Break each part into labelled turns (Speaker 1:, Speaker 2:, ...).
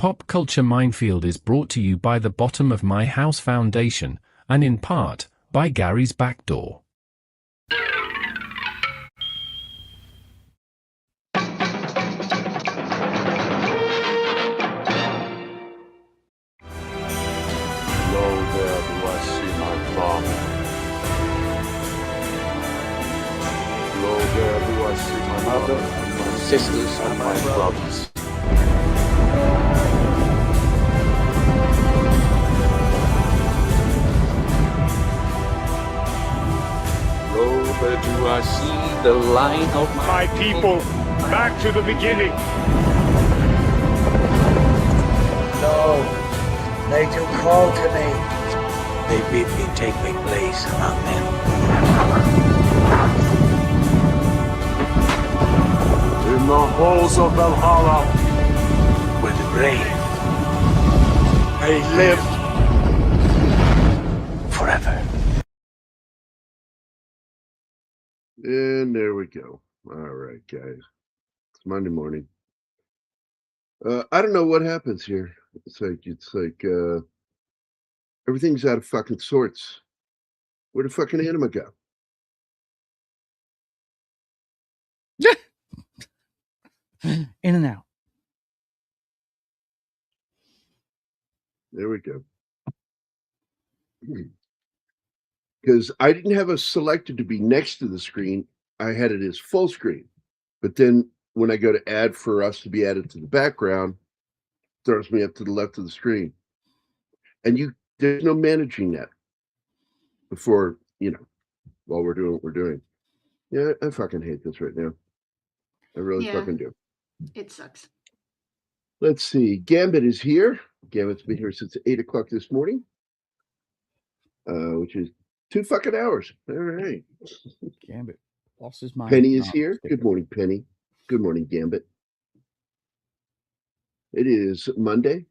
Speaker 1: Pop Culture Minefield is brought to you by the Bottom of My House Foundation, and in part, by Gary's Backdoor.
Speaker 2: Mother and my sisters and my brothers. Lo, there do I see the line of
Speaker 3: my people back to the beginning.
Speaker 4: No, they do call to me.
Speaker 5: They bid me take my place among them.
Speaker 3: In the halls of Valhalla,
Speaker 5: Where the brave
Speaker 3: they live
Speaker 5: forever.
Speaker 6: And there we go. All right, guys. It's Monday morning. I don't know what happens here. It's like everything's out of fucking sorts. Where'd the fucking anima go?
Speaker 7: In and out.
Speaker 6: There we go. Because I didn't have us selected to be next to the screen. I had it as full screen. But then when I go to add for us to be added to the background, it throws me up to the left of the screen. And there's no managing that before, while we're doing what we're doing. Yeah, I fucking hate this right now. I really fucking do.
Speaker 8: It sucks.
Speaker 6: Let's see. Gambit is here. Gambit's been here since 8 o'clock this morning, which is 2 fucking hours. All right.
Speaker 7: Gambit lost his mind.
Speaker 6: Penny is here. Good morning, Penny. Good morning, Gambit. It is Monday.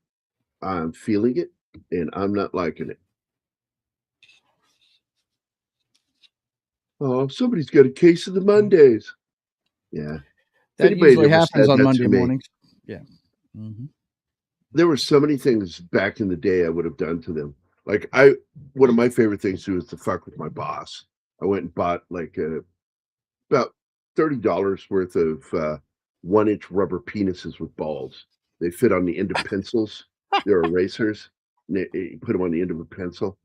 Speaker 6: I'm feeling it, and I'm not liking it. Oh, somebody's got a case of the Mondays. Yeah.
Speaker 7: That usually happens on Monday mornings. Yeah. Mm-hmm.
Speaker 6: There were so many things back in the day I would have done to them. Like one of my favorite things to do is to fuck with my boss. I went and bought about $30 worth of 1-inch rubber penises with balls. They fit on the end of pencils. They're erasers. And you put them on the end of a pencil.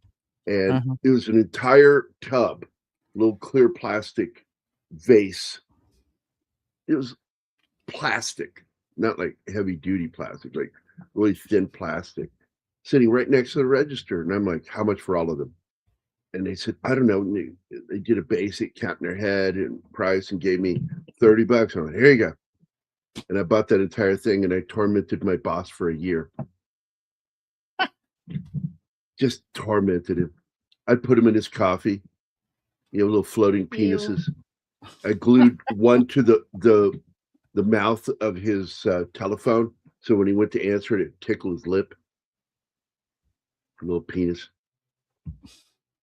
Speaker 6: And it was an entire tub, little clear plastic vase. It was plastic, not like heavy duty plastic, like really thin plastic, sitting right next to the register. And I'm like, how much for all of them? And they said, I don't know. And they did a basic count in their head and price and gave me $30. I'm like, here you go. And I bought that entire thing and I tormented my boss for a year. Just tormented him. I'd put him in his coffee, little floating penises. I glued one to the mouth of his telephone, so when he went to answer it, it'd tickle his lip. A little penis.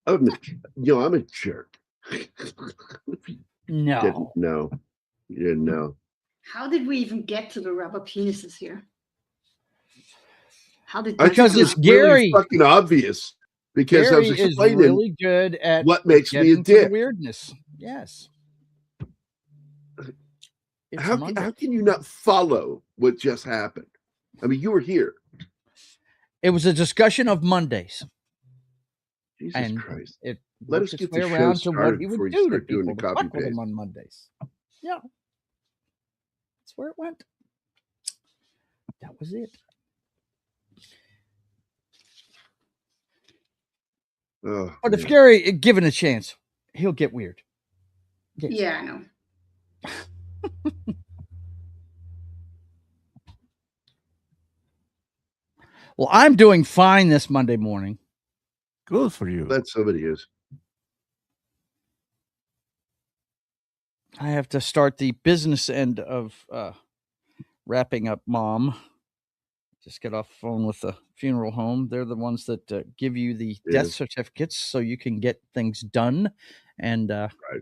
Speaker 6: I'm a jerk.
Speaker 7: No.
Speaker 6: Didn't know. You didn't know.
Speaker 8: How did we even get to the rubber penises here?
Speaker 7: Because it's Gary.
Speaker 6: Really fucking obvious. Because
Speaker 7: Gary
Speaker 6: I was explaining
Speaker 7: is really good at
Speaker 6: what makes me a dick.
Speaker 7: Weirdness. Yes.
Speaker 6: How can you not follow what just happened? I mean, you were here.
Speaker 7: It was a discussion of Mondays.
Speaker 6: Jesus Christ.
Speaker 7: Let us get the around to what he would do to people to fuck with him on Mondays. Yeah. That's where it went. That was it. But if Gary given a chance, he'll get weird.
Speaker 8: Yes. Yeah, I know.
Speaker 7: Well, I'm doing fine this Monday morning.
Speaker 9: Good for you.
Speaker 6: That somebody is.
Speaker 7: I have to start the business end of wrapping up Mom. Just get off the phone with the funeral home. They're the ones that give you the death certificates so you can get things done. And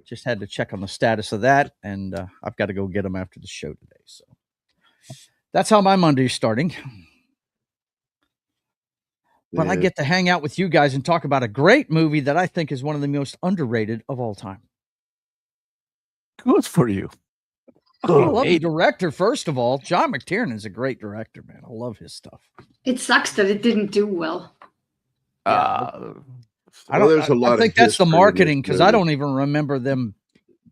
Speaker 7: just had to check on the status of that. And I've got to go get them after the show today. So that's how my Monday is starting. But I get to hang out with you guys and talk about a great movie that I think is one of the most underrated of all time.
Speaker 9: Good for you.
Speaker 7: I love the director, first of all. John McTiernan is a great director, man. I love his stuff.
Speaker 8: It sucks that it didn't do well.
Speaker 7: I
Speaker 6: there's a lot
Speaker 7: I think
Speaker 6: of
Speaker 7: that's the
Speaker 6: history in
Speaker 7: marketing,
Speaker 6: this
Speaker 7: because I
Speaker 6: movie.
Speaker 7: don't even remember them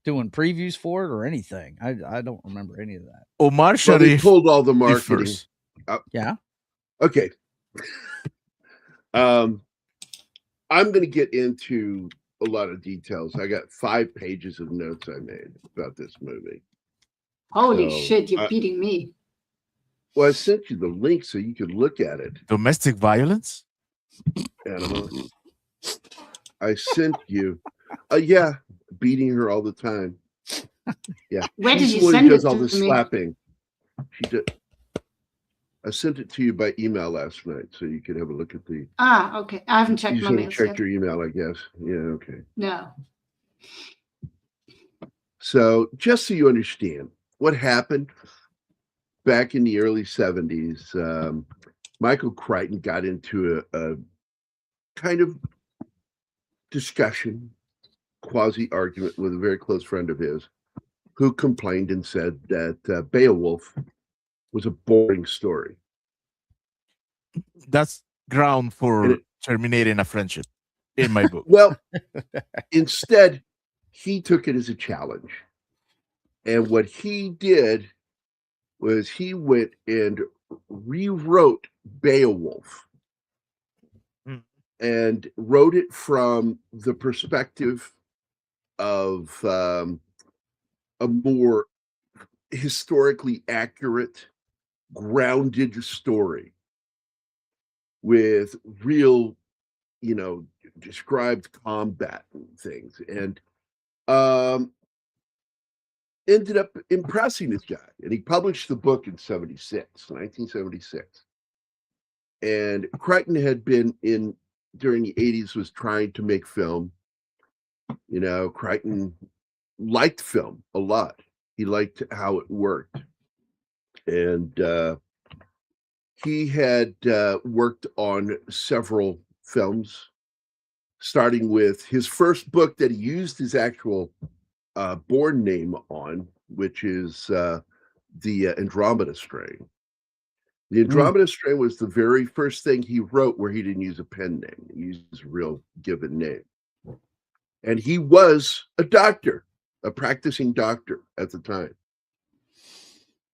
Speaker 7: doing previews for it or anything. I don't remember any of that.
Speaker 9: Omar
Speaker 6: Well, they
Speaker 9: Shariff
Speaker 6: pulled all the marketing.
Speaker 9: differs.
Speaker 7: Yeah.
Speaker 6: Okay. I'm going to get into a lot of details. I got 5 pages of notes I made about this movie.
Speaker 8: Holy
Speaker 6: So,
Speaker 8: shit, you're beating me.
Speaker 6: Well, I sent you the link so you could look at it.
Speaker 9: Domestic violence?
Speaker 6: Animal. I sent you. Yeah, beating her all the time. Yeah.
Speaker 8: Where
Speaker 6: She's
Speaker 8: did
Speaker 6: the
Speaker 8: you
Speaker 6: one who
Speaker 8: send
Speaker 6: does
Speaker 8: it
Speaker 6: all
Speaker 8: to
Speaker 6: the
Speaker 8: me?
Speaker 6: slapping. She did. I sent it to you by email last night, so you could have a look at the.
Speaker 8: Ah, okay. I haven't checked
Speaker 6: You
Speaker 8: my
Speaker 6: haven't
Speaker 8: mails
Speaker 6: checked
Speaker 8: yet.
Speaker 6: your email, I guess. Yeah, okay.
Speaker 8: No.
Speaker 6: So, just so you understand what happened back in the early 70s, Michael Crichton got into a kind of discussion, quasi-argument with a very close friend of his who complained and said that Beowulf was a boring story.
Speaker 9: That's ground for
Speaker 6: And it-
Speaker 9: terminating a friendship in my book.
Speaker 6: Well, instead, he took it as a challenge. And what he did was he went and rewrote Beowulf and wrote it from the perspective of a more historically accurate, grounded story with real, described combat and things. And ended up impressing this guy. And he published the book in 1976. And Crichton had been during the 80s, was trying to make film. Crichton liked film a lot. He liked how it worked. And he had worked on several films, starting with his first book that he used his actual born name on, which is the Andromeda Strain. The Andromeda Strain was the very first thing he wrote where he didn't use a pen name. He used his real given name. And he was a doctor, a practicing doctor at the time.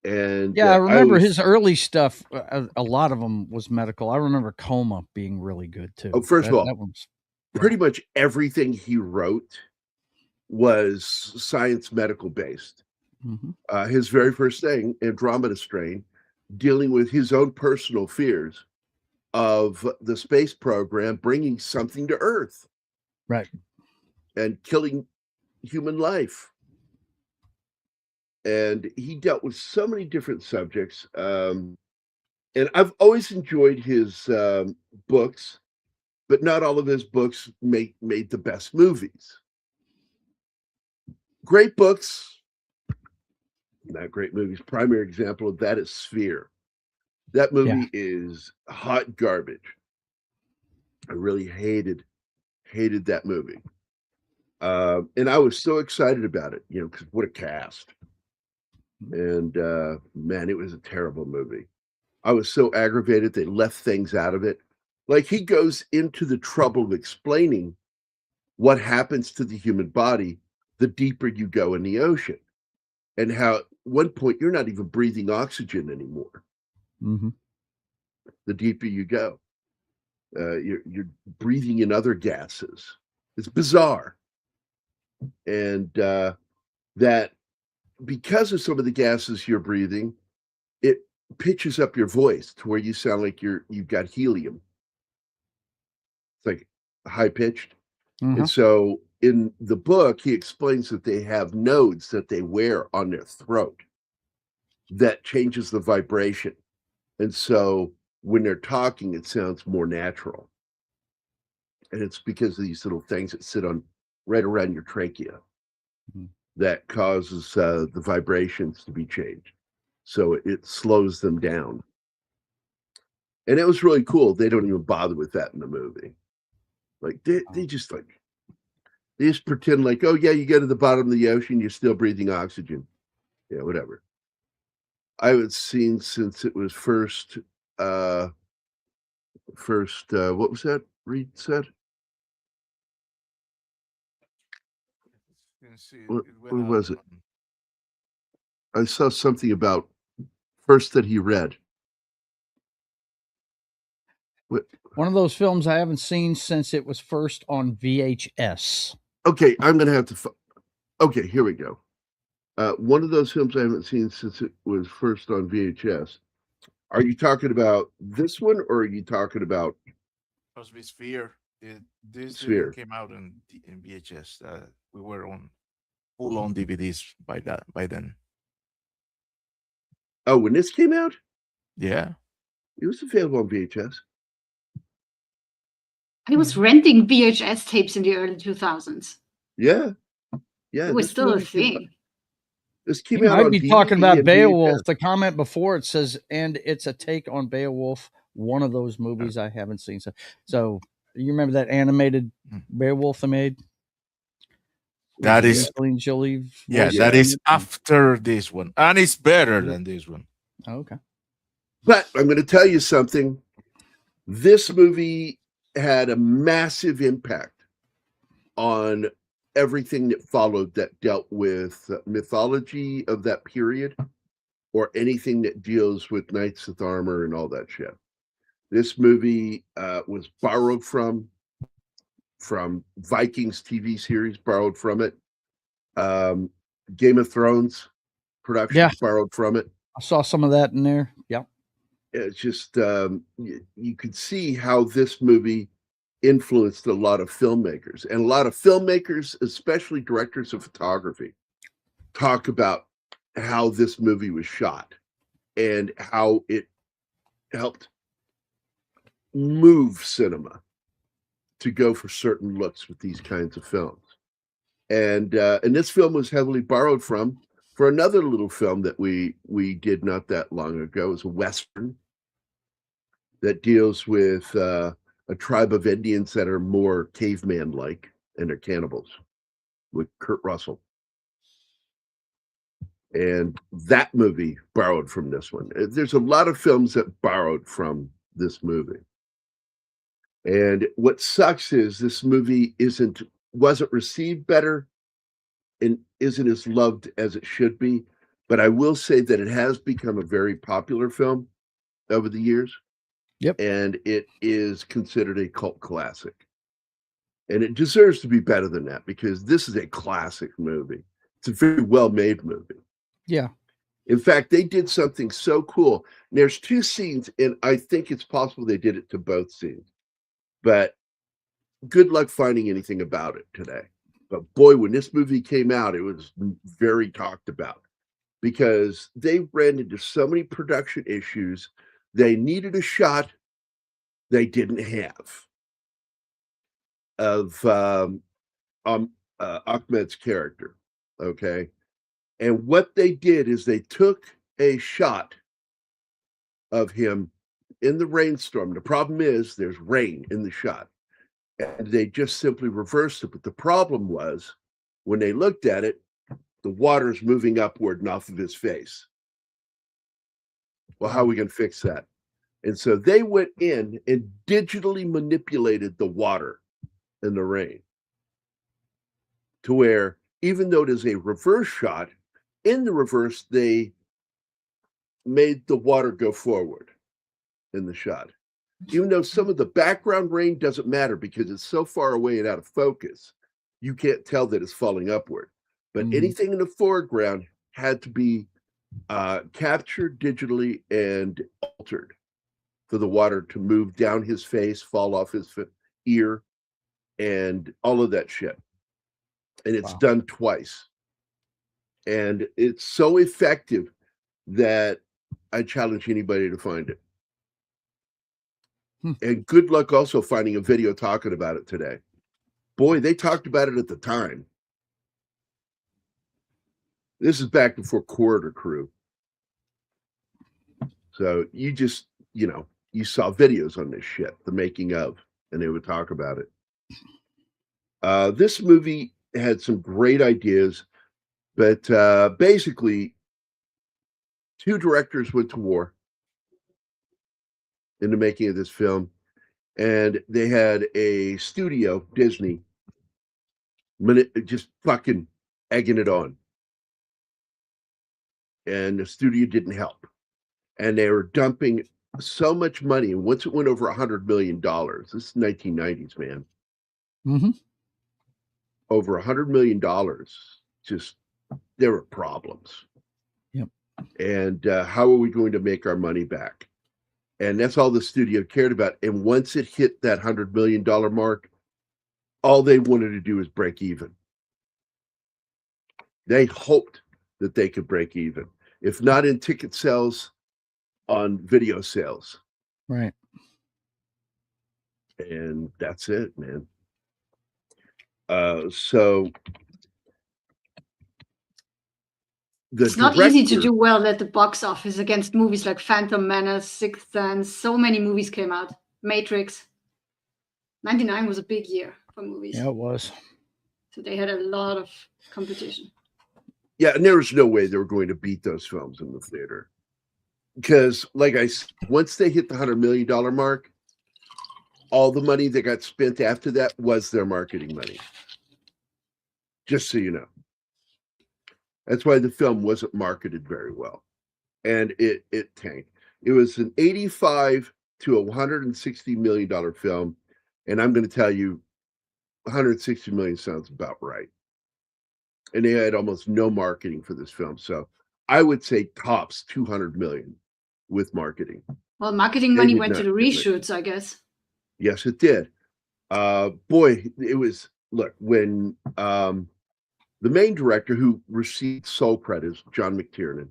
Speaker 6: And
Speaker 7: yeah, I remember his early stuff. A lot of them was medical. I remember Coma being really good too.
Speaker 6: Oh, first of all, pretty much everything he wrote was science medical based.
Speaker 7: Mm-hmm.
Speaker 6: His very first thing, Andromeda Strain, dealing with his own personal fears of the space program bringing something to Earth.
Speaker 7: Right.
Speaker 6: And killing human life. And he dealt with so many different subjects. And I've always enjoyed his books, but not all of his books made the best movies. Great books, not great movies. Primary example of that is Sphere. That movie is hot garbage. I really hated that movie. And I was so excited about it, because what a cast. And man, it was a terrible movie. I was so aggravated they left things out of it. Like, he goes into the trouble of explaining what happens to the human body the deeper you go in the ocean, and how at one point you're not even breathing oxygen anymore.
Speaker 7: Mm-hmm.
Speaker 6: The deeper you go, you're breathing in other gases. It's bizarre. And that because of some of the gases you're breathing, it pitches up your voice to where you sound like you've got helium. It's like high pitched.
Speaker 7: Mm-hmm.
Speaker 6: And so in the book, he explains that they have nodes that they wear on their throat that changes the vibration. And so when they're talking, it sounds more natural. And it's because of these little things that sit on right around your trachea that causes the vibrations to be changed. So it slows them down. And it was really cool. They don't even bother with that in the movie. Like they just pretend like, oh yeah, you get to the bottom of the ocean, you're still breathing oxygen. Yeah, whatever. I haven't seen since it was first what was that Reed said? What was it? I saw something about first that he read. What?
Speaker 7: One of those films I haven't seen since it was first on VHS.
Speaker 6: Okay, I'm gonna have to. Okay, here we go. One of those films I haven't seen since it was first on VHS. Are you talking about this one, or are you talking about
Speaker 9: Supposed to be Sphere? This
Speaker 6: Sphere?
Speaker 9: came out in VHS. We were on full-on DVDs by then.
Speaker 6: Oh, when this came out,
Speaker 9: Yeah.
Speaker 6: it was available on VHS.
Speaker 8: I was renting VHS tapes in the early 2000s.
Speaker 6: Yeah.
Speaker 8: It was still a thing.
Speaker 6: This came
Speaker 7: You
Speaker 6: out
Speaker 7: might
Speaker 6: on
Speaker 7: be
Speaker 6: DVD
Speaker 7: talking about
Speaker 6: and
Speaker 7: Beowulf.
Speaker 6: VHS.
Speaker 7: The comment before it says, and it's a take on Beowulf, one of those movies I haven't seen. So you remember that animated Beowulf they made?
Speaker 9: That is,
Speaker 7: Angelina Jolie.
Speaker 9: yeah,
Speaker 7: voice
Speaker 9: that
Speaker 7: in
Speaker 9: is
Speaker 7: it?
Speaker 9: after this one, and it's better than this one.
Speaker 7: Oh, okay.
Speaker 6: But I'm going to tell you something. This movie had a massive impact on everything that followed that dealt with mythology of that period or anything that deals with knights with armor and all that shit. This movie was borrowed from Vikings TV series, borrowed from it. Game of Thrones productions borrowed from it.
Speaker 7: I saw some of that in there. Yeah.
Speaker 6: It's just you could see how this movie influenced a lot of filmmakers, and a lot of filmmakers, especially directors of photography, talk about how this movie was shot and how it helped move cinema to go for certain looks with these kinds of films. And this film was heavily borrowed from for another little film that we did not that long ago. It was a Western that deals with a tribe of Indians that are more caveman-like, and they're cannibals, with Kurt Russell. And that movie borrowed from this one. There's a lot of films that borrowed from this movie. And what sucks is this movie wasn't received better and isn't as loved as it should be. But I will say that it has become a very popular film over the years.
Speaker 7: Yep.
Speaker 6: And it is considered a cult classic. And it deserves to be better than that, because this is a classic movie. It's a very well-made movie.
Speaker 7: Yeah.
Speaker 6: In fact, they did something so cool. There's two scenes, and I think it's possible they did it to both scenes. But good luck finding anything about it today. But boy, when this movie came out, it was very talked about, because they ran into so many production issues. They needed a shot they didn't have of Ahmed's character. Okay. And what they did is they took a shot of him in the rainstorm. The problem is there's rain in the shot, and they just simply reversed it. But the problem was, when they looked at it, the water's moving upward and off of his face. Well, how are we going to fix that? And so they went in and digitally manipulated the water in the rain to where, even though it is a reverse shot, in the reverse, they made the water go forward in the shot. Even though some of the background rain doesn't matter because it's so far away and out of focus, you can't tell that it's falling upward. But anything in the foreground had to be captured digitally and altered for the water to move down his face, fall off his ear, and all of that shit. And it's done twice. And it's so effective that I challenge anybody to find it. And good luck also finding a video talking about it today. Boy, they talked about it at the time. This is back before Corridor Crew. So you you saw videos on this shit, the making of, and they would talk about it. This movie had some great ideas, but basically, two directors went to war in the making of this film, and they had a studio, Disney, just fucking egging it on. And the studio didn't help. And they were dumping so much money. And once it went over $100 million, this is 1990s, man.
Speaker 7: Mm-hmm.
Speaker 6: Over $100 million, just there were problems.
Speaker 7: Yep.
Speaker 6: And how are we going to make our money back? And that's all the studio cared about. And once it hit that $100 million mark, all they wanted to do was break even. They hoped that they could break even, if not in ticket sales, on video sales.
Speaker 7: Right.
Speaker 6: And that's it, man. So
Speaker 8: it's not easy to do well at the box office against movies like Phantom Menace, Sixth Sense. So many movies came out. Matrix. 99 was a big year for movies.
Speaker 7: Yeah, it was.
Speaker 8: So they had a lot of competition.
Speaker 6: Yeah, and there was no way they were going to beat those films in the theater. Because, like I said, once they hit the $100 million mark, all the money that got spent after that was their marketing money. Just so you know. That's why the film wasn't marketed very well. And it tanked. It was an $85 to $160 million film. And I'm going to tell you, 160 million sounds about right. And they had almost no marketing for this film. So I would say tops 200 million with marketing.
Speaker 8: Well, marketing money went to the reshoots, I guess.
Speaker 6: Yes, it did. Boy, it was, look, when the main director who received sole credits, John McTiernan,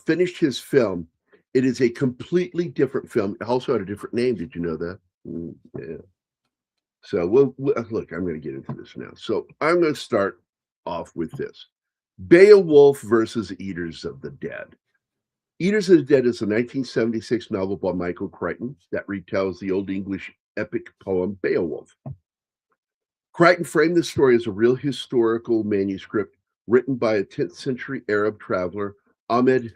Speaker 6: finished his film, it is a completely different film. It also had a different name. Did you know that? Yeah. So we'll look, I'm going to get into this now. So I'm going to start off with this. Beowulf versus Eaters of the Dead. Eaters of the Dead is a 1976 novel by Michael Crichton that retells the Old English epic poem Beowulf. Crichton framed the story as a real historical manuscript written by a 10th century Arab traveler, Ahmed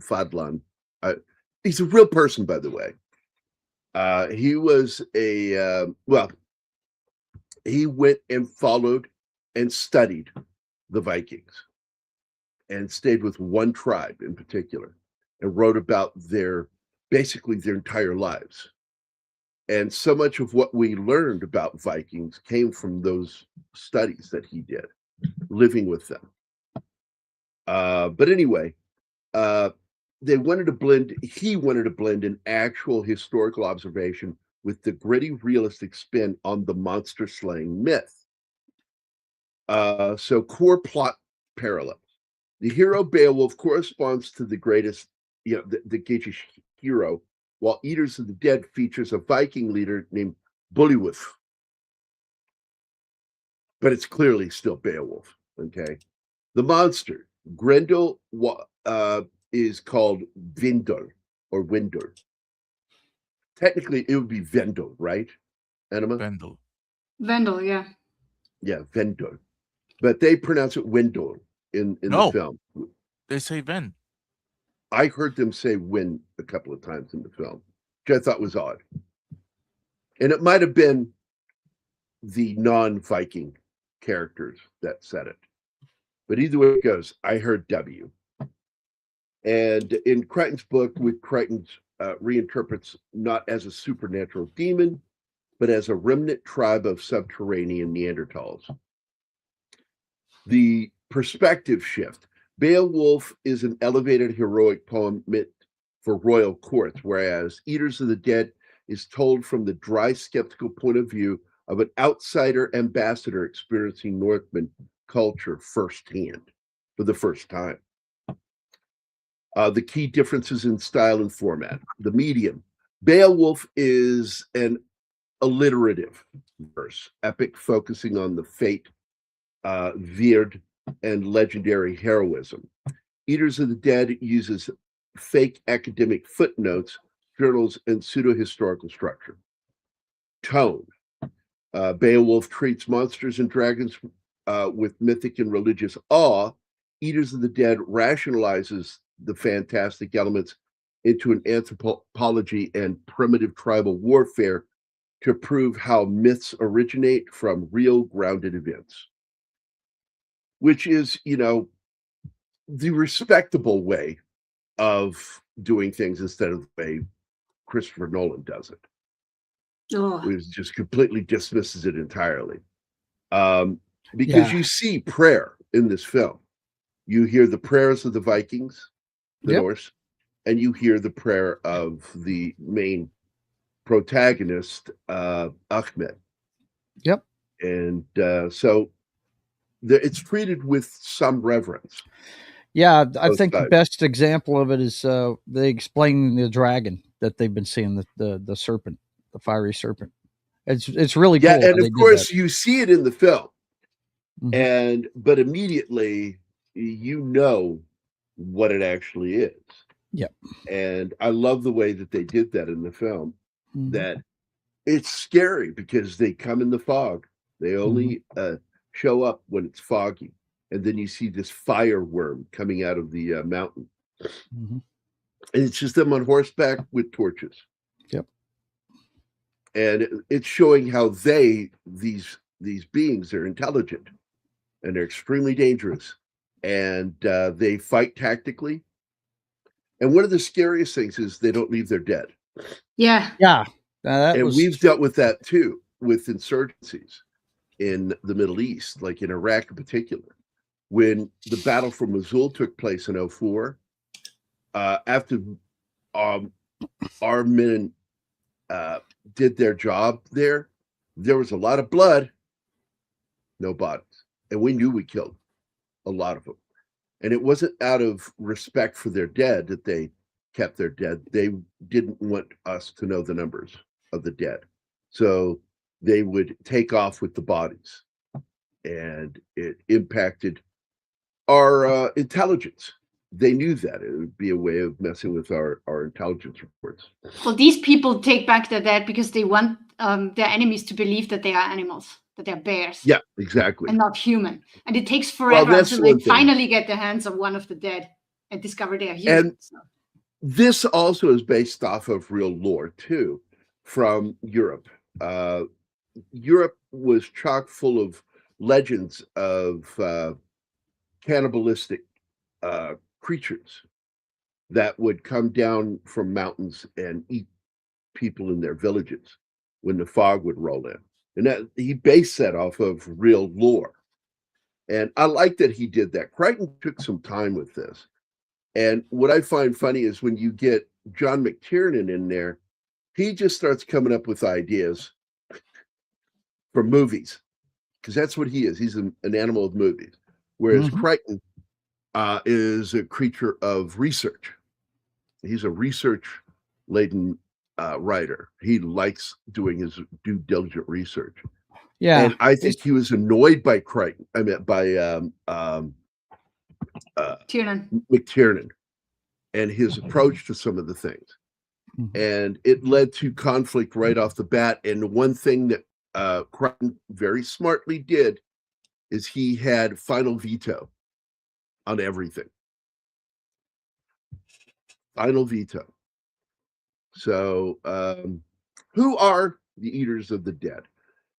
Speaker 6: Fadlan. He's a real person, by the way. He was he went and followed and studied the Vikings and stayed with one tribe in particular and wrote about basically their entire lives. And so much of what we learned about Vikings came from those studies that he did, living with them. But anyway, he wanted to blend an actual historical observation with the gritty, realistic spin on the monster slaying myth. So core plot parallels. The hero Beowulf corresponds to the greatest, the Geatish hero, while Eaters of the Dead features a Viking leader named Beowulf. But it's clearly still Beowulf, okay? The monster, Grendel, is called Vindor or Windor. Technically, it would be Vendel, right, Anima?
Speaker 8: Vendel, yeah.
Speaker 6: Yeah, Vendor. But they pronounce it Windor in the film.
Speaker 9: They say Ven.
Speaker 6: I heard them say Win a couple of times in the film, which I thought was odd. And it might have been the non-Viking characters that said it. But either way it goes, I heard W. And in Crichton's book, Crichton reinterprets not as a supernatural demon, but as a remnant tribe of subterranean Neanderthals. The perspective shift. Beowulf is an elevated heroic poem meant for royal courts, whereas Eaters of the Dead is told from the dry, skeptical point of view of an outsider ambassador experiencing Northman culture firsthand for the first time. The key differences in style and format. The medium. Beowulf is an alliterative verse, epic focusing on the fate, Weird, and legendary heroism. Eaters of the Dead uses fake academic footnotes journals, and pseudo-historical structure. Tone. Beowulf treats monsters and dragons with mythic and religious awe. Eaters of the Dead rationalizes the fantastic elements into an anthropology and primitive tribal warfare to prove how myths originate from real grounded events, which is, the respectable way of doing things instead of the way Christopher Nolan does it. It just completely dismisses it entirely. Because you see prayer in this film. You hear the prayers of the Vikings, the Norse, and you hear the prayer of the main protagonist, Ahmed.
Speaker 7: Yep.
Speaker 6: And so it's treated with some reverence.
Speaker 7: Yeah, I think the best example of it is they explain the dragon that they've been seeing, the serpent, the fiery serpent. It's really cool.
Speaker 6: Yeah, and of course you see it in the film, but immediately you know what it actually is.
Speaker 7: Yep.
Speaker 6: And I love the way that they did that in the film. That it's scary because they come in the fog. They only show up when it's foggy, and then you see this fire worm coming out of the mountain, and it's just them on horseback with torches.
Speaker 7: Yep.
Speaker 6: And it's showing how these beings are intelligent, and they're extremely dangerous, and they fight tactically. And one of the scariest things is they don't leave their dead.
Speaker 8: Yeah.
Speaker 7: Yeah.
Speaker 6: We've dealt with that too, with insurgencies in the Middle East, like in Iraq in particular. When the battle for Mosul took place in 2004, after our men did their job there was a lot of blood, no bodies. And we knew we killed a lot of them. And it wasn't out of respect for their dead that they kept their dead. They didn't want us to know the numbers of the dead. So they would take off with the bodies. And it impacted our intelligence. They knew that it would be a way of messing with our intelligence reports.
Speaker 8: Well, these people take back their dead because they want their enemies to believe that they are animals, that they're bears.
Speaker 6: Yeah, exactly.
Speaker 8: And not human. And it takes forever until they finally get their hands on one of the dead and discover they are human.
Speaker 6: And this also is based off of real lore, too, from Europe. Europe was chock full of legends of cannibalistic creatures that would come down from mountains and eat people in their villages when the fog would roll in. And that he based that off of real lore. And I like that he did that. Crichton took some time with this. And what I find funny is when you get John McTiernan in there, he just starts coming up with ideas for movies, because that's what he is. He's an animal of movies. Whereas Crichton is a creature of research. He's a research-laden writer. He likes doing his due diligent research.
Speaker 7: Yeah,
Speaker 6: and I think he was annoyed by Crichton. I mean, by McTiernan and his approach to some of the things, and it led to conflict right off the bat. And one thing that Crichton very smartly did is he had final veto on everything. Final veto. So, who are the Eaters of the Dead?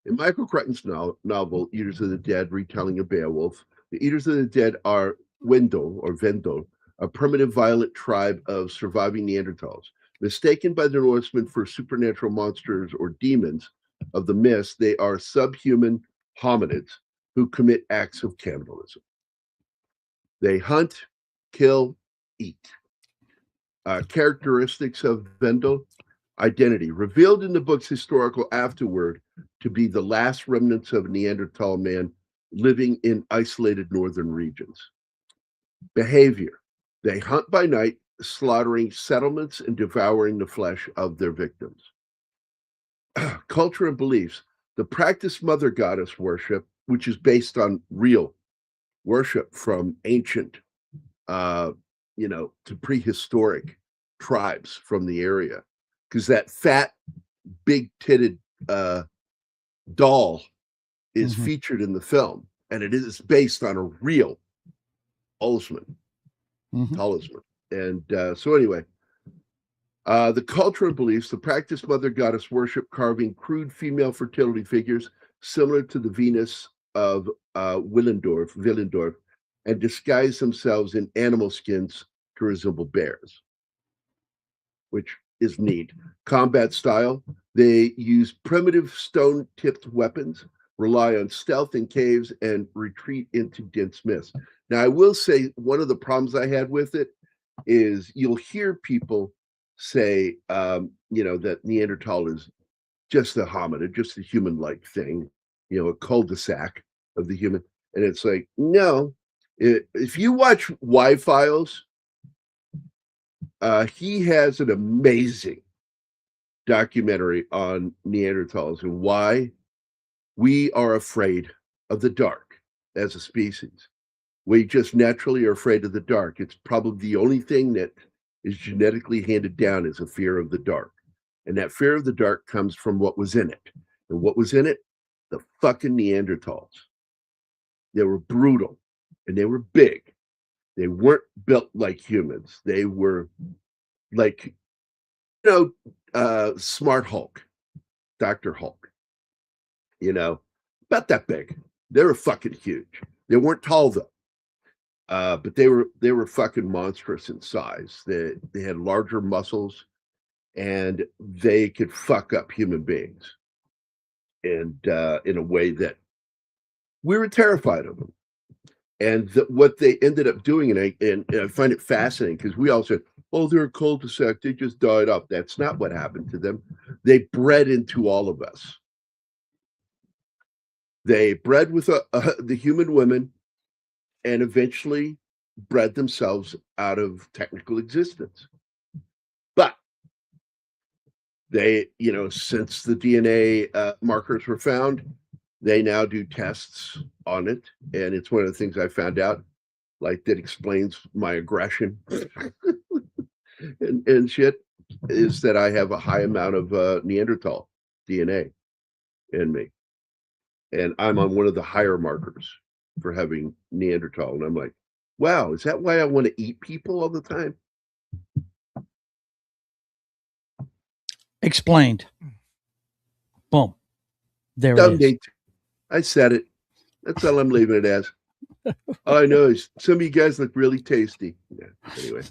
Speaker 6: In Michael Crichton's novel, Eaters of the Dead, retelling of Beowulf, the Eaters of the Dead are Vendel, a primitive violent tribe of surviving Neanderthals. Mistaken by the Norsemen for supernatural monsters or demons of the myths, they are subhuman hominids who commit acts of cannibalism. They hunt, kill, eat. Characteristics of Vendel: identity, revealed in the book's historical afterword to be the last remnants of Neanderthal man living in isolated northern regions. Behavior, they hunt by night, slaughtering settlements and devouring the flesh of their victims. Culture and beliefs, the practice mother goddess worship, which is based on real worship from ancient to prehistoric tribes from the area. because that fat, big-titted doll is featured in the film, and it is based on a real talisman. And so anyway, the cultural beliefs, the practiced mother goddess worship, carving crude female fertility figures similar to the Venus of Willendorf, and disguise themselves in animal skins to resemble bears, which is neat. Combat style, they use primitive stone-tipped weapons, rely on stealth in caves, and retreat into dense mist. Now, I will say one of the problems I had with it is you'll hear people say, that Neanderthal is just a hominid, just a human-like thing, a cul-de-sac of the human. And it's like, no. If you watch Y-Files, he has an amazing documentary on Neanderthals and why we are afraid of the dark as a species. We just naturally are afraid of the dark. It's probably the only thing that is genetically handed down is a fear of the dark. And that fear of the dark comes from what was in it. And what was in it? The fucking Neanderthals. They were brutal and they were big. They weren't built like humans. They were like, Smart Hulk, Dr. Hulk, about that big. They were fucking huge. They weren't tall though. But they were fucking monstrous in size. They had larger muscles and they could fuck up human beings. And in a way that we were terrified of them. And what they ended up doing, and I find it fascinating because we all said, oh, they're a cul-de-sac, they just died off. That's not what happened to them. They bred into all of us. They bred with the human women and eventually bred themselves out of technical existence. But they, since the DNA markers were found, they now do tests on it. And it's one of the things I found out, that explains my aggression and shit, is that I have a high amount of Neanderthal DNA in me. And I'm on one of the higher markers for having Neanderthal. And I'm like, wow, is that why I want to eat people all the time?
Speaker 7: Explained. Boom. There it is.
Speaker 6: I said it. That's all I'm leaving it as. All I know is some of you guys look really tasty. Yeah, anyway.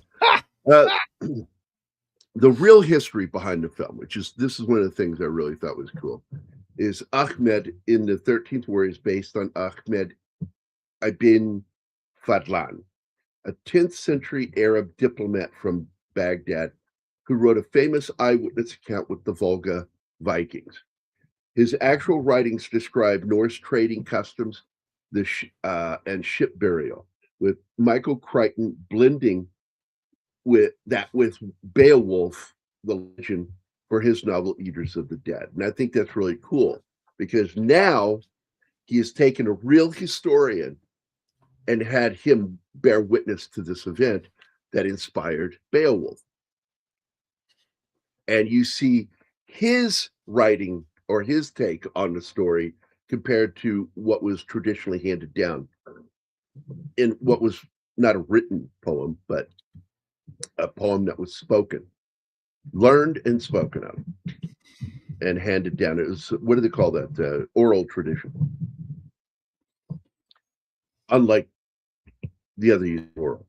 Speaker 6: The real history behind the film, this is one of the things I really thought was cool, is Ahmed in the 13th War is based on Ahmed ibn Fadlan, a 10th century Arab diplomat from Baghdad who wrote a famous eyewitness account with the Volga Vikings. His actual writings describe Norse trading customs and ship burial, with Michael Crichton blending with Beowulf, the legend, for his novel Eaters of the Dead. And I think that's really cool because now he has taken a real historian and had him bear witness to this event that inspired Beowulf. And you see his writing or his take on the story compared to what was traditionally handed down in what was not a written poem, but a poem that was spoken, learned and spoken of, and handed down. It was, what do they call that? Oral tradition. Unlike the other use oral.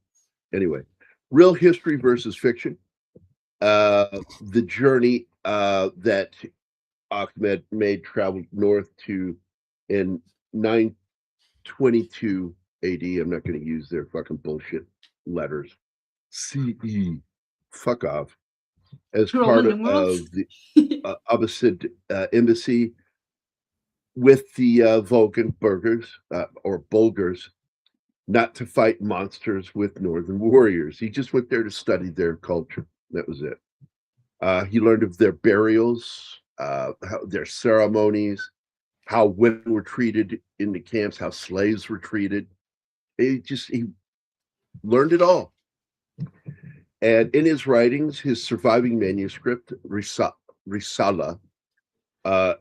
Speaker 6: Anyway, real history versus fiction. The journey that Ahmed made traveled north to in 922 AD. I'm not going to use their fucking bullshit letters. CE. Fuck off. As part of the Abbasid embassy with the Vulcan or Bulgars, not to fight monsters with northern warriors. He just went there to study their culture. That was it. He learned of their burials, their ceremonies, how women were treated in the camps, how slaves were treated. He learned it all. And in his writings, his surviving manuscript, Risala,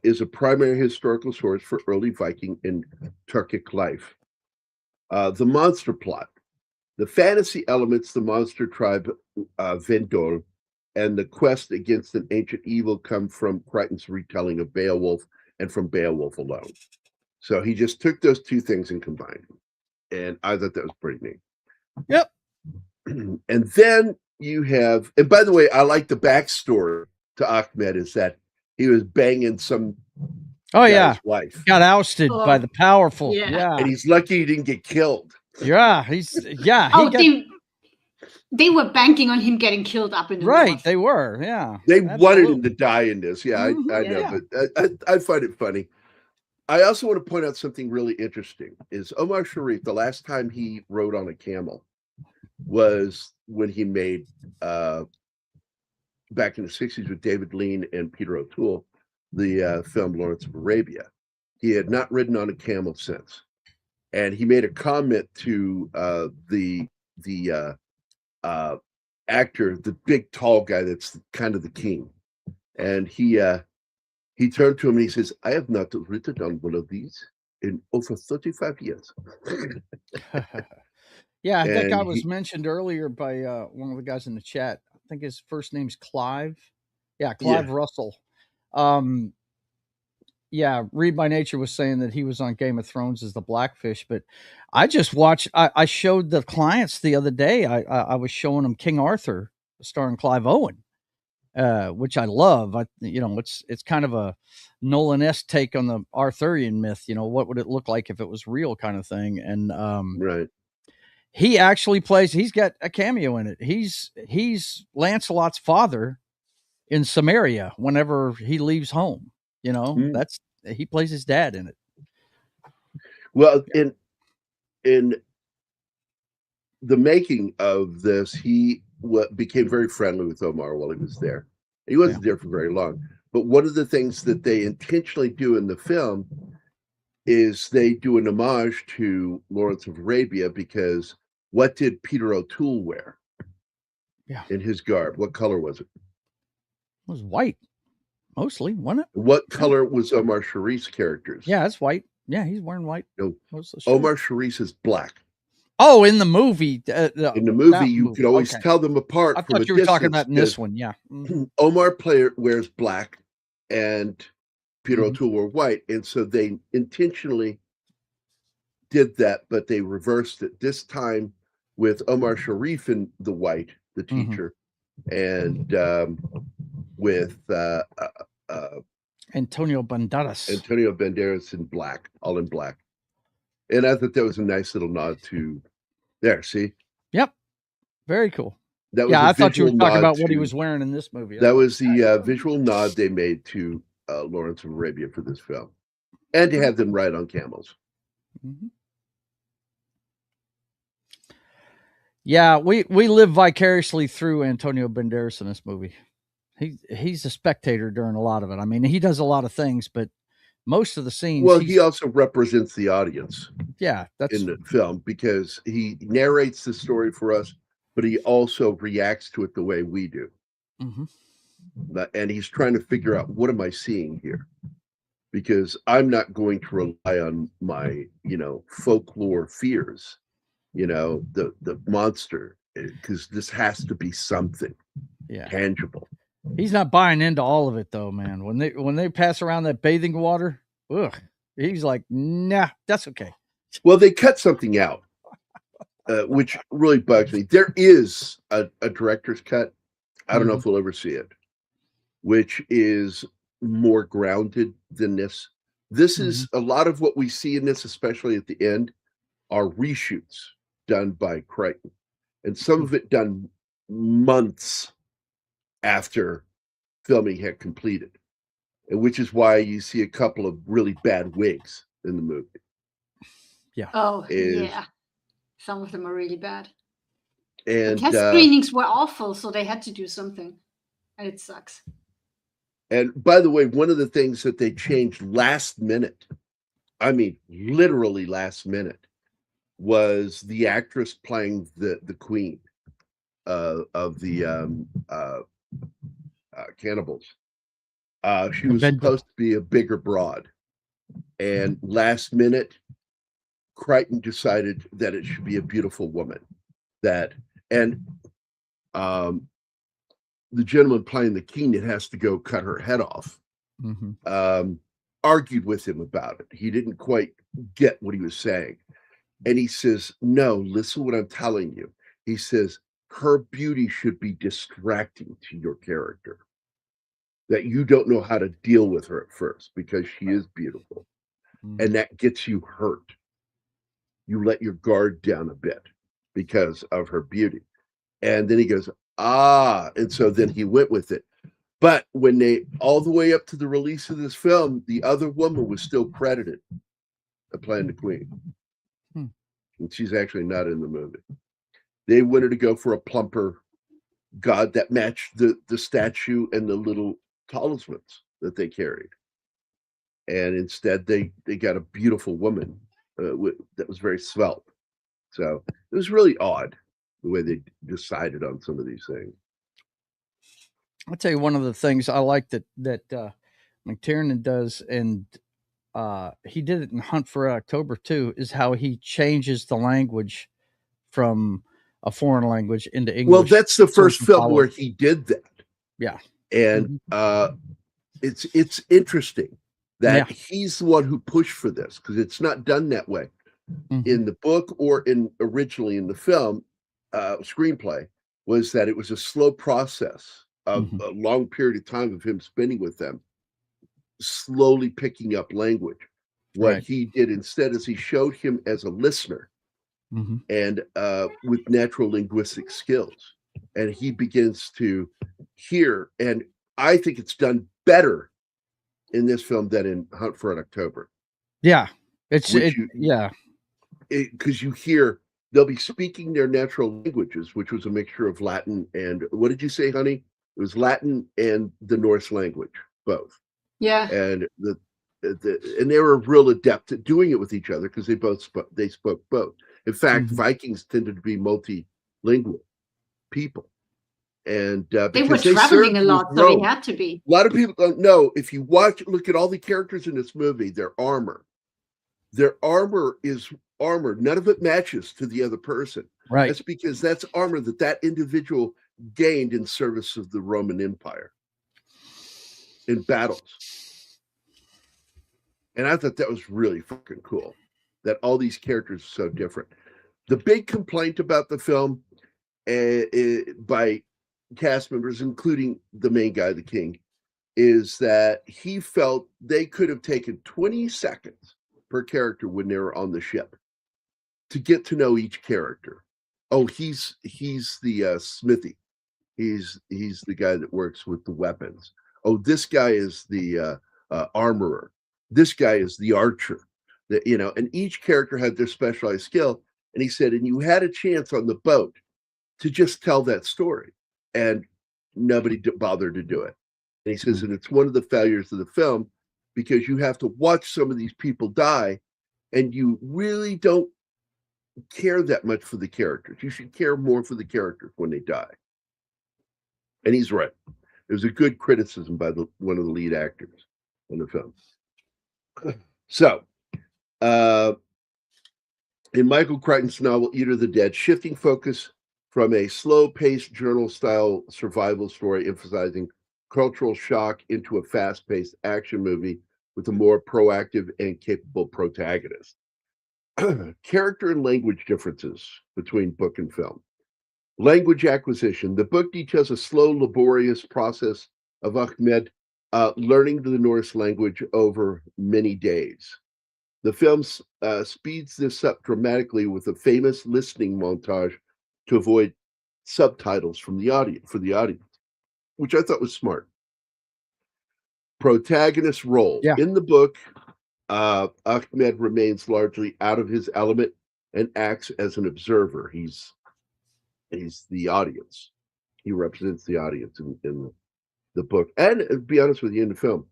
Speaker 6: is a primary historical source for early Viking and Turkic life. The monster plot, the fantasy elements, the monster tribe Vendol, and the quest against an ancient evil come from Crichton's retelling of Beowulf and from Beowulf alone. So he just took those two things and combined them. And I thought that was pretty neat.
Speaker 7: Yep.
Speaker 6: And then you have, and by the way, I like the backstory to Ahmed is that he was banging some guy's wife.
Speaker 7: Got ousted by the powerful. Yeah.
Speaker 6: And he's lucky he didn't get killed.
Speaker 7: Yeah.
Speaker 8: They were banking on him getting killed up in the north.
Speaker 7: They were. Yeah.
Speaker 6: They wanted him to die in this. Yeah, I know, but I find it funny. I also want to point out something really interesting is Omar Shariff, the last time he rode on a camel was when he made back in the 60s with David Lean and Peter O'Toole, the film Lawrence of Arabia. He had not ridden on a camel since. And he made a comment to the actor, the big tall guy that's kind of the king. And he turned to him and he says, I have not ridden on one of these in over 35 years.
Speaker 7: Yeah, I think I was mentioned earlier by one of the guys in the chat. I think his first name's Clive. Yeah, Clive Russell. Read by Nature was saying that he was on Game of Thrones as the Blackfish, but I just watched. I showed the clients the other day. I was showing them King Arthur, starring Clive Owen, which I love. It's kind of a Nolan-esque take on the Arthurian myth. What would it look like if it was real, kind of thing. And
Speaker 6: right.
Speaker 7: He actually plays. He's got a cameo in it. He's Lancelot's father in Samaria. Whenever he leaves home, he plays his dad in it.
Speaker 6: Well, in the making of this, he became very friendly with Omar while he was there. He wasn't there for very long, but one of the things that they intentionally do in the film is they do an homage to Lawrence of Arabia because. What did Peter O'Toole wear? In his garb, what color was it?
Speaker 7: It was white, mostly, wasn't it?
Speaker 6: What color was Omar Sharif's characters?
Speaker 7: Yeah, it's white. Yeah, he's wearing white.
Speaker 6: No, Omar Sharif is black.
Speaker 7: Oh, in the movie.
Speaker 6: In the movie, you could always tell them apart.
Speaker 7: I thought you were talking about in this one. Yeah.
Speaker 6: Omar wears black, and Peter O'Toole wore white, and so they intentionally did that, but they reversed it this time. With Omar Sharif in the white, the teacher, and with
Speaker 7: Antonio Banderas.
Speaker 6: Antonio Banderas in black, all in black. And I thought that was a nice little nod to there. See?
Speaker 7: Yep. Very cool.
Speaker 6: That was
Speaker 7: I thought you were talking about what he was wearing in this movie.
Speaker 6: That was the visual nod they made to Lawrence of Arabia for this film, and to have them ride on camels.
Speaker 7: Mm-hmm. Yeah, we live vicariously through Antonio Banderas in this movie. He's a spectator during a lot of it. I mean, he does a lot of things, but most of the scenes.
Speaker 6: Well, he also represents the audience.
Speaker 7: Yeah, that's
Speaker 6: in the film because he narrates the story for us, but he also reacts to it the way we do.
Speaker 7: Mm-hmm.
Speaker 6: And he's trying to figure out, what am I seeing here? Because I'm not going to rely on my, folklore fears. The monster, because this has to be something tangible.
Speaker 7: He's not buying into all of it though, man. When they pass around that bathing water, he's like, nah, that's okay.
Speaker 6: Well, they cut something out, which really bugs me. There is a director's cut. I don't know if we'll ever see it, which is more grounded than this. This is a lot of what we see in this, especially at the end, are reshoots done by Crichton, and some of it done months after filming had completed, and which is why you see a couple of really bad wigs in the movie.
Speaker 7: Yeah.
Speaker 8: Some of them are really bad.
Speaker 6: And
Speaker 8: test screenings were awful, so they had to do something, and it sucks.
Speaker 6: And by the way, one of the things that they changed last minute, I mean, literally last minute, was the actress playing the queen. cannibals. She was supposed to be a bigger broad, and last minute, Crichton decided that it should be a beautiful woman. The gentleman playing the king that has to go cut her head off, argued with him about it. He didn't quite get what he was saying. And he says, no, listen what I'm telling you. He says, her beauty should be distracting to your character, that you don't know how to deal with her at first because she is beautiful. And that gets you hurt. You let your guard down a bit because of her beauty. And then he goes, and so then he went with it. But when all the way up to the release of this film, the other woman was still credited at playing the queen. And she's actually not in the movie. They wanted to go for a plumper god that matched the statue and the little talismans that they carried. And instead, they got a beautiful woman that was very svelte. So it was really odd the way they decided on some of these things.
Speaker 7: I'll tell you one of the things I like that McTiernan does, and he did it in Hunt for October too, is how he changes the language from a foreign language into English.
Speaker 6: Well, that's the first film where he did that.
Speaker 7: Yeah.
Speaker 6: And it's interesting that he's the one who pushed for this, because it's not done that way in the book or originally in the film screenplay. Was that it was a slow process of a long period of time of him spending with them, slowly picking up language. What he did instead is he showed him as a listener and with natural linguistic skills, and he begins to hear. And I think it's done better in this film than in Hunt for October.
Speaker 7: Yeah, because
Speaker 6: you hear they'll be speaking their natural languages, which was a mixture of Latin and, what did you say, honey? It was Latin and the Norse language, both.
Speaker 8: Yeah.
Speaker 6: And and they were real adept at doing it with each other because they spoke both. In fact, Vikings tended to be multilingual people. And
Speaker 8: they were traveling a lot, so they had to be.
Speaker 6: A lot of people don't know. If you look at all the characters in this movie, their armor is armor. None of it matches to the other person.
Speaker 7: Right.
Speaker 6: That's because that's armor that individual gained in service of the Roman Empire in battles. And I thought that was really fucking cool, that all these characters are so different. The big complaint about the film by cast members, including the main guy, the king, is that he felt they could have taken 20 seconds per character when they were on the ship to get to know each character. Oh, he's the smithy. He's the guy that works with the weapons. Oh, this guy is the armorer. This guy is the archer. And each character had their specialized skill. And he said, and you had a chance on the boat to just tell that story, and nobody bothered to do it. And he says, and it's one of the failures of the film, because you have to watch some of these people die, and you really don't care that much for the characters. You should care more for the characters when they die. And he's right. It was a good criticism by one of the lead actors in the film. So, in Michael Crichton's novel Eater of the Dead, shifting focus from a slow-paced journal-style survival story emphasizing cultural shock into a fast-paced action movie with a more proactive and capable protagonist. Character and language differences between book and film. Language acquisition. The book details a slow, laborious process of Ahmed learning the Norse language over many days. The film speeds this up dramatically with a famous listening montage to avoid subtitles for the audience, which I thought was smart. Protagonist role. In the book, Ahmed remains largely out of his element and acts as an observer. He's the audience. He represents the audience in the book. And to be honest with you, in the film.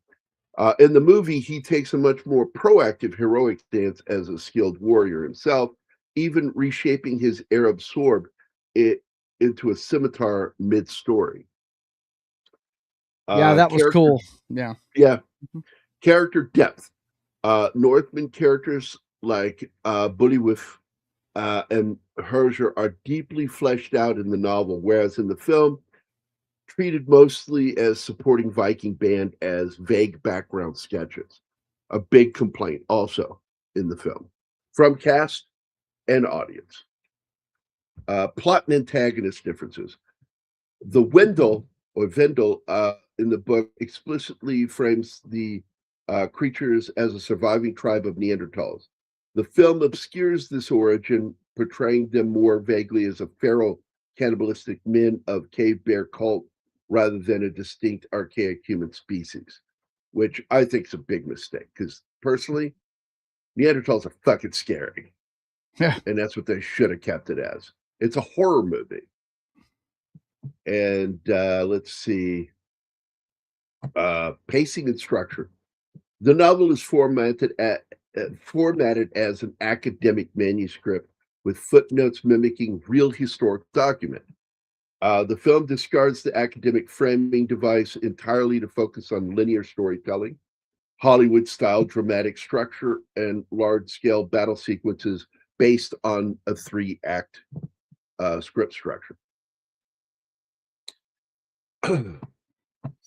Speaker 6: In the movie, he takes a much more proactive, heroic stance as a skilled warrior himself, even reshaping his Arab sword into a scimitar mid-story.
Speaker 7: Yeah, that was cool. Yeah.
Speaker 6: Yeah. Character depth. Northman characters like Beowulf and Herger are deeply fleshed out in the novel, whereas in the film, treated mostly as supporting Viking band as vague background sketches. A big complaint also in the film from cast and audience. Plot and antagonist differences. The Wendel in the book explicitly frames the creatures as a surviving tribe of Neanderthals. The film obscures this origin, portraying them more vaguely as a feral cannibalistic men of cave bear cult rather than a distinct archaic human species, which I think is a big mistake because personally, Neanderthals are fucking scary.
Speaker 7: Yeah.
Speaker 6: And that's what they should have kept it as. It's a horror movie. And let's see. Pacing and structure. The novel is formatted as an academic manuscript with footnotes mimicking real historic document. The film discards the academic framing device entirely to focus on linear storytelling, Hollywood-style dramatic structure, and large-scale battle sequences based on a 3-act script structure.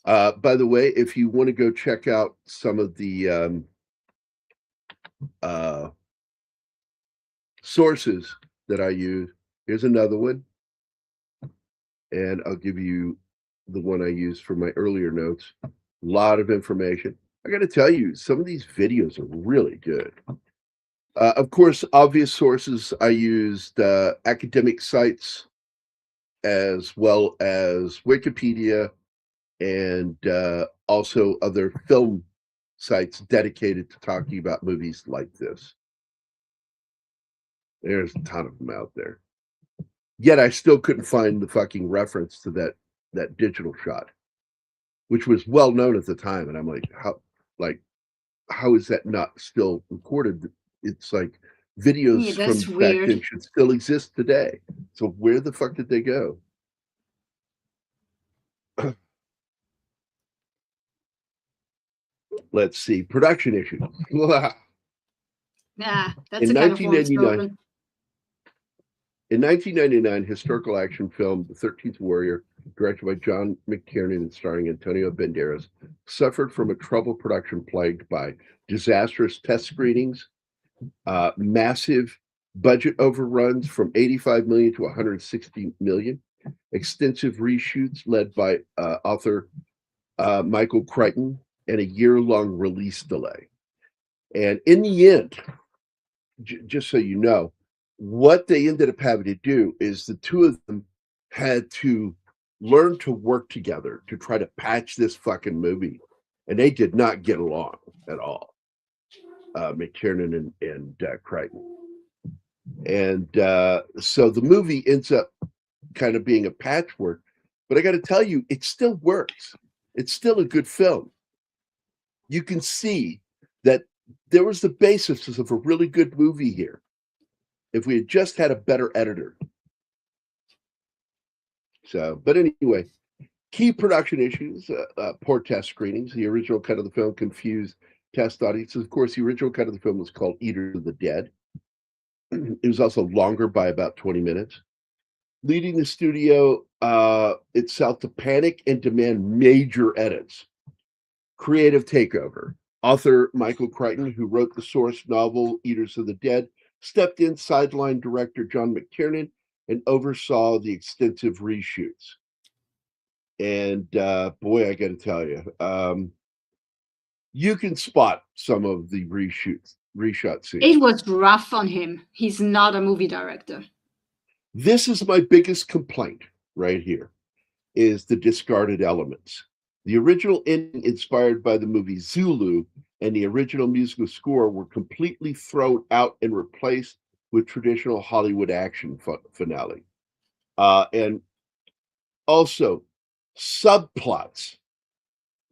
Speaker 6: By the way, if you want to go check out some of the sources that I use, here's another one. And I'll give you the one I used for my earlier notes. A lot of information. I got to tell you, some of these videos are really good. Of course, obvious sources, I used academic sites as well as Wikipedia and also other film sites dedicated to talking about movies like this. There's a ton of them out there. Yet I still couldn't find the fucking reference to that digital shot, which was well known at the time. And I'm like, how is that not still recorded? It's like videos from back then should still exist today. So where the fuck did they go? Let's see. Production issues.
Speaker 8: Yeah, that's a kind of one.
Speaker 6: In 1999, historical action film The 13th Warrior, directed by John McTiernan and starring Antonio Banderas, suffered from a troubled production plagued by disastrous test screenings, massive budget overruns from 85 million to 160 million, extensive reshoots led by author Michael Crichton, and a year-long release delay. And in the end, just so you know, what they ended up having to do is the two of them had to learn to work together to try to patch this fucking movie. And they did not get along at all. McTiernan and Crichton. And so the movie ends up kind of being a patchwork. But I got to tell you, it still works. It's still a good film. You can see that there was the basis of a really good movie here. If we had just had a better editor. So, but anyway, key production issues, poor test screenings. The original cut of the film confused test audiences. Of course, the original cut of the film was called Eaters of the Dead. It was also longer by about 20 minutes. Leading the studio itself to panic and demand major edits. Creative takeover. Author Michael Crichton, who wrote the source novel Eaters of the Dead, stepped in, sideline director John McTiernan, and oversaw the extensive reshoots. And boy, I got to tell you, you can spot some of the reshot scenes.
Speaker 8: It was rough on him. He's not a movie director.
Speaker 6: This is my biggest complaint right here, is the discarded elements. The original ending, inspired by the movie Zulu, and the original musical score were completely thrown out and replaced with traditional Hollywood action finale. And also, subplots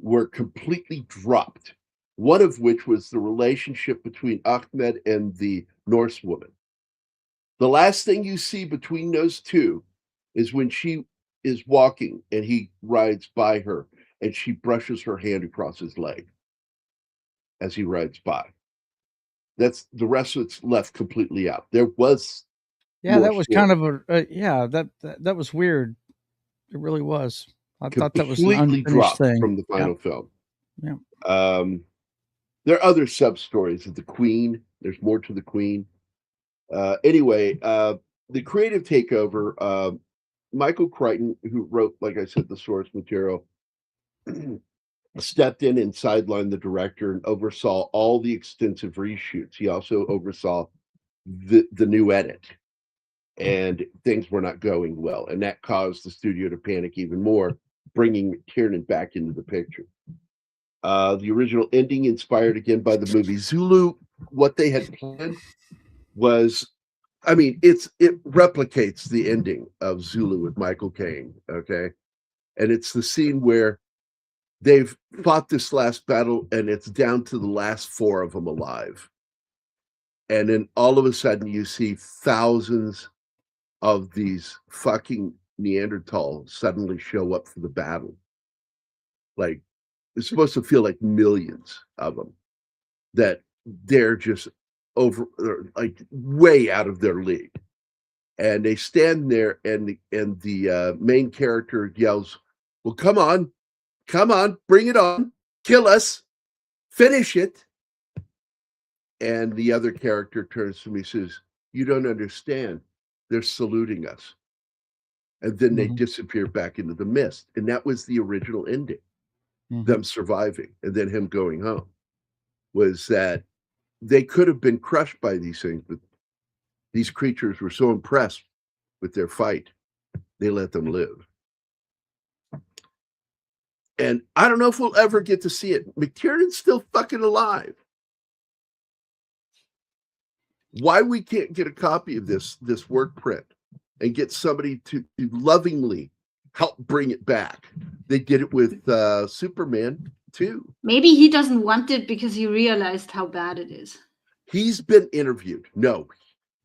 Speaker 6: were completely dropped, one of which was the relationship between Ahmed and the Norse woman. The last thing you see between those two is when she is walking and he rides by her and she brushes her hand across his leg as he rides by. That's the rest of it's left completely out. There was
Speaker 7: that was kind of that was weird. It really was. I thought that was an
Speaker 6: completely
Speaker 7: unfinished
Speaker 6: dropped
Speaker 7: thing
Speaker 6: from the final film.
Speaker 7: Yeah.
Speaker 6: There are other sub stories of the Queen. There's more to the Queen. Anyway, the creative takeover. Michael Crichton, who wrote, like I said, the source material, stepped in and sidelined the director and oversaw all the extensive reshoots. He also oversaw the new edit, and things were not going well, and that caused the studio to panic even more, bringing McTiernan back into the picture. The original ending, inspired again by the movie Zulu, what they had planned was, I mean, it replicates the ending of Zulu with Michael Caine, okay? And it's the scene where they've fought this last battle and it's down to the last 4 of them alive. And then all of a sudden you see thousands of these fucking Neanderthals suddenly show up for the battle. Like, it's supposed to feel like millions of them, that they're just like way out of their league. And they stand there and the main character yells, well, come on, bring it on, kill us, finish it. And the other character turns to me and says, you don't understand. They're saluting us. And then they disappear back into the mist. And that was the original ending. Them surviving and then him going home, was that they could have been crushed by these things, but these creatures were so impressed with their fight, they let them live. And I don't know if we'll ever get to see it. McTiernan's still fucking alive. Why we can't get a copy of this work print and get somebody to lovingly help bring it back? They did it with Superman too.
Speaker 8: Maybe he doesn't want it because he realized how bad it is.
Speaker 6: He's been interviewed. No,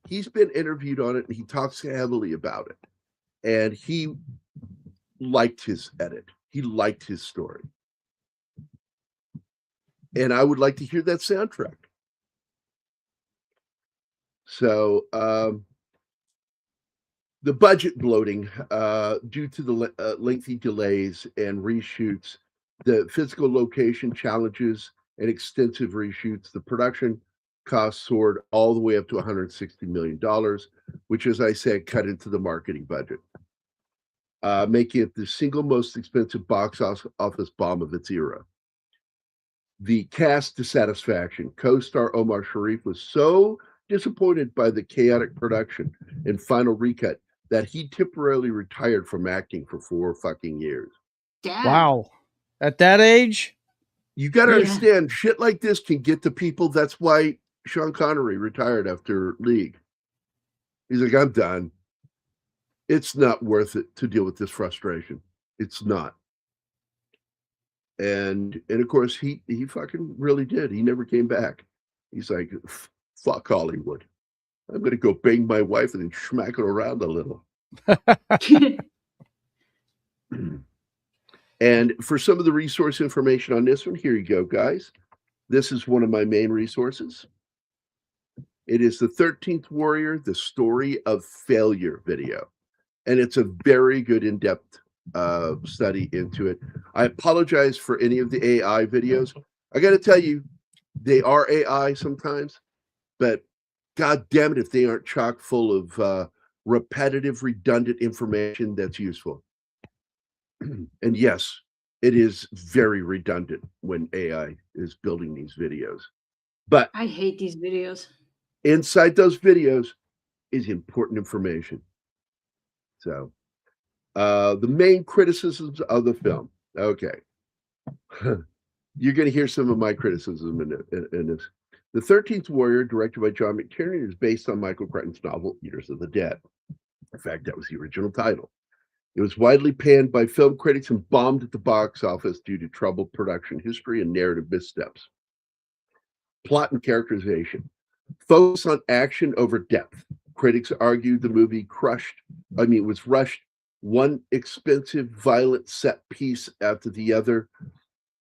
Speaker 6: he's been interviewed on it, and he talks heavily about it. And he liked his edit. He liked his story. And I would like to hear that soundtrack. So, the budget bloating, due to the lengthy delays and reshoots, the physical location challenges and extensive reshoots, the production costs soared all the way up to $160 million, which, as I said, cut into the marketing budget, making it the single most expensive box office bomb of its era. The cast dissatisfaction. Co-star Omar Shariff was so disappointed by the chaotic production and final recut that he temporarily retired from acting for 4 fucking years.
Speaker 8: Damn.
Speaker 7: Wow. At that age?
Speaker 6: You got to understand, shit like this can get to people. That's why Sean Connery retired after League. He's like, I'm done. It's not worth it to deal with this frustration. It's not. And of course, he fucking really did. He never came back. He's like, fuck Hollywood. I'm going to go bang my wife and then smack her around a little. And for some of the resource information on this one, here you go, guys. This is one of my main resources. It is the 13th Warrior, the Story of Failure video. And it's a very good in-depth study into it. I apologize for any of the AI videos. I got to tell you, they are AI sometimes, but God damn it if they aren't chock full of repetitive, redundant information that's useful. And yes, it is very redundant when AI is building these videos. But
Speaker 8: I hate these videos.
Speaker 6: Inside those videos is important information. So, the main criticisms of the film. Okay. You're going to hear some of my criticism in this. The 13th Warrior, directed by John McTiernan, is based on Michael Crichton's novel, Eaters of the Dead. In fact, that was the original title. It was widely panned by film critics and bombed at the box office due to troubled production history and narrative missteps. Plot and characterization. Focus on action over depth. Critics argued the movie was rushed one expensive, violent set piece after the other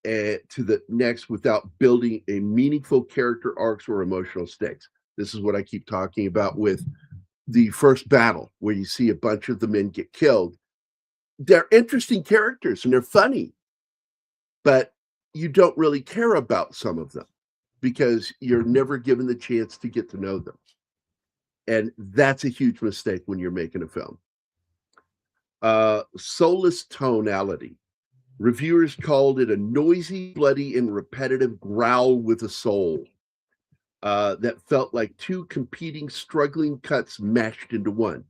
Speaker 6: to the next without building a meaningful character arcs or emotional stakes. This is what I keep talking about with the first battle, where you see a bunch of the men get killed. They're interesting characters and they're funny, but you don't really care about some of them because you're never given the chance to get to know them. And that's a huge mistake when you're making a film. Soulless tonality. Reviewers called it a noisy, bloody, and repetitive growl with a soul that felt like two competing, struggling cuts mashed into one.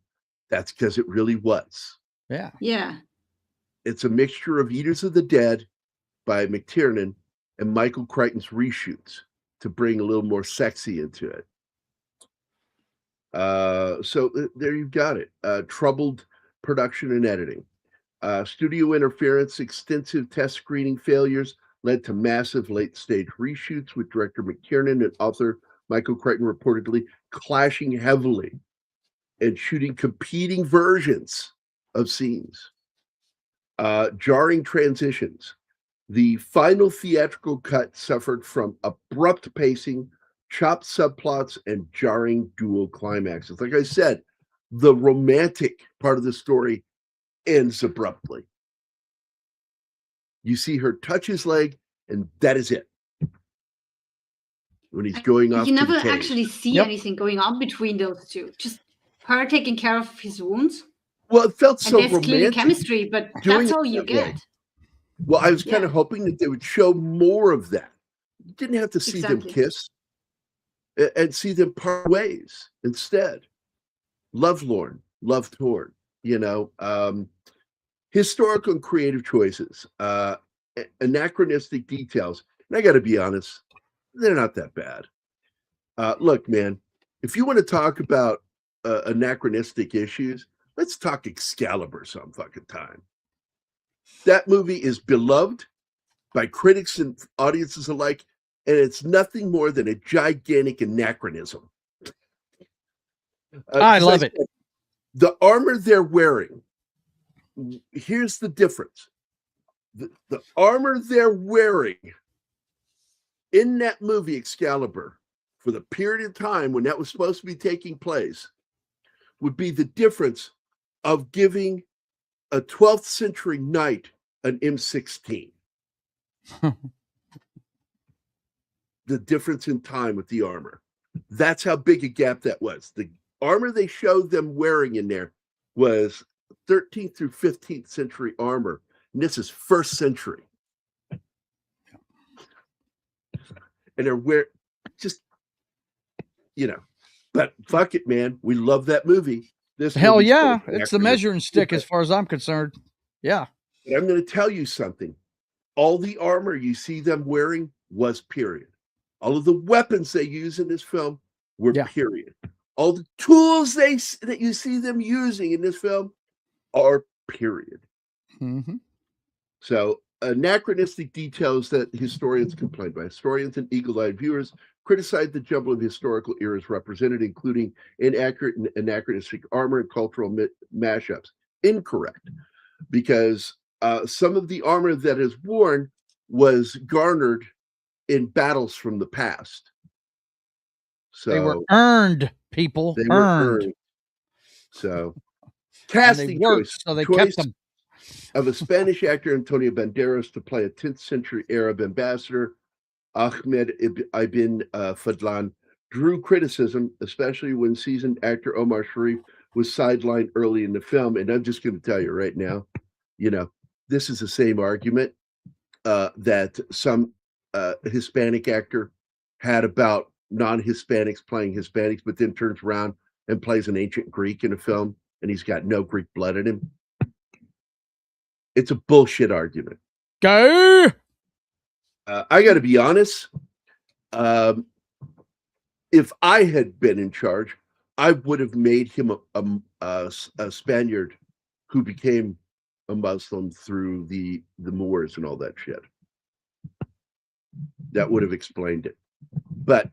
Speaker 6: That's because it really was.
Speaker 7: Yeah.
Speaker 8: Yeah.
Speaker 6: It's a mixture of Eaters of the Dead by McTiernan and Michael Crichton's reshoots to bring a little more sexy into it. So there you've got it. Troubled production and editing. Studio interference, extensive test screening failures led to massive late-stage reshoots, with director McTiernan and author Michael Crichton reportedly clashing heavily and shooting competing versions of scenes. Jarring transitions. The final theatrical cut suffered from abrupt pacing, chopped subplots, and jarring dual climaxes. Like I said, the romantic part of the story ends abruptly. You see her touch his leg, and that is it. When he's going off,
Speaker 8: you
Speaker 6: to
Speaker 8: never
Speaker 6: the cave.
Speaker 8: actually see anything going on between those two. Just her taking care of his wounds.
Speaker 6: Well, it felt
Speaker 8: And
Speaker 6: so
Speaker 8: there's clearly
Speaker 6: romantic.
Speaker 8: chemistry, but
Speaker 6: doing
Speaker 8: that's
Speaker 6: it
Speaker 8: all you
Speaker 6: that way.
Speaker 8: get.
Speaker 6: Well, I was kind of hoping that they would show more of that. You didn't have to see them kiss and see them part ways instead. Lovelorn, love torn, historical and creative choices, anachronistic details. And I got to be honest, they're not that bad. Look, man, if you want to talk about anachronistic issues, let's talk Excalibur some fucking time. That movie is beloved by critics and audiences alike, and it's nothing more than a gigantic anachronism.
Speaker 7: I love it.
Speaker 6: The armor they're wearing, here's the difference. The armor they're wearing in that movie, Excalibur, for the period of time when that was supposed to be taking place, would be the difference of giving a 12th century knight an M16. The difference in time with the armor. That's how big a gap that was. The armor they showed them wearing in there was 13th through 15th century armor. And this is 1st century. And they're but fuck it, man. We love that movie.
Speaker 7: Hell yeah. It's the measuring stick as far as I'm concerned. Yeah.
Speaker 6: But I'm going to tell you something. All the armor you see them wearing was period. All of the weapons they use in this film were period. All the tools that you see them using in this film are period.
Speaker 7: Mm-hmm.
Speaker 6: So anachronistic details that historians complain by. Historians and eagle-eyed viewers criticize the jumble of historical eras represented, including inaccurate and anachronistic armor and cultural mashups. Incorrect, because some of the armor that is worn was garnered in battles from the past. So
Speaker 7: they were earned, people.
Speaker 6: They
Speaker 7: earned.
Speaker 6: were earned. So casting choice,
Speaker 7: so they
Speaker 6: choice
Speaker 7: kept them.
Speaker 6: Of a Spanish actor, Antonio Banderas, to play a 10th century Arab ambassador, Ahmed ibn Fadlan, drew criticism, especially when seasoned actor Omar Shariff was sidelined early in the film. And I'm just going to tell you right now, this is the same argument that some Hispanic actor had about non-Hispanics playing Hispanics, but then turns around and plays an ancient Greek in a film, and he's got no Greek blood in him. It's a bullshit argument.
Speaker 7: Go.
Speaker 6: I got to be honest. If I had been in charge, I would have made him a Spaniard who became a Muslim through the Moors and all that shit. That would have explained it. But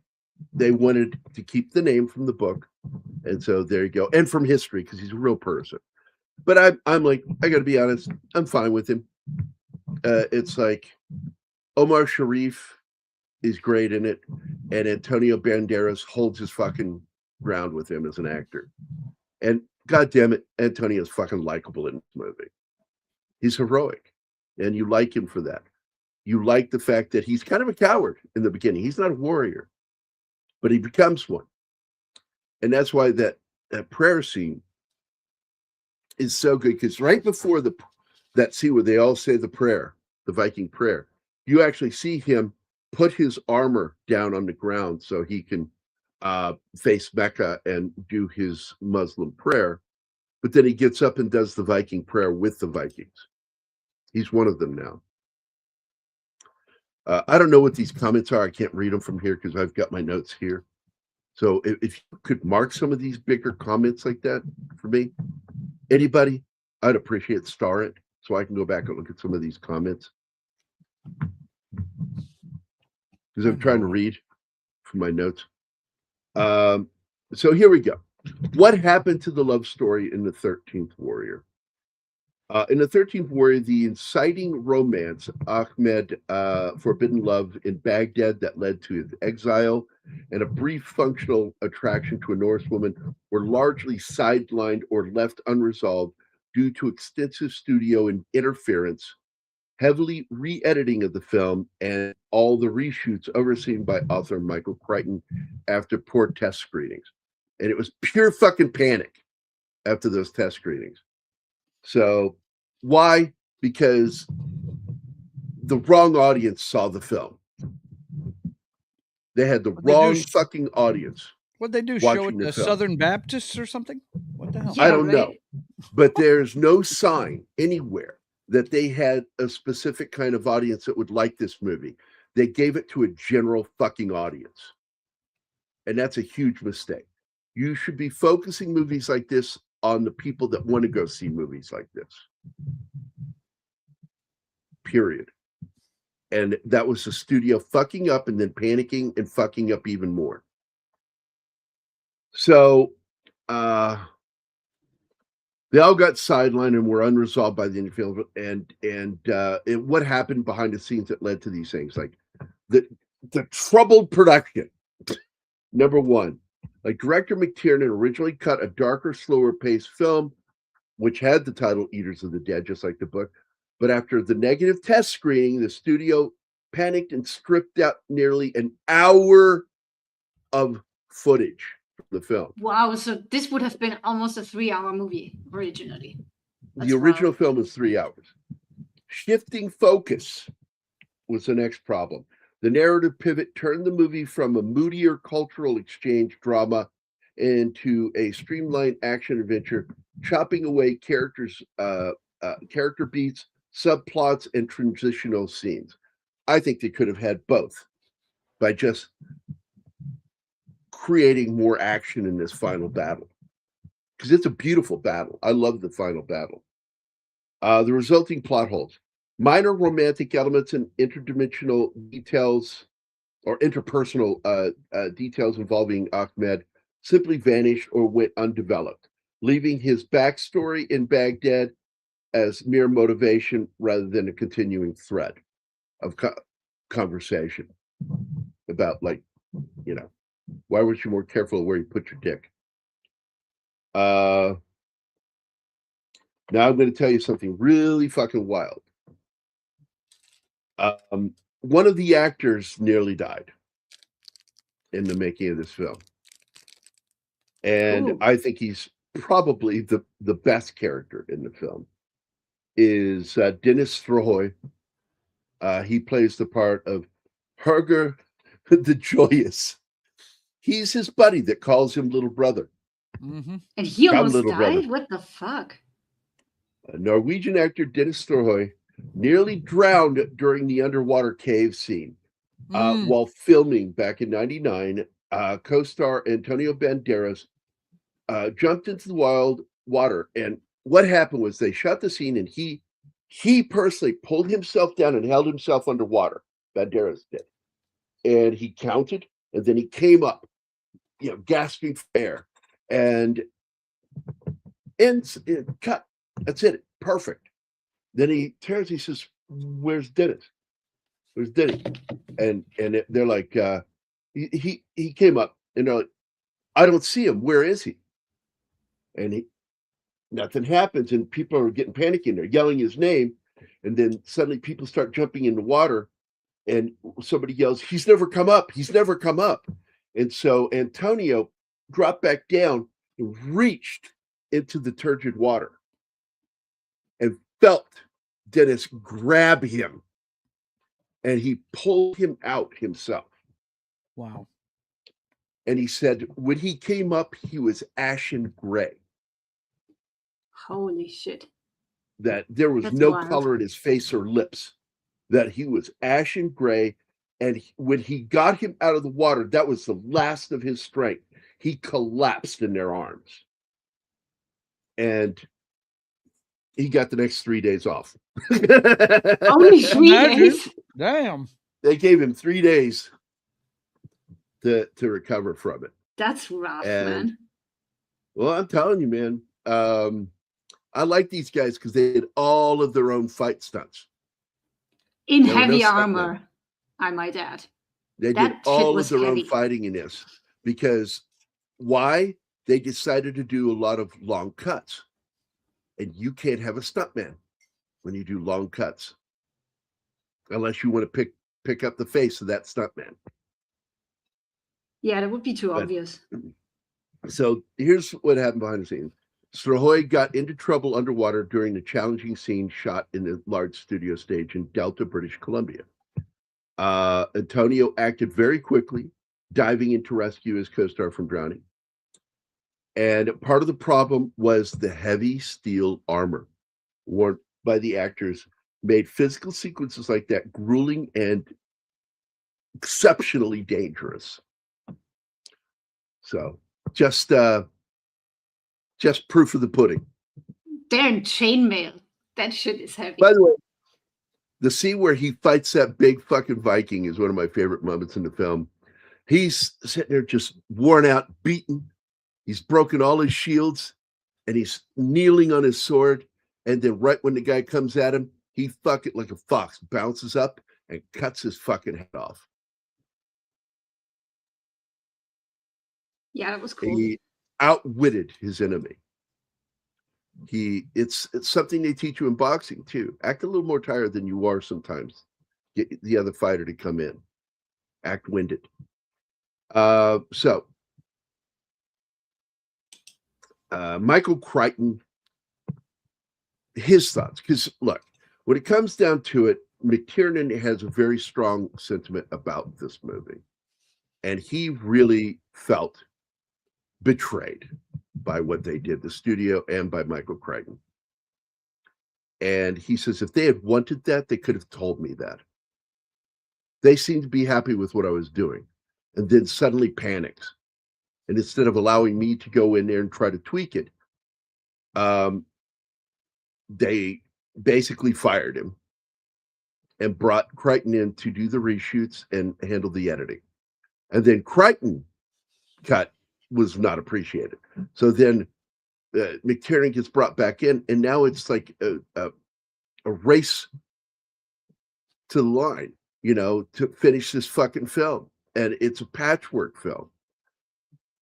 Speaker 6: they wanted to keep the name from the book. And so there you go. And from history, because he's a real person. But I'm like, I got to be honest, I'm fine with him. It's like Omar Shariff is great in it, and Antonio Banderas holds his fucking ground with him as an actor. And God damn it, Antonio's fucking likable in this movie. He's heroic, and you like him for that. You like the fact that he's kind of a coward in the beginning. He's not a warrior, but he becomes one. And that's why that prayer scene is so good, because right before that scene where they all say the prayer, the Viking prayer, you actually see him put his armor down on the ground so he can face Mecca and do his Muslim prayer. But then he gets up and does the Viking prayer with the Vikings. He's one of them now. I don't know what these comments are. I can't read them from here because I've got my notes here. So if you could mark some of these bigger comments like that for me, anybody, I'd appreciate. Star it so I can go back and look at some of these comments. Because I'm trying to read from my notes. So here we go. What happened to the love story in the 13th Warrior? In the 13th Warrior, the inciting romance, Ahmed forbidden love in Baghdad that led to his exile, and a brief functional attraction to a Norse woman were largely sidelined or left unresolved due to extensive studio interference, heavily re-editing of the film, and all the reshoots overseen by author Michael Crichton after poor test screenings. And it was pure fucking panic after those test screenings. So why? Because the wrong audience saw the film. They had the wrong fucking audience.
Speaker 7: What'd they do? Show it to Southern Baptists or something? What the hell?
Speaker 6: I don't know. But there's no sign anywhere that they had a specific kind of audience that would like this movie. They gave it to a general fucking audience. And that's a huge mistake. You should be focusing movies like this on the people that want to go see movies like this. Period. And that was the studio fucking up and then panicking and fucking up even more. So they all got sidelined and were unresolved by the end of the film. And what happened behind the scenes that led to these things? Like the troubled production. Number one, like director McTiernan originally cut a darker, slower paced film, which had the title Eaters of the Dead, just like the book. But after the negative test screening, the studio panicked and stripped out nearly an hour of footage from the film.
Speaker 8: Wow, so this would have been almost a 3-hour movie originally.
Speaker 6: The original film was 3 hours. Shifting focus was the next problem. The narrative pivot turned the movie from a moodier cultural exchange drama into a streamlined action adventure, chopping away character beats, subplots, and transitional scenes. I think they could have had both by just creating more action in this final battle, because it's a beautiful battle. I love the final battle. The resulting plot holes. Minor romantic elements and interdimensional details or interpersonal details involving Ahmed simply vanished or went undeveloped, leaving his backstory in Baghdad as mere motivation rather than a continuing thread of conversation about, like, you know, why weren't you more careful of where you put your dick? Now I'm going to tell you something really fucking wild. One of the actors nearly died in the making of this film. And I think he's probably the best character in the film is Dennis Stroy. He plays the part of Herger the Joyous. He's his buddy that calls him little brother.
Speaker 8: Mm-hmm. And he almost died? Brother. What the fuck?
Speaker 6: Norwegian actor Dennis Stroy nearly drowned during the underwater cave scene while filming back in '99. Co-star Antonio Banderas jumped into the wild water, and what happened was they shot the scene, and he personally pulled himself down and held himself underwater. Banderas did, and he counted, and then he came up, gasping for air, and cut That's it. Perfect. Then he says, "Where's Dennis? Where's Dennis?" And they're like, he came up, and they're like, "I don't see him. Where is he?" And nothing happens, and people are getting panicky, and they're yelling his name, and then suddenly people start jumping in the water, and somebody yells, "He's never come up. He's never come up." And so Antonio dropped back down and reached into the turgid water and felt Dennis grab him, and he pulled him out himself.
Speaker 7: Wow.
Speaker 6: And he said when he came up, he was ashen gray.
Speaker 8: Holy shit.
Speaker 6: That there was
Speaker 8: That's
Speaker 6: no
Speaker 8: wild.
Speaker 6: color in his face or lips, that he was ashen gray. And when he got him out of the water, that was the last of his strength. He collapsed in their arms. And he got the next 3 days off.
Speaker 8: Only 3 days?
Speaker 7: Damn.
Speaker 6: They gave him 3 days to recover from it.
Speaker 8: That's rough, man.
Speaker 6: Well, I'm telling you, man. I like these guys because they did all of their own fight stunts.
Speaker 8: In heavy armor, I might add.
Speaker 6: They did all of their own fighting in this. Because why? They decided to do a lot of long cuts. And you can't have a stuntman when you do long cuts. Unless you want to pick up the face of that stuntman.
Speaker 8: Yeah, that would be too obvious.
Speaker 6: So here's what happened behind the scenes. Strahoy got into trouble underwater during the challenging scene shot in the large studio stage in Delta, British Columbia. Antonio acted very quickly, diving in to rescue his co-star from drowning. And part of the problem was the heavy steel armor worn by the actors made physical sequences like that grueling and exceptionally dangerous. So just proof of the pudding.
Speaker 8: They're in chainmail. That shit is heavy.
Speaker 6: By the way, the scene where he fights that big fucking Viking is one of my favorite moments in the film. He's sitting there just worn out, beaten. He's broken all his shields, and he's kneeling on his sword. And then right when the guy comes at him, he fucking like a fox bounces up and cuts his fucking head off.
Speaker 8: Yeah, that was cool.
Speaker 6: He outwitted his enemy. It's something they teach you in boxing too. Act a little more tired than you are sometimes. Get the other fighter to come in. Act winded. So Michael Crichton, his thoughts, because look, when it comes down to it, McTiernan has a very strong sentiment about this movie, and he really felt betrayed by what they did, the studio and by Michael Crichton. And he says, if they had wanted that, they could have told me that. They seemed to be happy with what I was doing, and then suddenly panics. And instead of allowing me to go in there and try to tweak it, they basically fired him and brought Crichton in to do the reshoots and handle the editing. And then Crichton cut was not appreciated. So then McTiernan gets brought back in, and now it's like a race to the line, to finish this fucking film. And it's a patchwork film.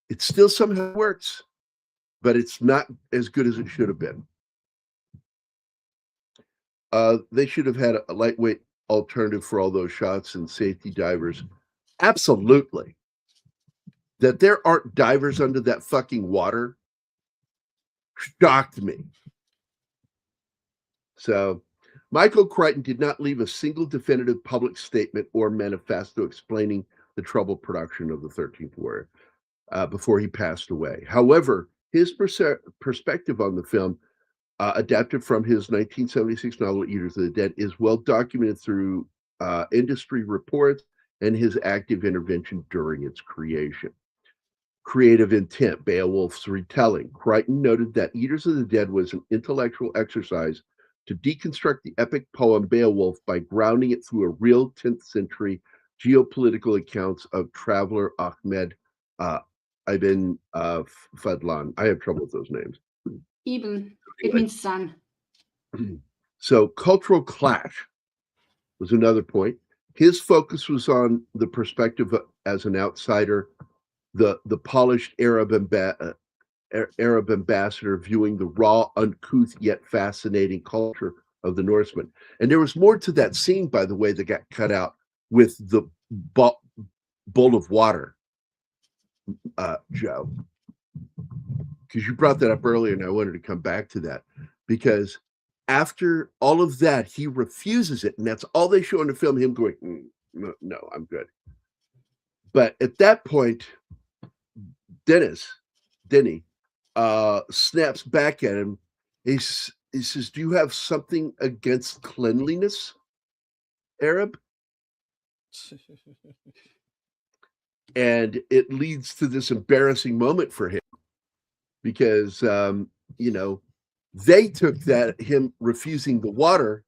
Speaker 6: It still somehow works, but it's not as good as it should have been. They should have had a lightweight alternative for all those shots and safety divers. Absolutely. That there aren't divers under that fucking water shocked me. So Michael Crichton did not leave a single definitive public statement or manifesto explaining the troubled production of the 13th Warrior before he passed away. However, his perspective on the film, adapted from his 1976 novel Eaters of the Dead, is well documented through industry reports and his active intervention during its creation. Creative intent, Beowulf's retelling. Crichton noted that Eaters of the Dead was an intellectual exercise to deconstruct the epic poem Beowulf by grounding it through a real 10th century geopolitical accounts of traveler Ahmed Ibn Fadlan. I have trouble with those names.
Speaker 8: Ibn, it means sun.
Speaker 6: So cultural clash was another point. His focus was on the perspective as an outsider, the polished Arab ambassador viewing the raw, uncouth yet fascinating culture of the Norsemen. And there was more to that scene, by the way, that got cut out with the bowl of water, Joe. Because you brought that up earlier, and I wanted to come back to that. Because after all of that, he refuses it, and that's all they show in the film, him going, no, I'm good. But at that point, Denny snaps back at him. He says, do you have something against cleanliness, Arab? And it leads to this embarrassing moment for him because, they took that him refusing the water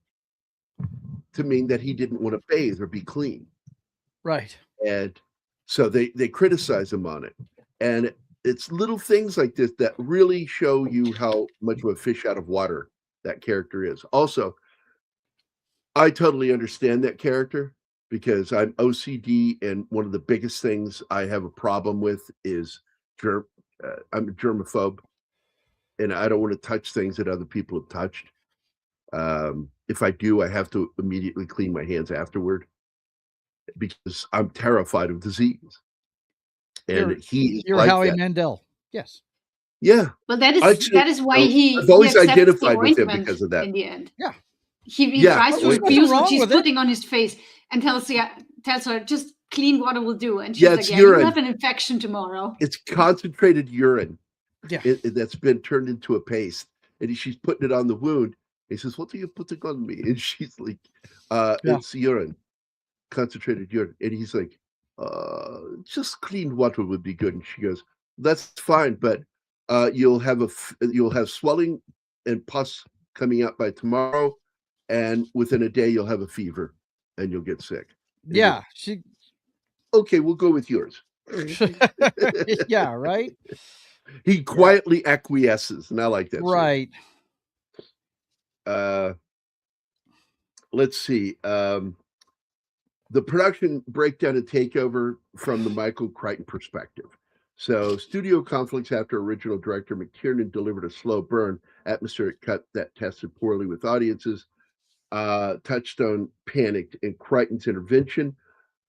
Speaker 6: to mean that he didn't want to bathe or be clean.
Speaker 7: Right.
Speaker 6: And so they criticize him on it. And it's little things like this that really show you how much of a fish out of water that character is. Also, I totally understand that character because I'm OCD, and one of the biggest things I have a problem with is I'm a germaphobe, and I don't want to touch things that other people have touched. If I do, I have to immediately clean my hands afterward because I'm terrified of disease. And
Speaker 7: you're
Speaker 6: like
Speaker 7: Howie
Speaker 6: that.
Speaker 7: Mandel. Yes.
Speaker 6: Yeah.
Speaker 8: Well, that is why
Speaker 6: I've always
Speaker 8: he accepts
Speaker 6: identified
Speaker 8: the
Speaker 6: with him
Speaker 8: ointment
Speaker 6: because of that.
Speaker 8: in the end.
Speaker 7: Yeah.
Speaker 8: He tries to refuse what she's putting on his face and tells her just clean water will do. And she's like,
Speaker 6: urine.
Speaker 8: You'll have an infection tomorrow.
Speaker 6: It's concentrated urine.
Speaker 7: Yeah.
Speaker 6: That's been turned into a paste. And she's putting it on the wound. He says, what are you putting on me? And she's like, it's urine. Concentrated urine. And he's like, just clean water would be good. And she goes, that's fine, but you'll have swelling and pus coming out by tomorrow, and within a day you'll have a fever and you'll get sick. And
Speaker 7: yeah.
Speaker 6: Okay, we'll go with yours.
Speaker 7: Yeah, right.
Speaker 6: He quietly acquiesces, and I like that.
Speaker 7: Right.
Speaker 6: Let's see. The production breakdown and takeover from the Michael Crichton perspective. So, studio conflicts after original director McTiernan delivered a slow burn, atmospheric cut that tested poorly with audiences. Touchstone panicked, and Crichton's intervention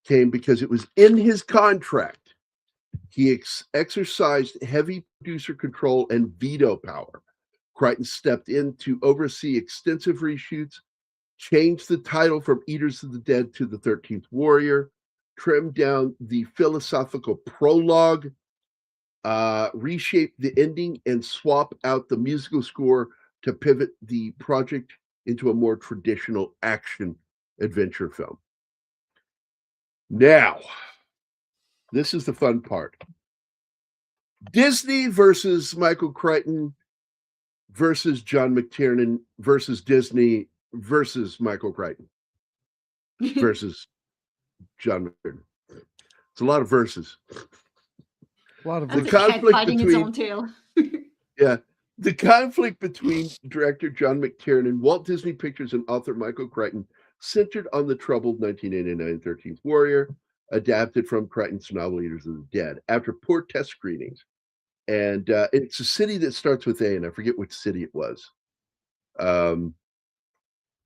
Speaker 6: came because it was in his contract. He exercised heavy producer control and veto power. Crichton stepped in to oversee extensive reshoots, changed the title from Eaters of the Dead to The 13th Warrior, trimmed down the philosophical prologue, reshaped the ending, and swap out the musical score to pivot the project into a more traditional action adventure film. Now, this is the fun part. Disney versus Michael Crichton versus John McTiernan versus Disney versus Michael Crichton versus John McTiernan. It's a lot of verses.
Speaker 7: A lot of
Speaker 8: the conflict fighting its own tail.
Speaker 6: Yeah. The conflict between director John McTiernan, Walt Disney Pictures, and author Michael Crichton centered on the troubled 1989 13th Warrior, adapted from Crichton's novel Eaters of the Dead. After poor test screenings, and it's a city that starts with A, and I forget which city it was. Dang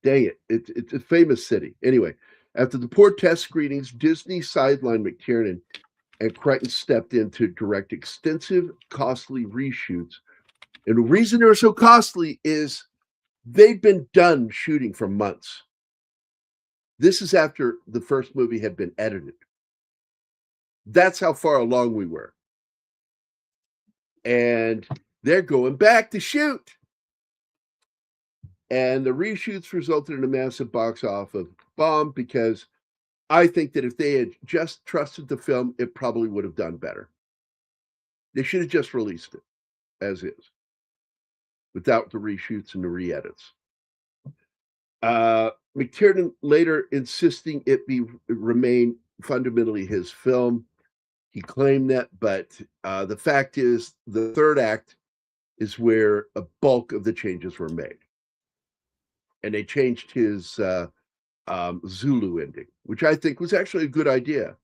Speaker 6: it. It's a famous city. Anyway, after the poor test screenings, Disney sidelined McTiernan, and Crichton stepped in to direct extensive, costly reshoots. And the reason they're so costly is they've been done shooting for months. This is after the first movie had been edited. That's how far along we were. And they're going back to shoot. And the reshoots resulted in a massive box office bomb because I think that if they had just trusted the film, it probably would have done better. They should have just released it as is, without the reshoots and the re-edits. McTiernan later insisting it remain fundamentally his film. He claimed that, but the fact is the third act is where a bulk of the changes were made. and they changed his Zulu ending, which I think was actually a good idea.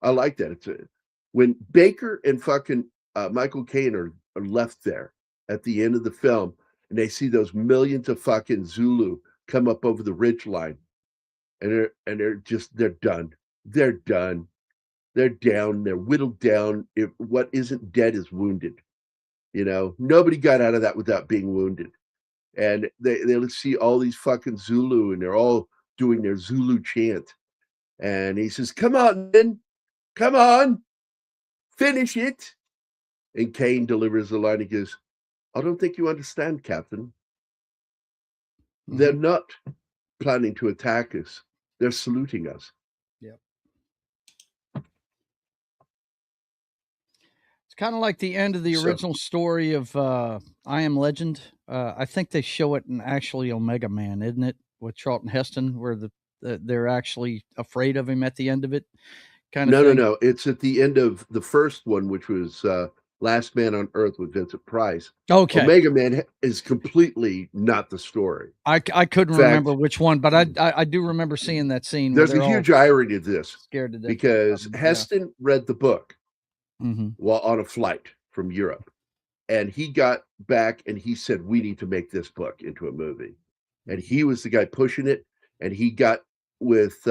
Speaker 6: I like that. When Baker and fucking Michael Caine are left there at the end of the film, and they see those millions of fucking Zulu come up over the ridge line, and they're done. They're done. They're down. They're whittled down. If what isn't dead is wounded. Nobody got out of that without being wounded. And they see all these fucking Zulu, and they're all doing their Zulu chant. And he says, "Come on, men. Come on. Finish it." And Caine delivers the line. He goes, "I don't think you understand, Captain. They're not planning to attack us. They're saluting us."
Speaker 7: Yep. It's kind of like the end of the original story of I Am Legend. I think they show it in actually Omega Man, isn't it? With Charlton Heston, where they're actually afraid of him at the end of it.
Speaker 6: No. It's at the end of the first one, which was Last Man on Earth with Vincent Price.
Speaker 7: Okay.
Speaker 6: Omega Man is completely not the story.
Speaker 7: I couldn't remember which one, but I do remember seeing that scene.
Speaker 6: There's a huge irony to this,
Speaker 7: scared to death
Speaker 6: because Heston read the book while on a flight from Europe, and he got back and he said, "We need to make this book into a movie." And he was the guy pushing it, and he got with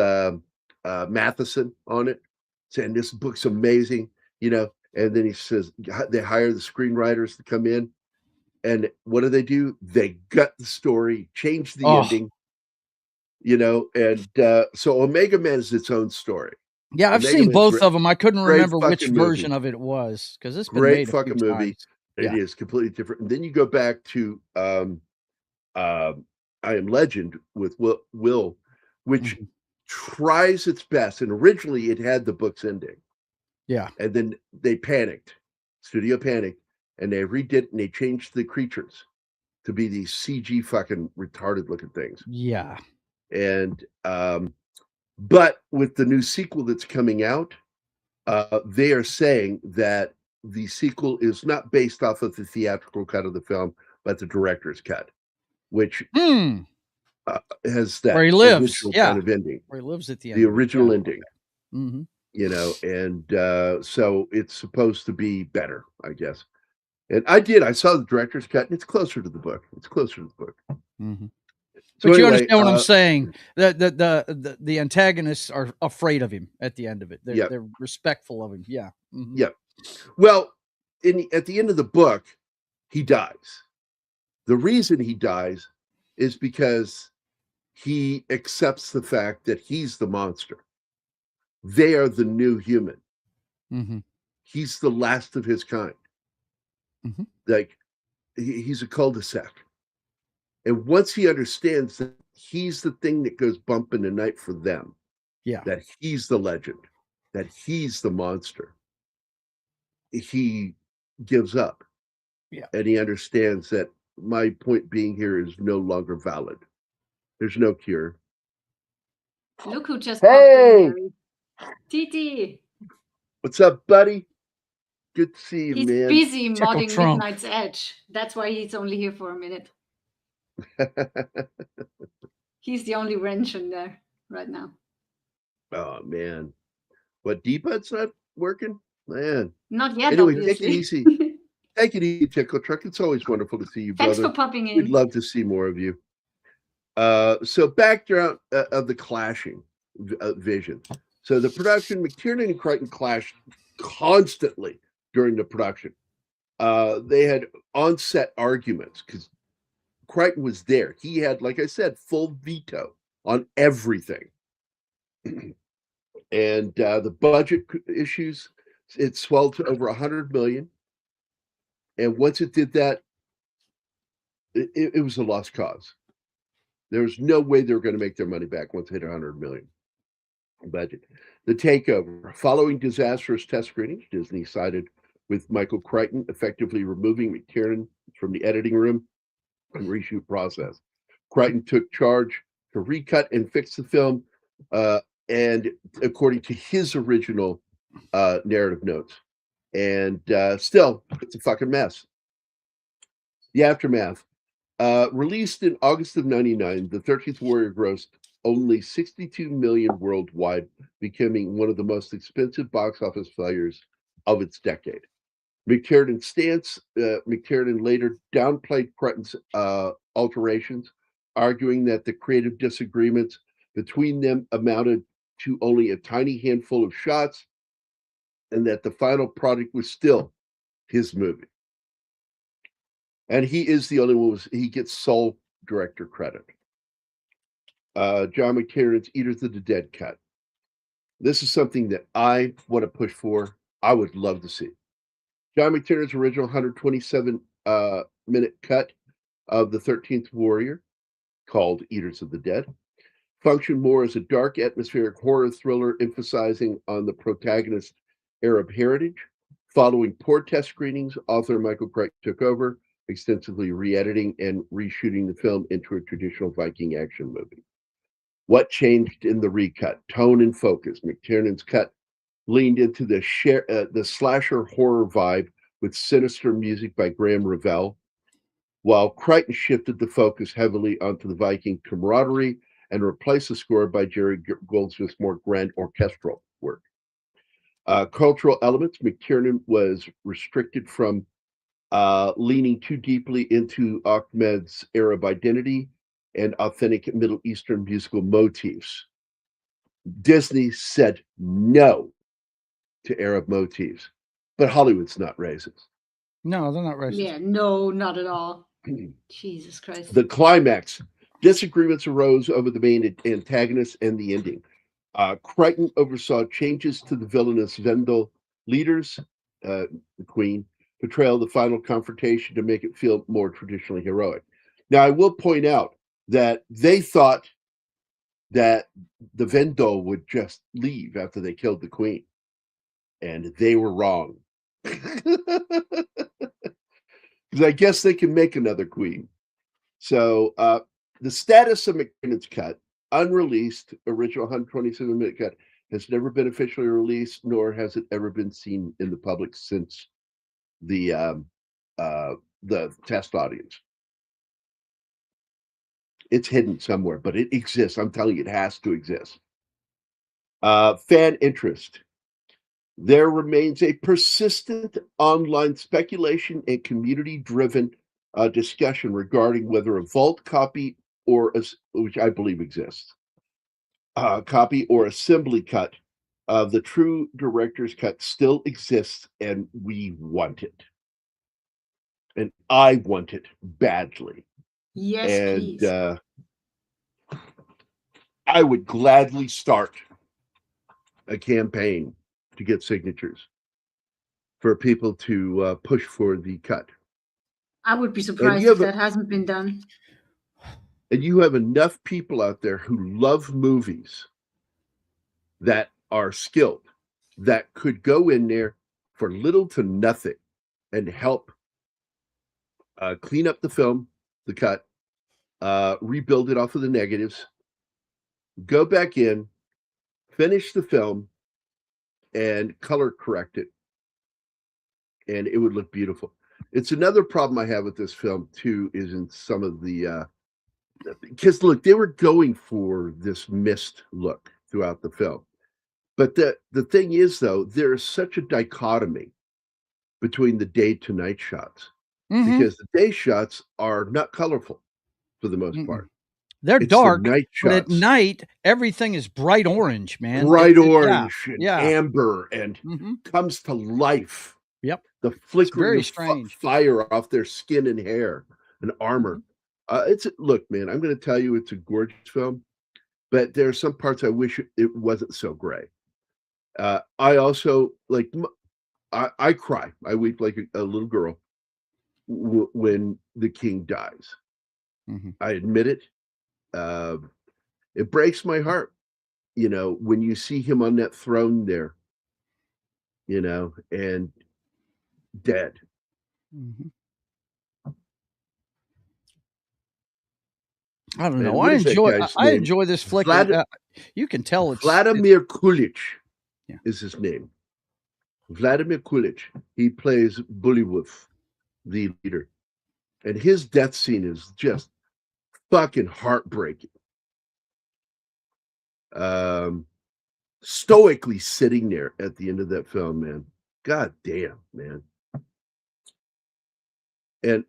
Speaker 6: Matheson on it, saying this book's amazing, and then he says they hire the screenwriters to come in, and what do? They gut the story, change the ending, and so Omega Man is its own story.
Speaker 7: Yeah, I've seen both of them. I couldn't remember which version of it was, because it's been
Speaker 6: great
Speaker 7: made
Speaker 6: fucking movie. It is completely different. And then you go back to I Am Legend with Will, which tries its best. And originally it had the book's ending.
Speaker 7: Yeah.
Speaker 6: And then they panicked. Studio panicked. And they redid it, and they changed the creatures to be these CG fucking retarded looking things.
Speaker 7: Yeah.
Speaker 6: And but with the new sequel that's coming out, they are saying that the sequel is not based off of the theatrical cut of the film, but the director's cut, which has that
Speaker 7: where he lives,
Speaker 6: kind of ending.
Speaker 7: Where he lives at the end.
Speaker 6: The original ending.
Speaker 7: Mm-hmm.
Speaker 6: And so it's supposed to be better, I guess. And I saw the director's cut, and it's closer to the book.
Speaker 7: Mm-hmm.
Speaker 6: So
Speaker 7: but
Speaker 6: anyway,
Speaker 7: you understand what I'm saying? That the antagonists are afraid of him at the end of it. They're respectful of him. Yeah. Mm-hmm.
Speaker 6: Yeah. Well, at the end of the book, he dies. The reason he dies is because he accepts the fact that he's the monster. They are the new human.
Speaker 7: Mm-hmm.
Speaker 6: He's the last of his kind.
Speaker 7: Mm-hmm.
Speaker 6: Like, he's a cul-de-sac. And once he understands that he's the thing that goes bump in the night for them, that he's the legend, that he's the monster, he gives up.
Speaker 7: Yeah.
Speaker 6: And he understands that my point being here is no longer valid. There's no cure.
Speaker 8: Look who just
Speaker 6: popped in,
Speaker 8: TT.
Speaker 6: What's up, buddy? Good to see you,
Speaker 8: he's
Speaker 6: man.
Speaker 8: He's busy modding Midnight's Edge. That's why he's only here for a minute. He's the only wrench in there right now.
Speaker 6: Oh, man. What, D-Bud's not working? Man.
Speaker 8: Not yet,
Speaker 6: anyway,
Speaker 8: obviously.
Speaker 6: Take it easy. Take it easy, Tickle Truck. It's always wonderful to see you, brother.
Speaker 8: Thanks for popping in.
Speaker 6: We'd love to see more of you. So background of the clashing vision. So the production, McTiernan and Crichton clashed constantly during the production. They had on-set arguments because Crichton was there. He had, like I said, full veto on everything. And the budget issues, it swelled to over $100 million. And once it did that, it was a lost cause. There was no way they were going to make their money back once it hit $100 million budget. The takeover. Following disastrous test screenings, Disney sided with Michael Crichton, effectively removing McTiernan from the editing room and reshoot process. Crichton took charge to recut and fix the film, and according to his original narrative notes. And still, it's a fucking mess. The aftermath. Released in August of 99, The 13th Warrior grossed only $62 million worldwide, becoming one of the most expensive box office failures of its decade. McTiernan later downplayed Crichton's alterations, arguing that the creative disagreements between them amounted to only a tiny handful of shots, and that the final product was still his movie. And he is the only one he gets sole director credit. John McTiernan's Eaters of the Dead cut. This is something that I want to push for. I would love to see. John McTiernan's original 127-minute cut of The 13th Warrior, called Eaters of the Dead, functioned more as a dark, atmospheric horror thriller emphasizing on the protagonist's Arab heritage. Following poor test screenings, author Michael Crichton took over, extensively re-editing and reshooting the film into a traditional Viking action movie. What changed in the recut? Tone and focus. McTiernan's cut leaned into the slasher horror vibe with sinister music by Graham Revell, while Crichton shifted the focus heavily onto the Viking camaraderie and replaced the score by Jerry Goldsmith's more grand orchestral work. Cultural elements. McTiernan was restricted from leaning too deeply into Ahmed's Arab identity and authentic Middle Eastern musical motifs. Disney said no to Arab motifs, but Hollywood's not racist.
Speaker 7: No, they're not racist.
Speaker 8: Yeah, no, not at all. Jesus Christ.
Speaker 6: The climax. Disagreements arose over the main antagonist and the ending. Crichton oversaw changes to the villainous Vendel leaders, the Queen, portrayal of the final confrontation to make it feel more traditionally heroic. Now, I will point out that they thought that the Vendel would just leave after they killed the Queen, and they were wrong. Because I guess they can make another Queen. So the status of McTiernan's cut, unreleased, original 127-minute cut, has never been officially released, nor has it ever been seen in the public since the test audience. It's hidden somewhere, but it exists. I'm telling you, it has to exist. Fan interest. There remains a persistent online speculation and community-driven discussion regarding whether a vault copy which I believe exists, copy or assembly cut of the true director's cut still exists, and we want it. And I want it badly.
Speaker 8: Yes, please.
Speaker 6: I would gladly start a campaign to get signatures for people to push for the cut.
Speaker 8: I would be surprised if that hasn't been done.
Speaker 6: And you have enough people out there who love movies that are skilled, that could go in there for little to nothing and help clean up the film, the cut, rebuild it off of the negatives, go back in, finish the film, and color correct it, and it would look beautiful. It's another problem I have with this film too, is in some of the because look, they were going for this mist look throughout the film, but the thing is, though, there is such a dichotomy between the day to night shots, because the day shots are not colorful for the most part.
Speaker 7: They're dark, but at night, everything is bright orange, man.
Speaker 6: Bright orange and amber and comes to life.
Speaker 7: Yep.
Speaker 6: The flickering
Speaker 7: of
Speaker 6: fire off their skin and hair and armor. Look, man, I'm going to tell you, it's a gorgeous film, but there are some parts I wish it wasn't so gray. I also, I cry. I weep like a little girl when the king dies. I admit it. It breaks my heart, when you see him on that throne there, and dead.
Speaker 7: I don't know. I enjoy this flick. You can tell it's
Speaker 6: Vladimir Kulich is his name. Vladimir Kulich. He plays Beowulf, the leader. And his death scene is just fucking heartbreaking. Stoically sitting there at the end of that film, man. God damn, man. And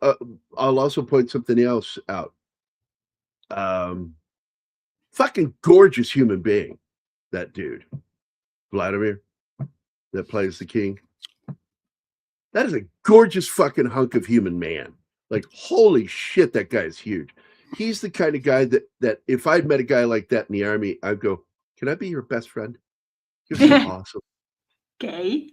Speaker 6: I'll also point something else out. Fucking gorgeous human being, that dude, Vladimir, that plays the king. That is a gorgeous fucking hunk of human man. Like, holy shit, that guy is huge. He's the kind of guy that if I'd met a guy like that in the army, I'd go, "Can I be your best friend? You're so awesome."
Speaker 8: Okay.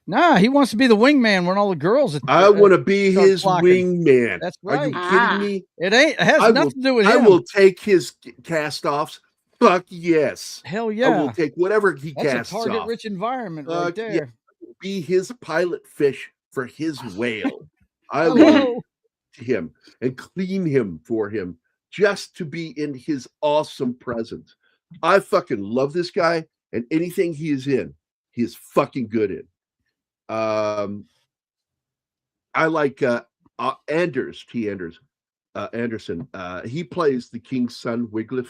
Speaker 7: Nah, he wants to be the wingman when all the girls.
Speaker 6: I want to be his
Speaker 7: flocking.
Speaker 6: wingman.
Speaker 7: That's
Speaker 6: Are you
Speaker 7: right.
Speaker 6: kidding me?
Speaker 7: It ain't. It has nothing to do with him.
Speaker 6: I will take his cast-offs. Fuck yes.
Speaker 7: Hell
Speaker 6: I
Speaker 7: yeah.
Speaker 6: will take whatever he
Speaker 7: That's
Speaker 6: casts
Speaker 7: a
Speaker 6: off.
Speaker 7: target-rich environment right there.
Speaker 6: Yeah. Be his pilot fish for his whale. I will him and clean him for him just to be in his awesome presence. I fucking love this guy, and anything he is in, he is fucking good in. I like Anders Anderson. He plays the king's son, Wiglaf.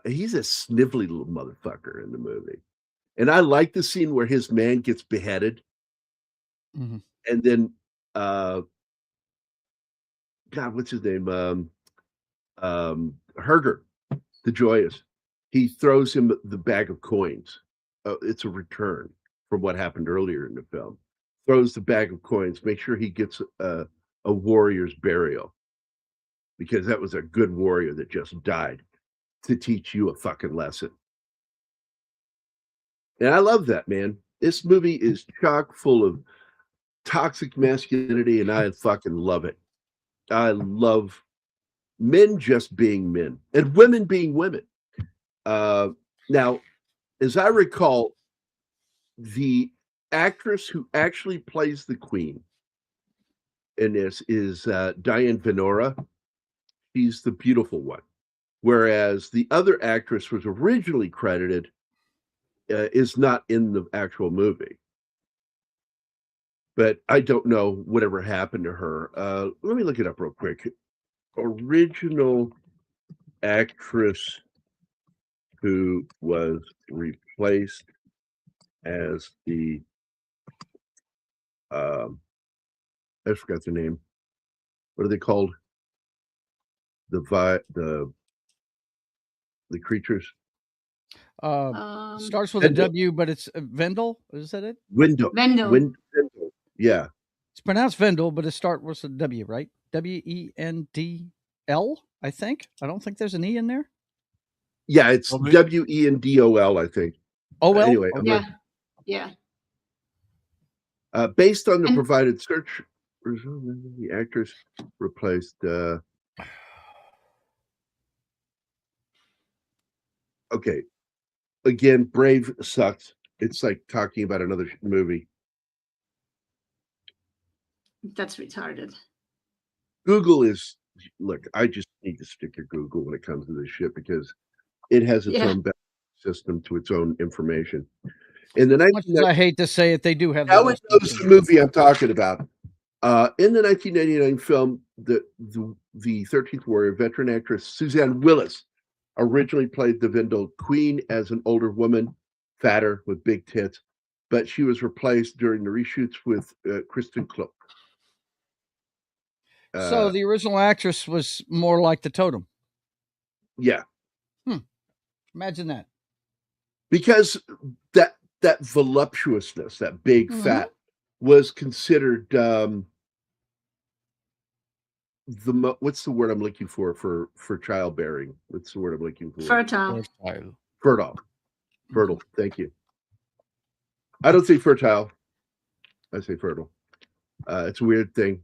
Speaker 6: He's a snivelly little motherfucker in the movie. And I like the scene where his man gets beheaded.
Speaker 7: Mm-hmm.
Speaker 6: And then God, what's his name? Herger, the Joyous. He throws him the bag of coins. It's a return from what happened earlier in the film. Throws the bag of coins, make sure he gets a warrior's burial. Because that was a good warrior that just died to teach you a fucking lesson. And I love that, man. This movie is chock full of toxic masculinity, and I fucking love it. I love men just being men and women being women. Now, as I recall, the actress who actually plays the queen in this is Diane Venora. She's the beautiful one. Whereas the other actress was originally credited is not in the actual movie. But I don't know whatever happened to her. Let me look it up real quick. Original actress who was replaced as the I forgot the name. What are they called? The creatures.
Speaker 7: Starts with a W, but it's Vendel. Is that it?
Speaker 6: Vendel. Yeah.
Speaker 7: It's pronounced Vendel, but it starts with a W, right? Wendl, I think. I don't think there's an E in there.
Speaker 6: Yeah, it's Wendol, I think.
Speaker 7: Oh, well.
Speaker 6: Anyway.
Speaker 7: Okay.
Speaker 8: Yeah.
Speaker 6: Based on the provided search, the actress replaced. Okay. Again, Brave sucks. It's like talking about another movie.
Speaker 8: That's retarded.
Speaker 6: Google is, look, I just need to stick to Google when it comes to this shit because it has its own system to its own information. In the
Speaker 7: I hate to say it, they do have.
Speaker 6: How knows the movie I'm talking about? In the 1999 film, the 13th Warrior, veteran actress Suzanne Willis originally played the Vendel Queen as an older woman, fatter with big tits, but she was replaced during the reshoots with Kristen Klook.
Speaker 7: So the original actress was more like the totem.
Speaker 6: Yeah.
Speaker 7: Imagine that. Because
Speaker 6: that voluptuousness, that big fat, was considered what's the word I'm looking for childbearing? What's the word I'm looking for?
Speaker 8: Fertile.
Speaker 6: Fertile. Thank you. I don't say fertile. I say fertile. It's a weird thing.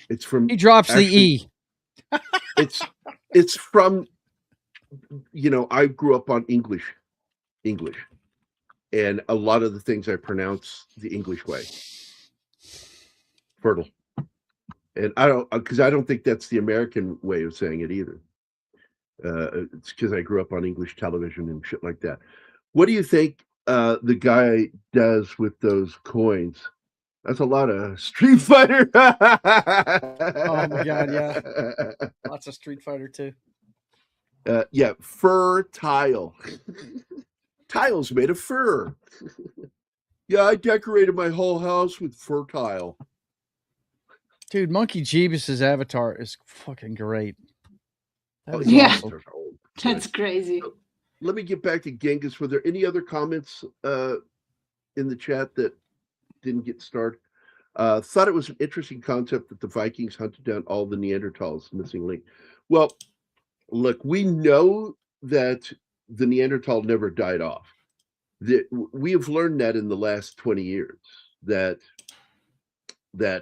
Speaker 6: It's from.
Speaker 7: He drops the E.
Speaker 6: It's from. I grew up on English, and a lot of the things I pronounce the English way. Fertile. And I don't think that's the American way of saying it either. It's because I grew up on English television and shit like that. What do you think the guy does with those coins That's a lot of Street Fighter.
Speaker 7: Oh my god, yeah. Lots of Street Fighter too.
Speaker 6: Yeah, fur tile. Tiles made of fur. Yeah, I decorated my whole house with fur tile.
Speaker 7: Dude, Monkey Jeebus's avatar is fucking great. That is
Speaker 8: Yeah.
Speaker 7: awesome.
Speaker 8: That's crazy.
Speaker 6: Let me get back to Genghis. Were there any other comments in the chat that didn't get started? Thought it was an interesting concept that the Vikings hunted down all the Neanderthals, missing link. Well, look, we know that the Neanderthal never died off. We have learned that in the last 20 years, that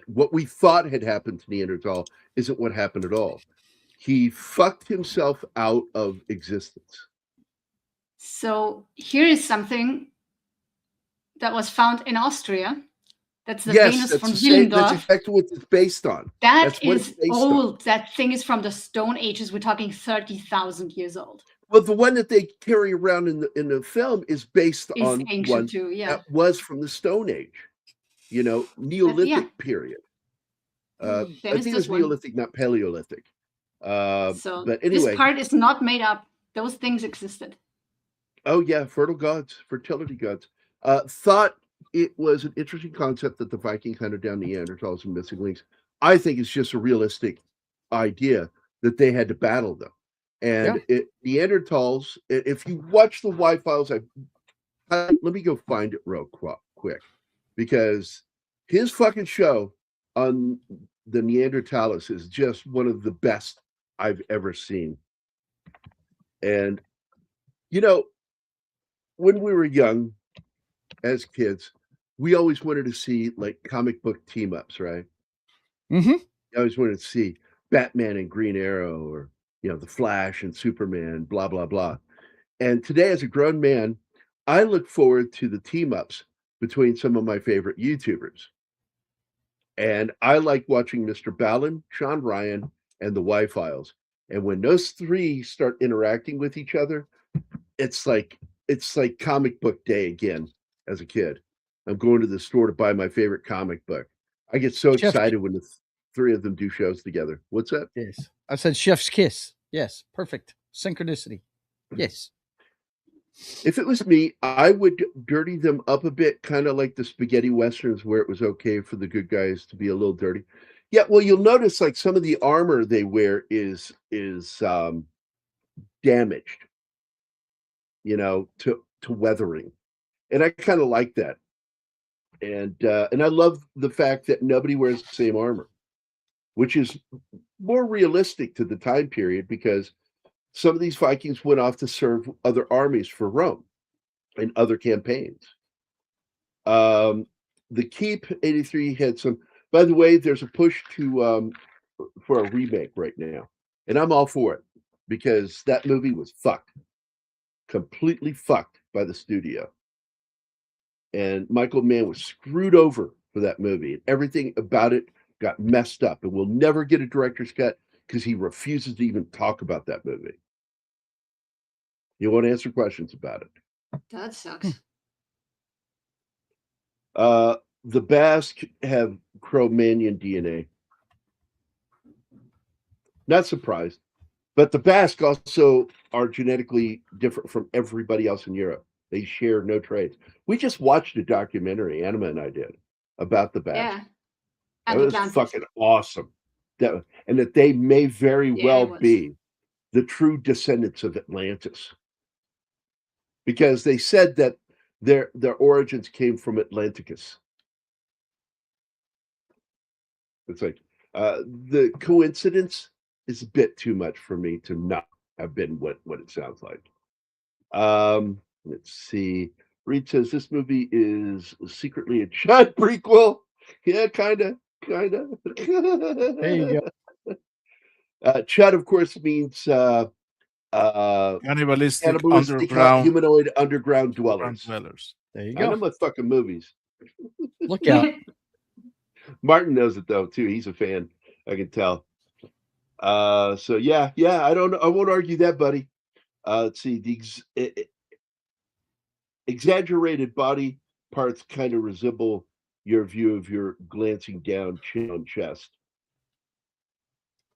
Speaker 6: what we thought had happened to Neanderthal isn't what happened at all. He fucked himself out of existence.
Speaker 8: So here is something that was found in Austria. That's the
Speaker 6: Yes,
Speaker 8: Venus
Speaker 6: that's
Speaker 8: von
Speaker 6: the same, that's
Speaker 8: Willendorf.
Speaker 6: exactly what it's based on.
Speaker 8: That
Speaker 6: That's what
Speaker 8: is
Speaker 6: it's based on.
Speaker 8: old. That thing is from the Stone Ages. We're talking 30,000 years old.
Speaker 6: Well, the one that they carry around in the film is based
Speaker 8: Is
Speaker 6: on
Speaker 8: ancient
Speaker 6: one
Speaker 8: too, yeah.
Speaker 6: that was from the Stone Age, Neolithic period. I
Speaker 8: Then it's
Speaker 6: think it
Speaker 8: this
Speaker 6: was
Speaker 8: one.
Speaker 6: Neolithic, not Paleolithic.
Speaker 8: So
Speaker 6: But anyway,
Speaker 8: this part is not made up. Those things existed.
Speaker 6: oh yeah, fertility gods. Thought it was an interesting concept that the Vikings hunted down Neanderthals and missing links. I think it's just a realistic idea that they had to battle them. And Neanderthals, if you watch the Y-Files, let me go find it real quick, because his fucking show on the Neanderthals is just one of the best I've ever seen. And, when we were young, as kids, we always wanted to see like comic book team ups, right?
Speaker 7: Mm-hmm.
Speaker 6: I always wanted to see Batman and Green Arrow, or the Flash and Superman, blah blah blah. And today, as a grown man, I look forward to the team ups between some of my favorite YouTubers. And I like watching Mr. Ballin, Sean Ryan, and the Y-Files. And when those three start interacting with each other, it's like comic book day again. As a kid, I'm going to the store to buy my favorite comic book. I get so excited when the three of them do shows together. What's that?
Speaker 7: Yes. I said chef's kiss. Yes. Perfect. Synchronicity. Yes.
Speaker 6: If it was me, I would dirty them up a bit, kind of like the spaghetti westerns where it was okay for the good guys to be a little dirty. Yeah, well, you'll notice like some of the armor they wear is damaged, to weathering. And I kind of like that. And I love the fact that nobody wears the same armor, which is more realistic to the time period, because some of these Vikings went off to serve other armies for Rome in other campaigns. The Keep 83 had some, by the way, there's a push for a remake right now. And I'm all for it, because that movie was fucked. Completely fucked by the studio. And Michael Mann was screwed over for that movie. And everything about it got messed up. And we'll never get a director's cut because he refuses to even talk about that movie. You won't answer questions about it.
Speaker 8: That sucks.
Speaker 6: The Basque have Cro-Magnon DNA. Not surprised. But the Basque also are genetically different from everybody else in Europe. They share no traits. We just watched a documentary, Anima and I did, about the Basque.
Speaker 8: Yeah.
Speaker 6: That was fucking awesome. And that they may very well be the true descendants of Atlantis. Because they said that their origins came from Atlanticus. It's like the coincidence is a bit too much for me to not have been what it sounds like. Let's see. Reed says this movie is secretly a Chud prequel. Yeah, kind of.
Speaker 7: There you
Speaker 6: go. Chud, of course, means
Speaker 9: cannibalistic underground
Speaker 6: humanoid underground dwellers.
Speaker 7: There you
Speaker 6: I
Speaker 7: go.
Speaker 6: know my fucking movies.
Speaker 7: Look out.
Speaker 6: Martin knows it though too. He's a fan. I can tell. So yeah. I don't know. I won't argue that, buddy. Let's see. The exaggerated body parts kind of resemble your view of your glancing down chin on chest.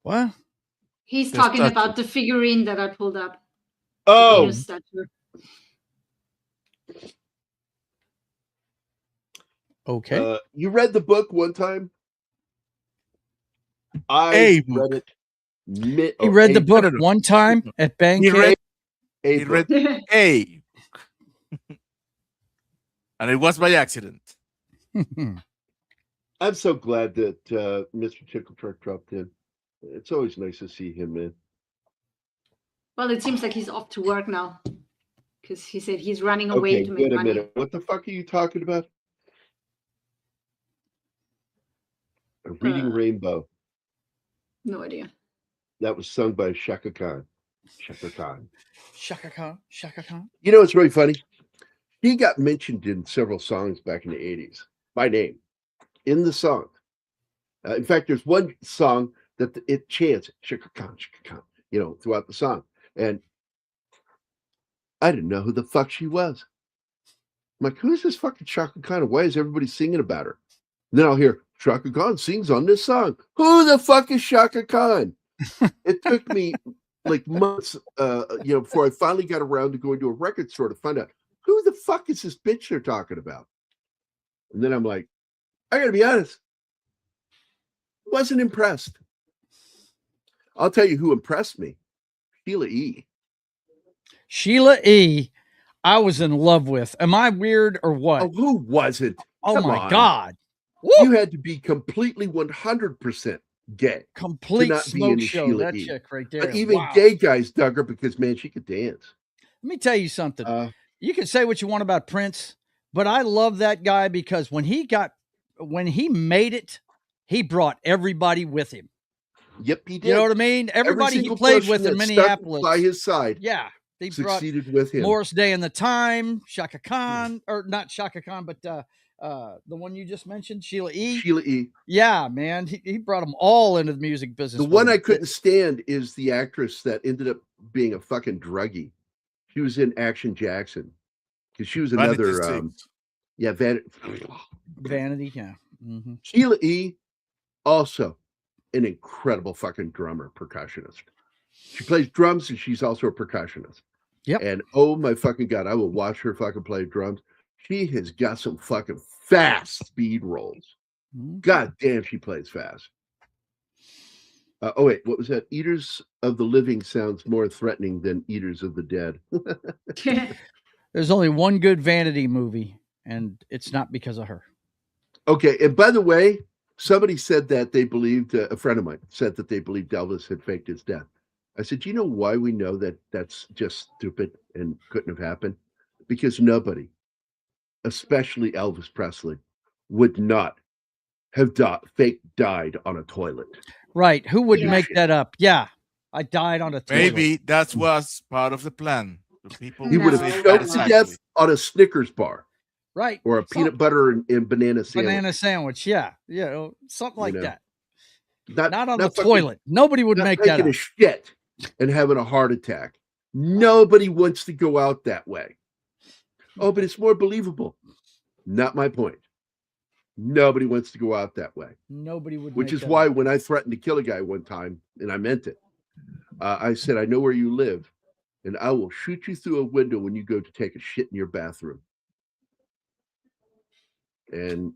Speaker 7: What?
Speaker 8: He's
Speaker 9: The
Speaker 8: talking
Speaker 9: statue.
Speaker 8: about the figurine that I pulled up.
Speaker 6: Oh,
Speaker 8: Venus statue.
Speaker 7: Okay.
Speaker 6: You read the book one time? I
Speaker 9: A
Speaker 6: read
Speaker 9: book.
Speaker 6: it.
Speaker 7: He read the book
Speaker 9: no, no.
Speaker 7: one time at Bang
Speaker 9: He read,
Speaker 6: A
Speaker 9: he
Speaker 6: book.
Speaker 9: read A. And it was by accident.
Speaker 6: I'm so glad that Mr. Tickletruck dropped in. It's always nice to see him, man.
Speaker 8: Well, it seems like he's off to work now because he said he's running away
Speaker 6: Okay,
Speaker 8: to make
Speaker 6: wait a
Speaker 8: money.
Speaker 6: minute. What the fuck are you talking about? A Reading Rainbow.
Speaker 8: No idea.
Speaker 6: That was sung by Shaka Khan. Shaka Khan.
Speaker 7: Shaka Khan. Shaka Khan.
Speaker 6: You know what's really funny? He got mentioned in several songs back in the 80s by name in the song. In fact, there's one song that it chants Shaka Khan, you know, throughout the song. And I didn't know who the fuck she was. I'm like, who's this fucking Shaka Khan? Why is everybody singing about her? And then I'll hear Shaka Khan sings on this song. Who the fuck is Shaka Khan? It took me like months, you know, before I finally got around to going to a record store to find out who the fuck is this bitch they're talking about. And then I'm like, I gotta be honest, wasn't impressed. I'll tell you who impressed me. Sheila E.
Speaker 7: Sheila E. I was in love with. Am I weird or what?
Speaker 6: Oh, who wasn't?
Speaker 7: Oh
Speaker 6: Come
Speaker 7: my
Speaker 6: on.
Speaker 7: God. Woo!
Speaker 6: You had to be completely 100% gay.
Speaker 7: Complete
Speaker 6: to not be
Speaker 7: smoke
Speaker 6: into
Speaker 7: show.
Speaker 6: Sheila
Speaker 7: That
Speaker 6: E.
Speaker 7: chick right there.
Speaker 6: But even
Speaker 7: Wow.
Speaker 6: gay guys dug her because, man, she could dance.
Speaker 7: Let me tell you something. You can say what you want about Prince, but I love that guy because when he made it, he brought everybody with him.
Speaker 6: Yep, he did.
Speaker 7: You know what I mean? Everybody he
Speaker 6: single
Speaker 7: played
Speaker 6: person
Speaker 7: with in
Speaker 6: that stuck
Speaker 7: Minneapolis.
Speaker 6: by his side.
Speaker 7: Yeah. They brought
Speaker 6: succeeded with him.
Speaker 7: Morris Day and the Time, Shaka Khan, or not Shaka Khan, but the one you just mentioned, Sheila E.
Speaker 6: Sheila E.
Speaker 7: Yeah, man. He brought them all into the music business.
Speaker 6: The one I couldn't stand is the actress that ended up being a fucking druggie. She was in Action Jackson. Because she was another
Speaker 7: Vanity, yeah. Mm-hmm.
Speaker 6: Sheila E. also an incredible fucking drummer, percussionist. She plays drums and she's also a percussionist.
Speaker 7: Yep.
Speaker 6: And oh my fucking God, I will watch her fucking play drums. She has got some fucking fast speed rolls.
Speaker 7: Mm-hmm.
Speaker 6: God damn, she plays fast. Oh wait, what was that? Eaters of the Living sounds more threatening than Eaters of the Dead.
Speaker 7: There's only one good Vanity movie, and it's not because of her.
Speaker 6: Okay, and by the way, somebody said that they believed, a friend of mine said that they believed Elvis had faked his death. I said, do you know why we know that that's just stupid and couldn't have happened? Because nobody, especially Elvis Presley, would not have died on a toilet.
Speaker 7: Right. Who would make that up? Yeah. I died on a toilet.
Speaker 9: Maybe that was part of the plan. The people
Speaker 6: He would have choked to death on a Snickers bar.
Speaker 7: Right.
Speaker 6: Or a peanut butter and banana sandwich.
Speaker 7: Banana sandwich, yeah. Yeah, something like that. Not on the
Speaker 6: fucking,
Speaker 7: toilet. Nobody would make that up.
Speaker 6: Taking a shit and having a heart attack. Nobody wants to go out that way. Oh, but it's more believable. Not my point. Nobody wants to go out that way.
Speaker 7: Nobody would.
Speaker 6: Which is why when I threatened to kill a guy one time, and I meant it, I said, I know where you live, and I will shoot you through a window when you go to take a shit in your bathroom. And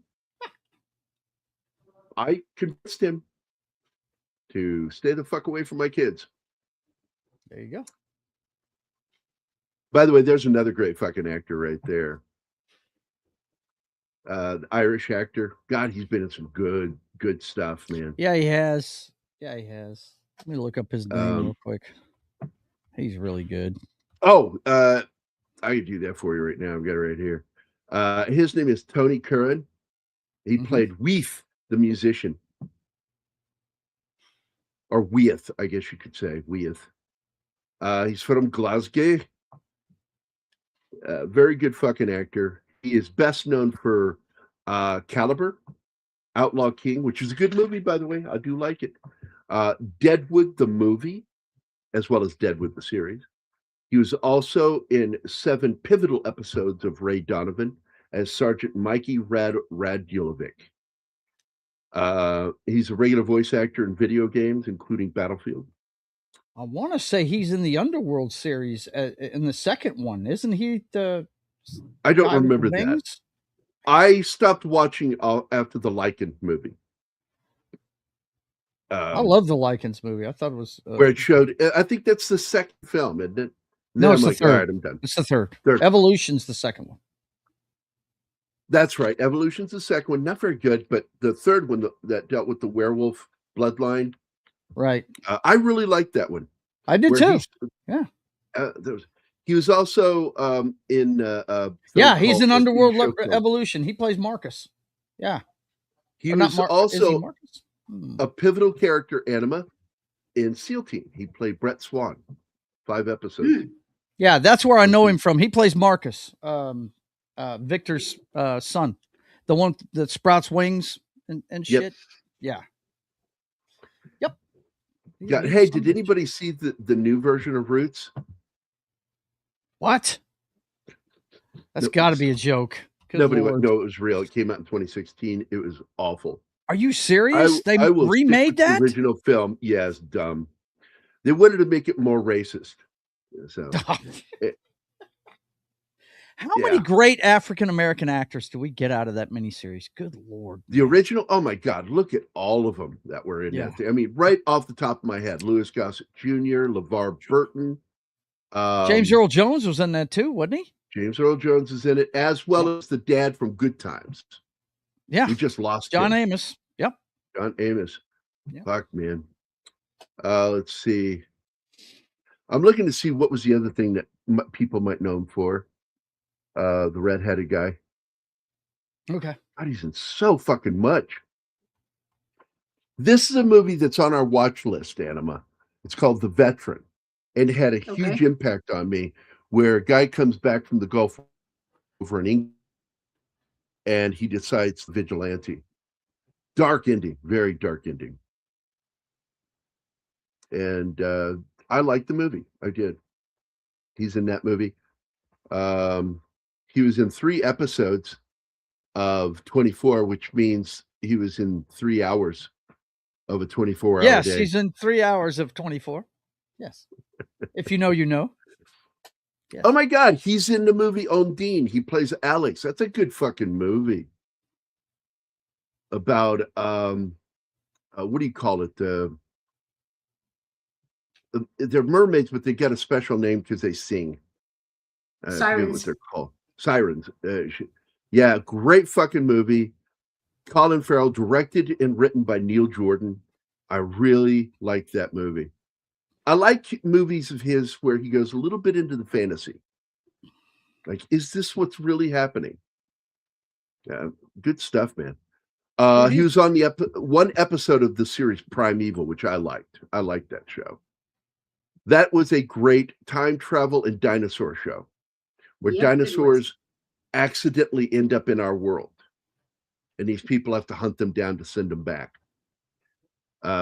Speaker 6: I convinced him to stay the fuck away from my kids.
Speaker 7: There you go.
Speaker 6: By the way, there's another great fucking actor right there. The Irish actor. God, he's been in some good stuff, man.
Speaker 7: Yeah, he has. Let me look up his name real quick. He's really good.
Speaker 6: Oh, I can do that for you right now. I've got it right here. His name is Tony Curran. He played Weath, the musician. Or Weath, I guess you could say. Weath. He's from Glasgow. Very good fucking actor. He is best known for Caliber, Outlaw King, which is a good movie, by the way. I do like it. Deadwood, the movie, as well as Deadwood, the series. He was also in 7 pivotal episodes of Ray Donovan, as Sergeant Mikey Radulovic. He's a regular voice actor in video games, including Battlefield.
Speaker 7: I want to say he's in the Underworld series in the second one. Isn't he the
Speaker 6: I don't
Speaker 7: guy with the
Speaker 6: remember that.
Speaker 7: wings?
Speaker 6: I stopped watching after the Lycan movie.
Speaker 7: I love the Lycans movie. I thought it was
Speaker 6: where it showed. I think that's the second film, isn't it?
Speaker 7: No, it's
Speaker 6: I'm
Speaker 7: the
Speaker 6: like,
Speaker 7: third.
Speaker 6: all right, I'm done.
Speaker 7: It's the third.
Speaker 6: Third.
Speaker 7: Evolution's the second one.
Speaker 6: That's right. Evolution's the second one. Not very good, but the third one that dealt with the werewolf bloodline.
Speaker 7: Right.
Speaker 6: I really liked that one.
Speaker 7: I did too. Yeah.
Speaker 6: He was also in.
Speaker 7: He's in Underworld Evolution. He plays Marcus. Yeah.
Speaker 6: He was also a pivotal character, Anima, in SEAL Team. He played Brett Swan. 5 episodes.
Speaker 7: Yeah, that's where I know him from. He plays Marcus, Victor's son, the one that sprouts wings and shit.
Speaker 6: Yep.
Speaker 7: Yeah.
Speaker 6: Yeah. Hey, did anybody see the new version of Roots?
Speaker 7: What? That's got to be a joke.
Speaker 6: Nobody would know it was real. It came out in 2016. It was awful.
Speaker 7: Are you serious? They remade that?
Speaker 6: The original film. Yes, dumb. They wanted to make it more racist. So,
Speaker 7: how many great African American actors do we get out of that miniseries? Good Lord.
Speaker 6: The original, oh my God, look at all of them that were in that. I mean, right off the top of my head, Louis Gossett Jr., LeVar Burton.
Speaker 7: James Earl Jones was in that too, wasn't he?
Speaker 6: James Earl Jones is in it, as well as the dad from Good Times.
Speaker 7: Yeah.
Speaker 6: We just lost
Speaker 7: John
Speaker 6: him.
Speaker 7: Amos. Yep.
Speaker 6: John Amos.
Speaker 7: Yep.
Speaker 6: Fuck, man. Let's see. I'm looking to see what was the other thing that people might know him for. The redheaded guy.
Speaker 7: Okay.
Speaker 6: God, he's in so fucking much. This is a movie that's on our watch list, Anima. It's called The Veteran. And it had a huge impact on me, where a guy comes back from the Gulf over in England and he decides vigilante. Dark ending, very dark ending. And I liked the movie. I did. He's in that movie. He was in 3 episodes of 24, which means he was in 3 hours of a 24-hour
Speaker 7: yes,
Speaker 6: day.
Speaker 7: He's in 3 hours of 24. Yes. If you know, you know. Yes.
Speaker 6: Oh my God, he's in the movie Ondine. He plays Alex. That's a good fucking movie. About what do you call it? They're mermaids, but they get a special name because they sing.
Speaker 8: Sirens.
Speaker 6: What they're called. Sirens. Yeah, great fucking movie. Colin Farrell, directed and written by Neil Jordan. I really like that movie. I like movies of his where he goes a little bit into the fantasy. Like, is this what's really happening? Yeah, good stuff, man. He was on the one episode of the series Primeval, which I liked. I liked that show. That was a great time travel and dinosaur show, where dinosaurs accidentally end up in our world, and these people have to hunt them down to send them back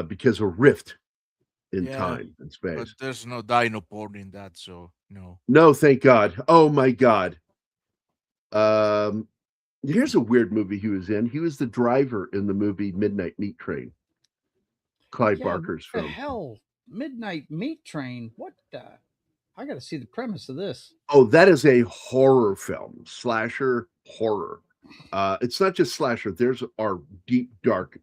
Speaker 6: because of a rift in time and space.
Speaker 9: But there's no dino porn in that, so no.
Speaker 6: No, thank God. Oh my God. Here's a weird movie he was in. He was the driver in the movie Midnight Meat Train. Clive Barker's film.
Speaker 7: What the hell? Midnight Meat Train? What the? I got to see the premise of this.
Speaker 6: Oh, that is a horror film. Slasher horror. It's not just slasher. There's our deep, dark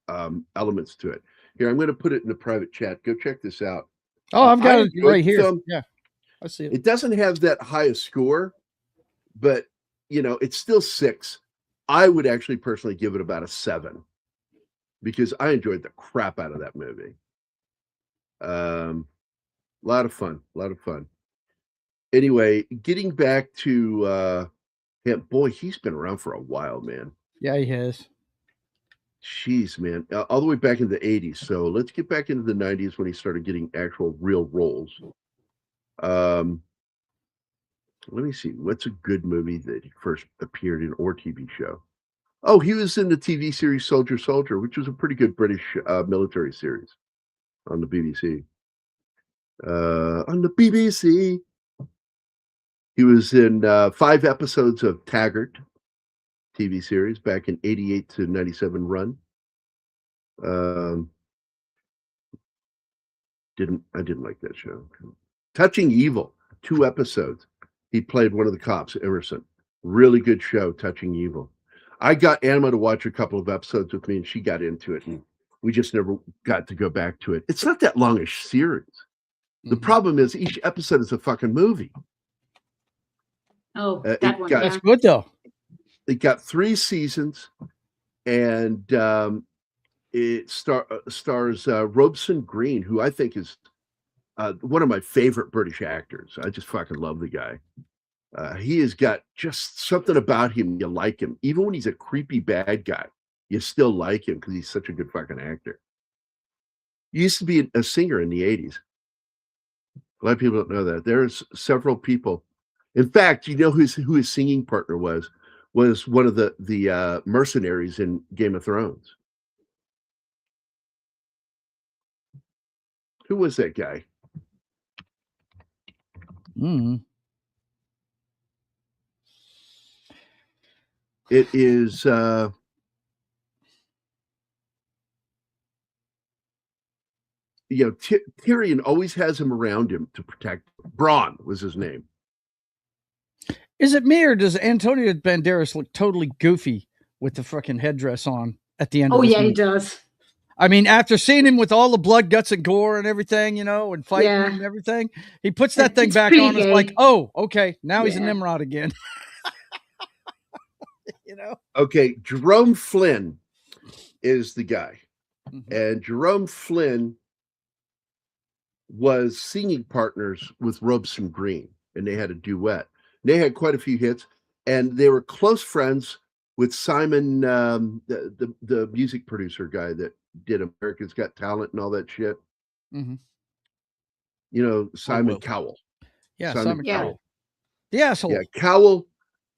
Speaker 6: elements to it. Here, I'm going to put it in the private chat. Go check this out.
Speaker 7: Oh, I've got it right here. Yeah, I see it.
Speaker 6: It doesn't have that high a score, but, you know, it's still 6. I would actually personally give it about a 7 because I enjoyed the crap out of that movie. A lot of fun. Anyway, getting back to him, boy, he's been around for a while, man.
Speaker 7: Yeah, he has.
Speaker 6: Jeez, man. All the way back in the 80s. So let's get back into the 90s when he started getting actual real roles. Let me see. What's a good movie that he first appeared in or TV show? Oh, he was in the TV series Soldier Soldier, which was a pretty good British military series on the BBC. He was in 5 episodes of Taggart. TV series back in 88 to 97 run. I didn't like that show. Touching Evil, 2 episodes. He played one of the cops, Emerson. Really good show, Touching Evil. I got Anima to watch a couple of episodes with me, and she got into it, and we just never got to go back to it. It's not that long a series. The problem is each episode is a fucking movie.
Speaker 8: Oh, that one.
Speaker 7: That's good though.
Speaker 6: It got 3 seasons, and it stars Robeson Green, who I think is one of my favorite British actors. I just fucking love the guy. He has got just something about him. You like him. Even when he's a creepy bad guy, you still like him because he's such a good fucking actor. He used to be a singer in the 80s. A lot of people don't know that. There's several people. In fact, you know who his singing partner was one of the mercenaries in Game of Thrones. Who was that guy? It is Tyrion always has him around him to protect. Bronn was his name.
Speaker 7: Is it me or does Antonio Banderas look totally goofy with the fucking headdress on at the end?
Speaker 8: Oh, yeah, he does.
Speaker 7: I mean, after seeing him with all the blood, guts, and gore and everything, and fighting and everything, he puts that thing back on. It's like, oh, okay, now he's a Nimrod again.
Speaker 6: Okay, Jerome Flynn is the guy. And Jerome Flynn was singing partners with Robeson Green, and they had a duet. They had quite a few hits, and they were close friends with Simon, the music producer guy that did America's Got Talent and all that shit. Simon Cowell.
Speaker 7: Yeah, Simon Cowell. The asshole.
Speaker 6: Yeah,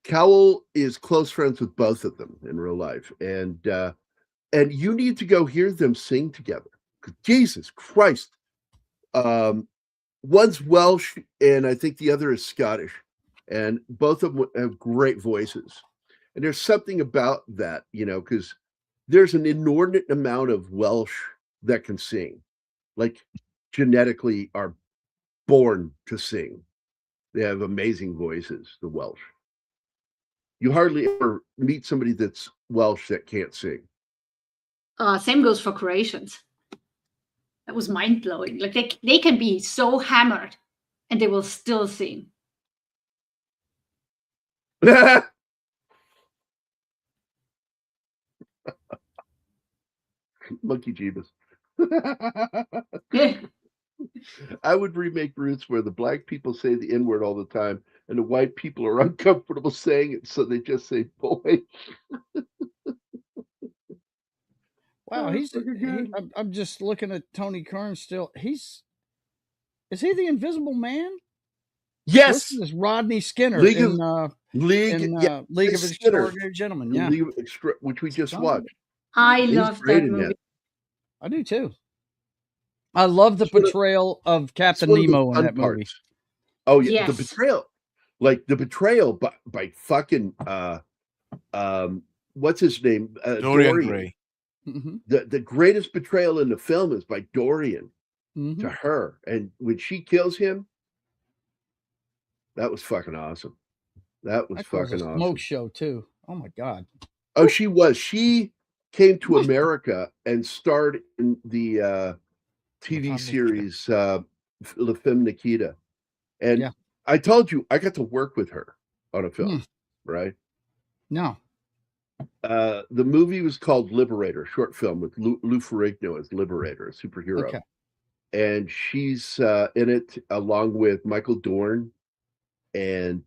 Speaker 6: Cowell is close friends with both of them in real life, and you need to go hear them sing together. Jesus Christ, one's Welsh, and I think the other is Scottish. And both of them have great voices. And there's something about that, because there's an inordinate amount of Welsh that can sing, like genetically are born to sing. They have amazing voices, the Welsh. You hardly ever meet somebody that's Welsh that can't sing.
Speaker 8: Same goes for Croatians. That was mind-blowing. Like they can be so hammered and they will still sing.
Speaker 6: Monkey Jeebus. I would remake Roots where the black people say the N-word all the time and the white people are uncomfortable saying it, so they just say boy.
Speaker 7: Wow, I'm just looking at Tony Kern still. Is he the Invisible Man?
Speaker 6: Yes,
Speaker 7: this is Rodney Skinner
Speaker 6: League
Speaker 7: in League of
Speaker 6: Skinner.
Speaker 7: Extraordinary Gentlemen. Yeah,
Speaker 6: which we just watched.
Speaker 8: I love that movie.
Speaker 7: I do too. I love the portrayal of Captain Nemo in that movie.
Speaker 6: Oh yeah, the betrayal, by fucking what's his name?
Speaker 9: Dorian Gray.
Speaker 6: The greatest betrayal in the film is by Dorian to her, and when she kills him, that was fucking awesome. That was fucking awesome.
Speaker 7: Smoke show too. Oh my god.
Speaker 6: Oh, she was. She came to America and starred in the TV series La Femme Nikita, and I told you I got to work with her on a film, right?
Speaker 7: No.
Speaker 6: The movie was called Liberator, short film with Lou Ferrigno as Liberator, a superhero.
Speaker 7: Okay.
Speaker 6: And she's in it along with Michael Dorn and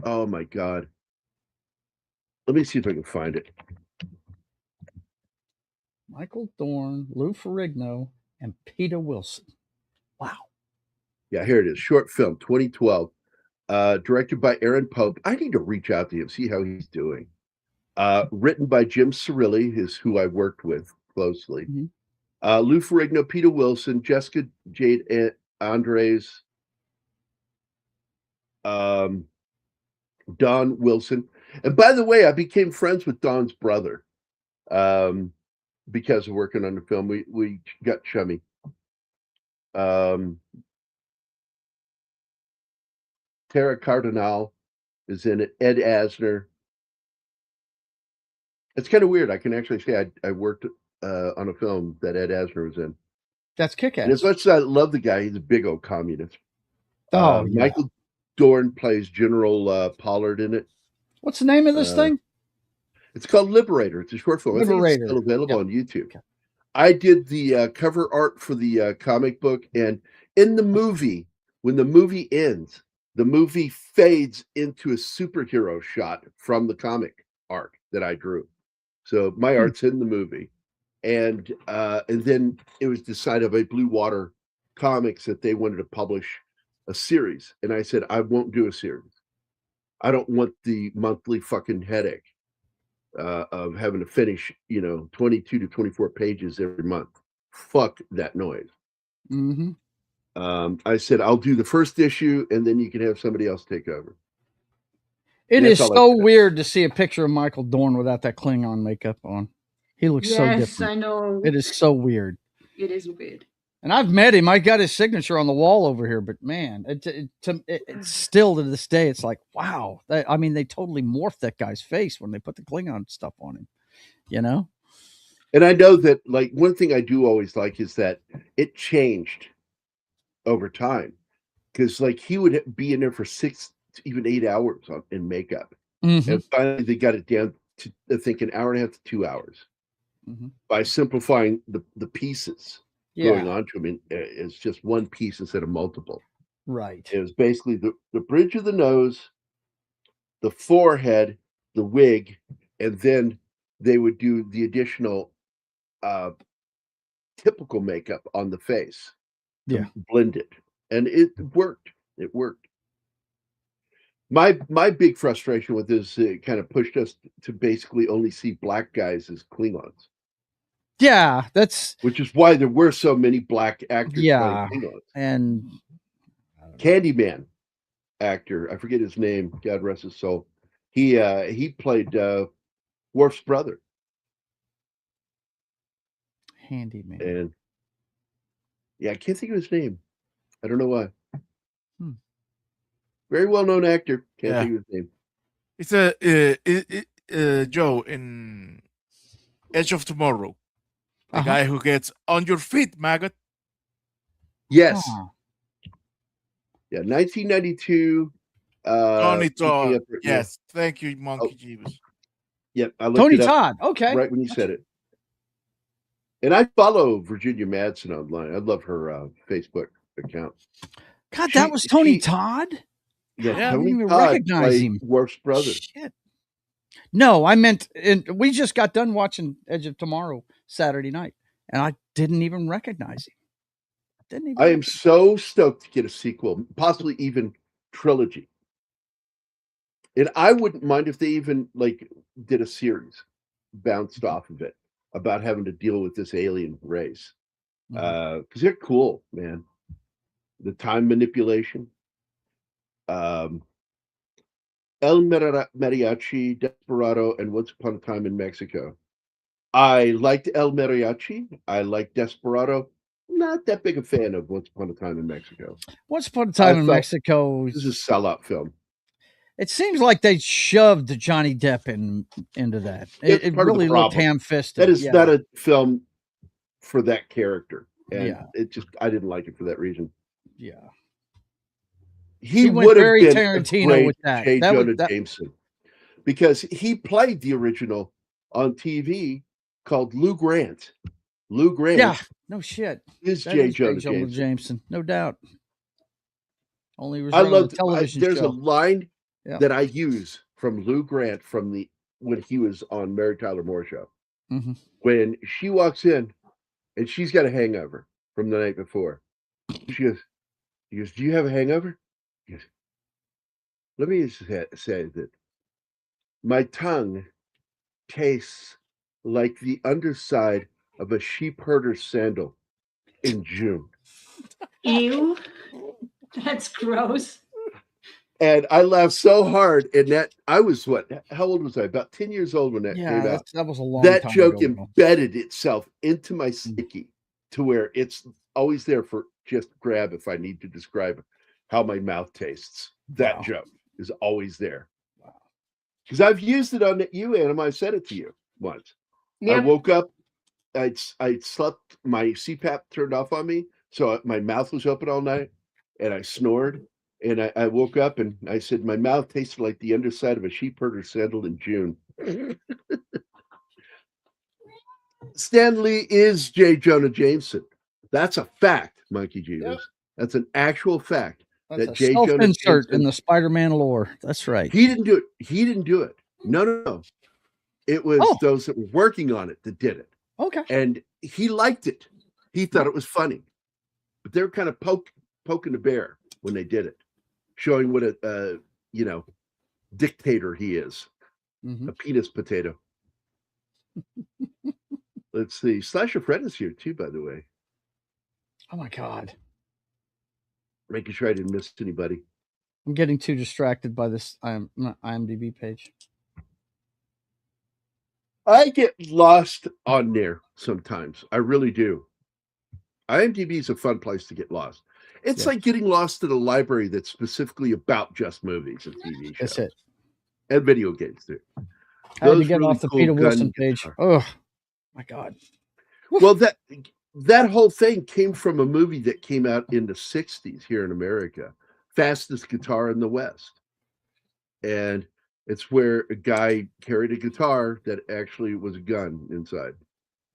Speaker 6: oh my god. Let me see if I can find it.
Speaker 7: Michael Dorn, Lou Ferrigno, and Peter Wilson. Wow.
Speaker 6: Yeah, here it is. Short film, 2012. Directed by Aaron Pope. I need to reach out to him, see how he's doing. Written by Jim Cirilli, who I worked with closely. Lou Ferrigno, Peter Wilson, Jessica Jade Andres, Don Wilson. And by the way, I became friends with Don's brother because of working on the film. We got chummy. Tara Cardinal is in it. Ed Asner. It's kind of weird. I can actually say I worked on a film that Ed Asner was in.
Speaker 7: That's kick-ass.
Speaker 6: And as much as I love the guy, he's a big old communist.
Speaker 7: Oh, yeah.
Speaker 6: Michael Dorn plays General Pollard in it.
Speaker 7: What's the name of this thing?
Speaker 6: It's called Liberator. It's a short film.
Speaker 7: Liberator.
Speaker 6: I think it's still available on YouTube. Okay. I did the cover art for the comic book, and in the movie, when the movie ends, the movie fades into a superhero shot from the comic art that I drew. So my art's in the movie, and then it was decided by Blue Water Comics that they wanted to publish a series, and I said I won't do a series. I don't want the monthly fucking headache of having to finish, 22 to 24 pages every month. Fuck that noise.
Speaker 7: Mm-hmm.
Speaker 6: I said I'll do the first issue, and then you can have somebody else take over.
Speaker 7: It is so weird to see a picture of Michael Dorn without that Klingon makeup on. He looks so different. Yes,
Speaker 8: I know.
Speaker 7: It is so weird.
Speaker 8: It is weird.
Speaker 7: And I've met him. I got his signature on the wall over here, but man, it's still to this day, it's like, wow. They totally morphed that guy's face when they put the Klingon stuff on him, And
Speaker 6: I know that, like, one thing I do always like is that it changed over time, because, like, he would be in there for 6 to even 8 hours in makeup, and finally they got it down to, I think, an hour and a half to 2 hours by simplifying the pieces. Going on to him is just one piece instead of multiple.
Speaker 7: Right.
Speaker 6: It was basically the bridge of the nose, the forehead, the wig, and then they would do the additional typical makeup on the face.
Speaker 7: Yeah.
Speaker 6: Blend it. And it worked. It worked. My big frustration with this, it kind of pushed us to basically only see black guys as Klingons.
Speaker 7: Yeah,
Speaker 6: which is why there were so many black actors playing Klingons.
Speaker 7: And
Speaker 6: Candyman actor, I forget his name, God rest his soul. He played Worf's brother.
Speaker 7: Handyman.
Speaker 6: And I can't think of his name. I don't know why. Very well-known actor. Can't think of his name.
Speaker 9: It's Joe in Edge of Tomorrow. The guy who gets on your feet, maggot.
Speaker 6: Yes. Yeah, 1992.
Speaker 9: Tony Todd. Yes. Thank you, Monkey Jeeves.
Speaker 6: Yep.
Speaker 7: Tony Todd. Okay.
Speaker 6: Right when you said it. And I follow Virginia Madsen online. I love her Facebook account.
Speaker 7: God, that was Tony Todd?
Speaker 6: Yeah,
Speaker 7: I
Speaker 6: Tony
Speaker 7: didn't even
Speaker 6: Todd
Speaker 7: recognize him.
Speaker 6: Worf's brother.
Speaker 7: Shit. No, I meant, we just got done watching Edge of Tomorrow Saturday night, and I didn't even recognize him.
Speaker 6: I am so stoked to get a sequel, possibly even trilogy. And I wouldn't mind if they even did a series bounced off of it about having to deal with this alien race. Because they're cool, man. The time manipulation. El Mariachi, Desperado, and Once Upon a Time in Mexico. I liked El Mariachi. I liked Desperado. Not that big a fan of Once Upon a Time in Mexico.
Speaker 7: Once Upon a Time in Mexico.
Speaker 6: This is a sellout film.
Speaker 7: It seems like they shoved Johnny Depp into that. It really looked ham-fisted.
Speaker 6: That is not a film for that character. And I didn't like it for that reason.
Speaker 7: Yeah.
Speaker 6: He would have been
Speaker 7: Tarantino with that.
Speaker 6: J. Jonah Jameson, because he played the original on TV called Lou Grant. Lou Grant.
Speaker 7: Yeah, no shit.
Speaker 6: Is J. Jonah
Speaker 7: Jameson, no doubt. Only was
Speaker 6: I love
Speaker 7: television.
Speaker 6: There's
Speaker 7: show.
Speaker 6: a line that I use from Lou Grant when he was on Mary Tyler Moore Show. When she walks in and she's got a hangover from the night before. He goes, "Do you have a hangover?" He goes, "Let me just say that my tongue tastes like the underside of a sheep herder's sandal in June."
Speaker 8: Ew. That's gross.
Speaker 6: And I laughed so hard. And that I was how old was I? About 10 years old when that came out.
Speaker 7: That was a long
Speaker 6: That
Speaker 7: time
Speaker 6: joke
Speaker 7: ago.
Speaker 6: embedded itself into my psyche to where it's always there for just grab if I need to describe how my mouth tastes. That joke is always there. Because I've used it on you, Anna. I said it to you once.
Speaker 8: Yeah.
Speaker 6: I woke up, I slept, my CPAP turned off on me, so my mouth was open all night, and I snored. And I woke up and I said, my mouth tasted like the underside of a sheep herder's sandal in June. Stan Lee is J. Jonah Jameson. That's a fact, Monkey Jeeves. Yep. That's an actual fact.
Speaker 7: That's
Speaker 6: that
Speaker 7: a
Speaker 6: J. Jonah
Speaker 7: self-insert
Speaker 6: Jameson,
Speaker 7: in the Spider-Man lore. That's right.
Speaker 6: He didn't do it. He didn't do it. No. It was those that were working on it that did it.
Speaker 7: Okay.
Speaker 6: And he liked it. He thought it was funny. But they were kind of poking the bear when they did it, showing what a dictator he is. A penis potato. Let's see. Slasher Fred is here too, by the way.
Speaker 7: Oh my God.
Speaker 6: Making sure I didn't miss anybody.
Speaker 7: I'm getting too distracted by this IMDb page.
Speaker 6: I get lost on there sometimes. I really do. IMDb is a fun place to get lost. It's like getting lost at a library that's specifically about just movies and TV shows.
Speaker 7: That's it.
Speaker 6: And video games too.
Speaker 7: I had to get off the Peter Wilson page. Oh my God.
Speaker 6: Well, that whole thing came from a movie that came out in the 60s here in America, Fastest Guitar in the West. And it's where a guy carried a guitar that actually was a gun inside.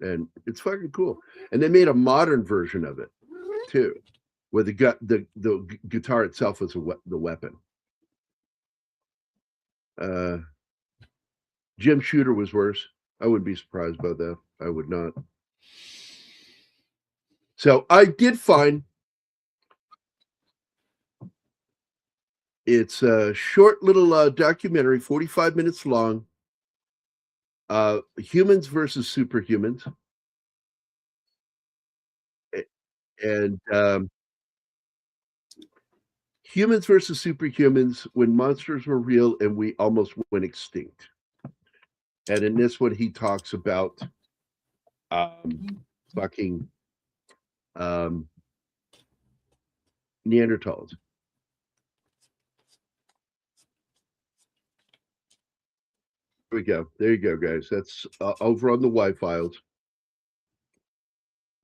Speaker 6: And it's fucking cool. And they made a modern version of it too, where the guitar itself was the weapon. Jim Shooter was worse. I wouldn't be surprised by that. I would not. So I did find it's a short little documentary, 45 minutes long. Humans versus superhumans. And humans versus superhumans when monsters were real and we almost went extinct. And in this one, he talks about fucking Neanderthals. There we go. There you go, guys. That's over on the Y-Files.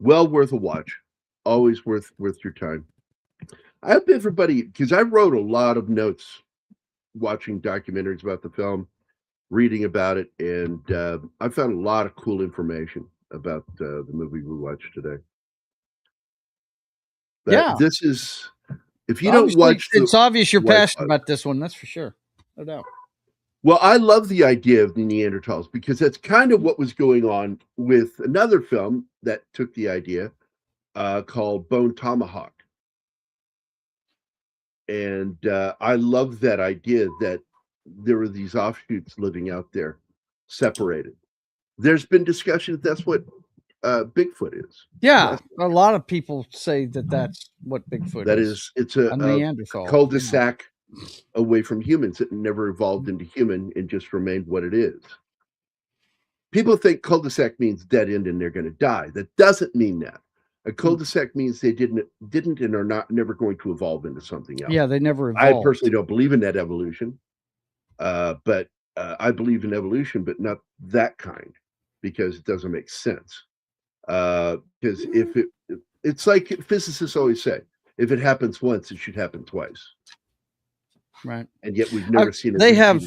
Speaker 6: Well worth a watch. Always worth your time. I hope everybody, because I wrote a lot of notes watching documentaries about the film, reading about it, and I found a lot of cool information about the movie we watched today. But this is, if you don't watch,
Speaker 7: it's obvious you're passionate about this one. That's for sure, no doubt.
Speaker 6: Well, I love the idea of the Neanderthals because that's kind of what was going on with another film that took the idea called Bone Tomahawk. And I love that idea that there were these offshoots living out there, separated. There's been discussion that that's what Bigfoot is.
Speaker 7: Yeah, a lot of people say that that's what Bigfoot is.
Speaker 6: That is, it's a
Speaker 7: Neanderthal
Speaker 6: cul-de-sac away from humans. It never evolved into human and just remained what it is. People think cul-de-sac means dead end and they're going to die. That doesn't mean that. A cul-de-sac means they didn't and are never going to evolve into something else.
Speaker 7: Yeah, they never evolved.
Speaker 6: I personally don't believe in that evolution, but I believe in evolution, but not that kind, because it doesn't make sense. Because if it's like physicists always say, if it happens once, it should happen twice.
Speaker 7: Right.
Speaker 6: And yet we've never seen it.
Speaker 7: They have.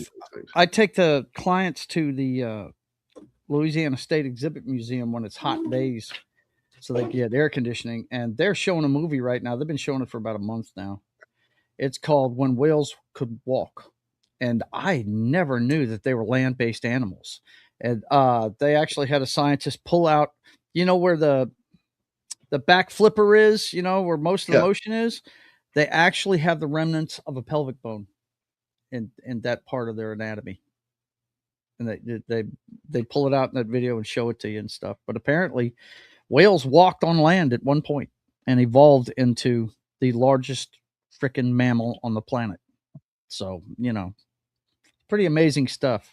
Speaker 7: I take the clients to the Louisiana State Exhibit Museum when it's hot days, so they get air conditioning, and they're showing a movie right now. They've been showing it for about a month now. It's called When Whales Could Walk, and I never knew that they were land-based animals. And they actually had a scientist pull out, where the back flipper is, where most of the motion is. They actually have the remnants of a pelvic bone in that part of their anatomy. And they pull it out in that video and show it to you and stuff. But apparently whales walked on land at one point and evolved into the largest freaking mammal on the planet. So, pretty amazing stuff.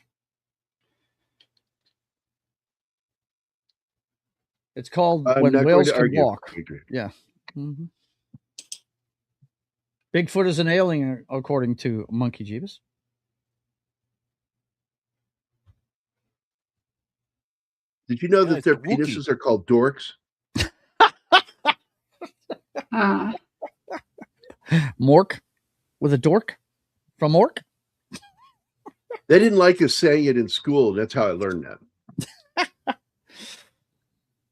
Speaker 7: It's called When Whales Can Walk. Yeah. Mm-hmm. Bigfoot is an alien, according to Monkey Jeebus.
Speaker 6: Did you know that their penises are called dorks?
Speaker 7: Mork with a dork from Mork?
Speaker 6: They didn't like us saying it in school. That's how I learned that.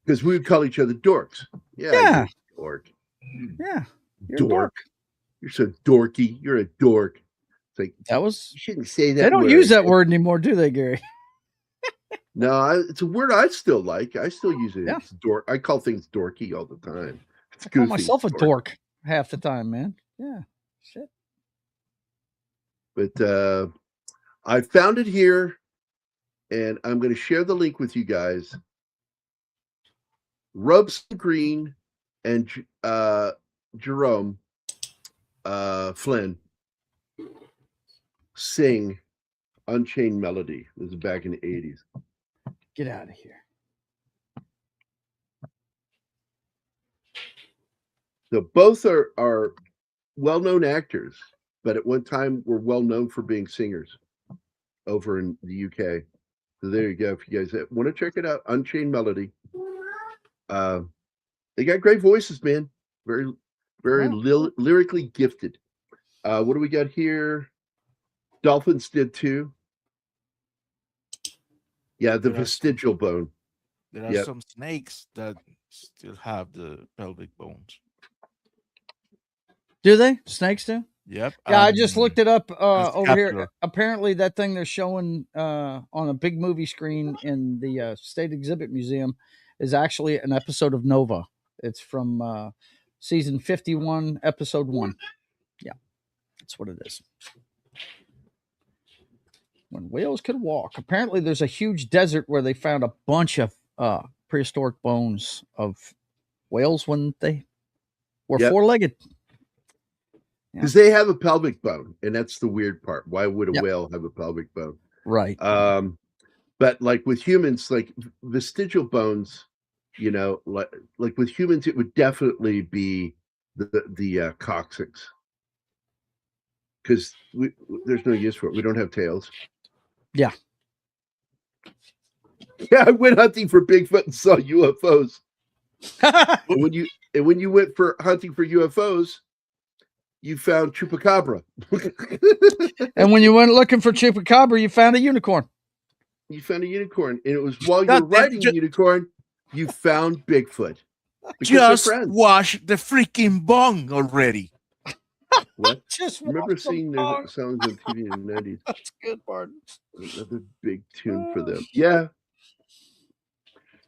Speaker 6: Because we would call each other dorks. Yeah. Dork.
Speaker 7: Yeah.
Speaker 6: Dork. You're so dorky. You're a dork. It's like,
Speaker 7: you
Speaker 6: shouldn't say that.
Speaker 7: They don't use that word anymore, do they, Gary?
Speaker 6: No, it's a word I still like. I still use it.
Speaker 7: Yeah.
Speaker 6: It's dork. I call things dorky all the time. It's
Speaker 7: I call myself a dork half the time, man. Yeah. Shit.
Speaker 6: But I found it here, and I'm going to share the link with you guys. Robson Green and Jerome Flynn sing Unchained Melody. This is back in the 80s.
Speaker 7: Get out of here.
Speaker 6: So both are well-known actors, but at one time were well-known for being singers over in the UK. So there you go. If you guys want to check it out, Unchained Melody. They got great voices, man. Very, very lyrically gifted. What do we got here? Dolphins did too. Yeah, the vestigial bone.
Speaker 9: There are some snakes that still have the pelvic bones.
Speaker 7: Do they? Snakes do?
Speaker 9: Yep.
Speaker 7: Yeah, I just looked it up over here. Apparently, that thing they're showing on a big movie screen in the State Exhibit Museum is actually an episode of Nova. It's from season 51, episode 1. Yeah, that's what it is. When Whales Could Walk. Apparently, there's a huge desert where they found a bunch of prehistoric bones of whales when they were four-legged.
Speaker 6: Because they have a pelvic bone, and that's the weird part. Why would a whale have a pelvic bone?
Speaker 7: Right.
Speaker 6: But like with humans, like vestigial bones, like with humans, it would definitely be the coccyx. Because there's no use for it. We don't have tails.
Speaker 7: Yeah.
Speaker 6: Yeah, I went hunting for Bigfoot and saw UFOs. and when you went for hunting for UFOs, you found chupacabra.
Speaker 7: And when you went looking for chupacabra, you found a unicorn.
Speaker 6: You found a unicorn. And it was while you were riding the unicorn, you found Bigfoot.
Speaker 9: Just wash the freaking bong already.
Speaker 6: What? Remember seeing their songs on TV in the 90s?
Speaker 7: That's good, Martin.
Speaker 6: Another big tune for them. Yeah.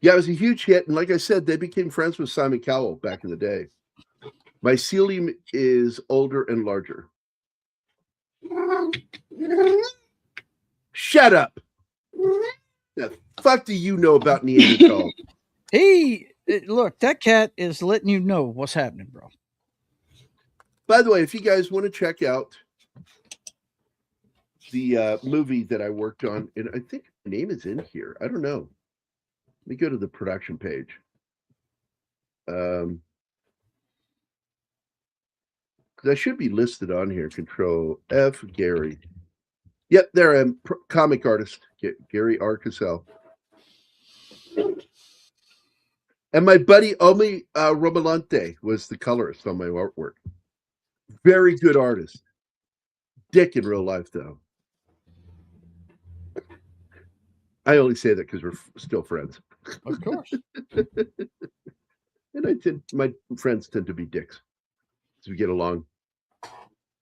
Speaker 6: Yeah, it was a huge hit. And like I said, they became friends with Simon Cowell back in the day. Mycelium is older and larger. Shut up. The fuck do you know about Neanderthal?
Speaker 7: Look, that cat is letting you know what's happening, bro.
Speaker 6: By the way, if you guys want to check out the movie that I worked on, and I think the name is in here. I don't know. Let me go to the production page. Because I should be listed on here. Control F, Gary. Yep, there I am. Comic artist, Gary R. Cassell. And my buddy Omi Romalante was the colorist on my artwork. Very good artist. Dick in real life, though. I only say that because we're still friends.
Speaker 7: Of course.
Speaker 6: And my friends tend to be dicks. So we get along.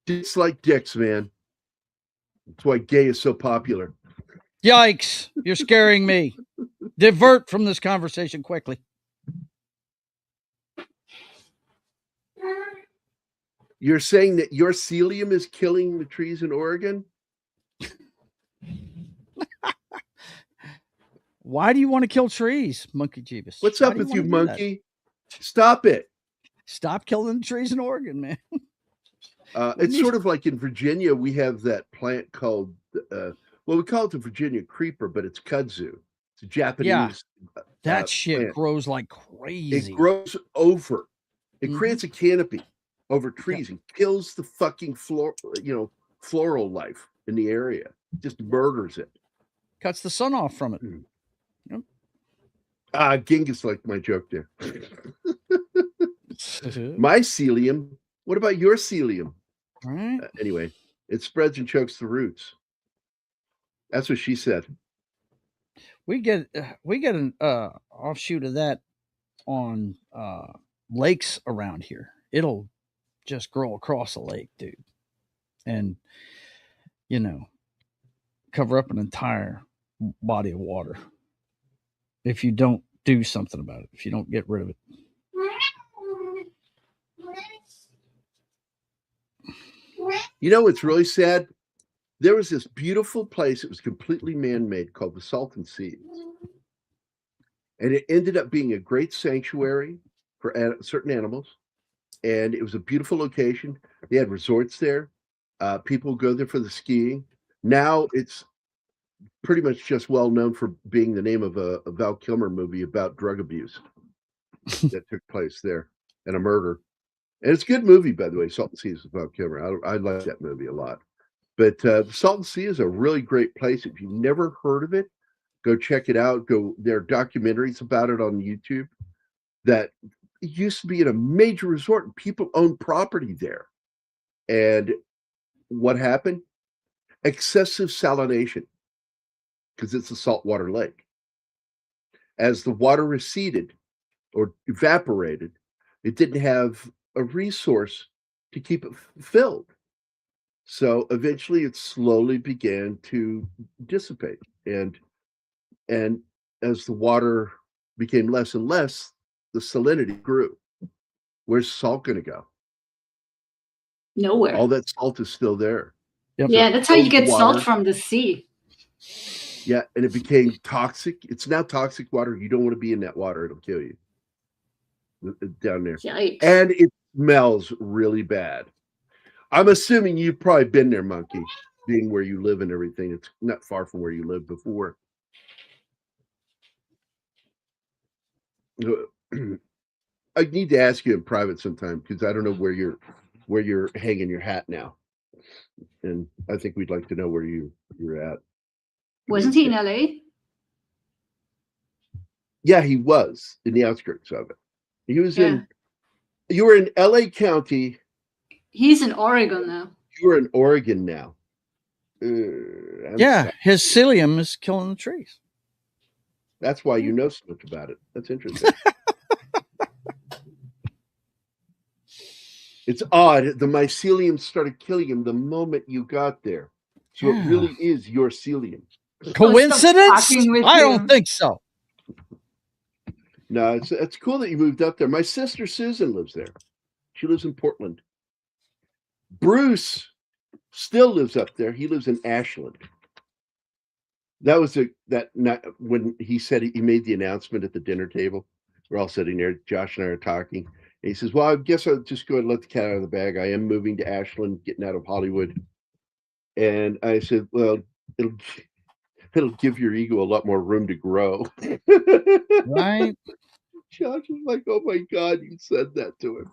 Speaker 6: Dicks like dicks, man. That's why gay is so popular.
Speaker 7: Yikes. You're scaring me. Divert from this conversation quickly.
Speaker 6: You're saying that your celium is killing the trees in Oregon?
Speaker 7: Why do you want to kill trees, Monkey Jeebus?
Speaker 6: What's up with you, monkey? Stop it.
Speaker 7: Stop killing the trees in Oregon, man.
Speaker 6: It's sort of like in Virginia, we have that plant called, we call it the Virginia creeper, but it's kudzu. It's a Japanese.
Speaker 7: That shit
Speaker 6: plant.
Speaker 7: grows like crazy.
Speaker 6: It grows over. It creates a canopy over trees and kills the fucking floral life in the area. Just murders it.
Speaker 7: Cuts the sun off from it.
Speaker 6: Yep. Genghis liked my joke there. Mycelium. What about your celium?
Speaker 7: Right.
Speaker 6: Anyway, it spreads and chokes the roots. That's what she said.
Speaker 7: We get an offshoot of that on lakes around here. It'll just grow across a lake, dude, and cover up an entire body of water if you don't do something about it, if you don't get rid of it.
Speaker 6: You know what's really sad? There was this beautiful place. It was completely man-made called the Salton Sea. And it ended up being a great sanctuary for certain animals. And it was a beautiful location. They had resorts there. People go there for the skiing. Now it's pretty much just well known for being the name of a Val Kilmer movie about drug abuse that took place there and a murder. And it's a good movie, by the way. Salton Sea is Val Kilmer. I like that movie a lot. But the Salton Sea is a really great place. If you've never heard of it, go check it out. There are documentaries about it on YouTube. That it used to be in a major resort and people owned property there. And what happened? Excessive salination, because it's a saltwater lake. As the water receded or evaporated, it didn't have a resource to keep it filled. So eventually it slowly began to dissipate. And as the water became less and less, the salinity grew. Where's salt going to go?
Speaker 8: Nowhere.
Speaker 6: All that salt is still there.
Speaker 8: Yep. Yeah, that's how you get salt from the sea.
Speaker 6: Yeah, and it became toxic. It's now toxic water. You don't want to be in that water. It'll kill you down there.
Speaker 8: Yikes.
Speaker 6: And it smells really bad. I'm assuming you've probably been there, Monkey, being where you live and everything. It's not far from where you lived before. I need to ask you in private sometime because I don't know where you're hanging your hat now, and I think we'd like to know where you're at.
Speaker 8: Wasn't he in LA?
Speaker 6: Yeah, he was in the outskirts of it. He was in. You were in LA County.
Speaker 8: He's in Oregon now.
Speaker 6: You were in Oregon now.
Speaker 7: His psyllium is killing the trees.
Speaker 6: That's why you know so much about it. That's interesting. It's odd. The mycelium started killing him the moment you got there. So it really is your psyllium.
Speaker 7: Coincidence? I don't think so.
Speaker 6: No, it's cool that you moved up there. My sister Susan lives there. She lives in Portland. Bruce still lives up there. He lives in Ashland. That was that night when he said he made the announcement at the dinner table. We're all sitting there. Josh and I are talking. And he says, "Well, I guess I'll just go ahead and let the cat out of the bag. I am moving to Ashland, getting out of Hollywood." And I said, "Well, it'll give your ego a lot more room to grow."
Speaker 7: Right?
Speaker 6: Josh was like, "Oh my God, you said that to him."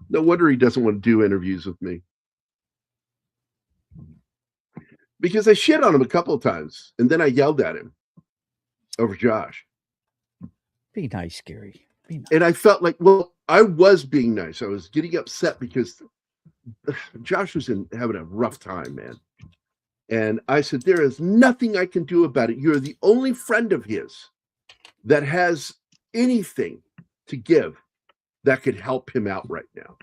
Speaker 6: No wonder he doesn't want to do interviews with me. Because I shit on him a couple of times, and then I yelled at him over Josh.
Speaker 7: Be nice, Gary. Be nice.
Speaker 6: And I felt like, well, I was being nice. I was getting upset because Josh was having a rough time, man. And I said, there is nothing I can do about it. You're the only friend of his that has anything to give that could help him out right now.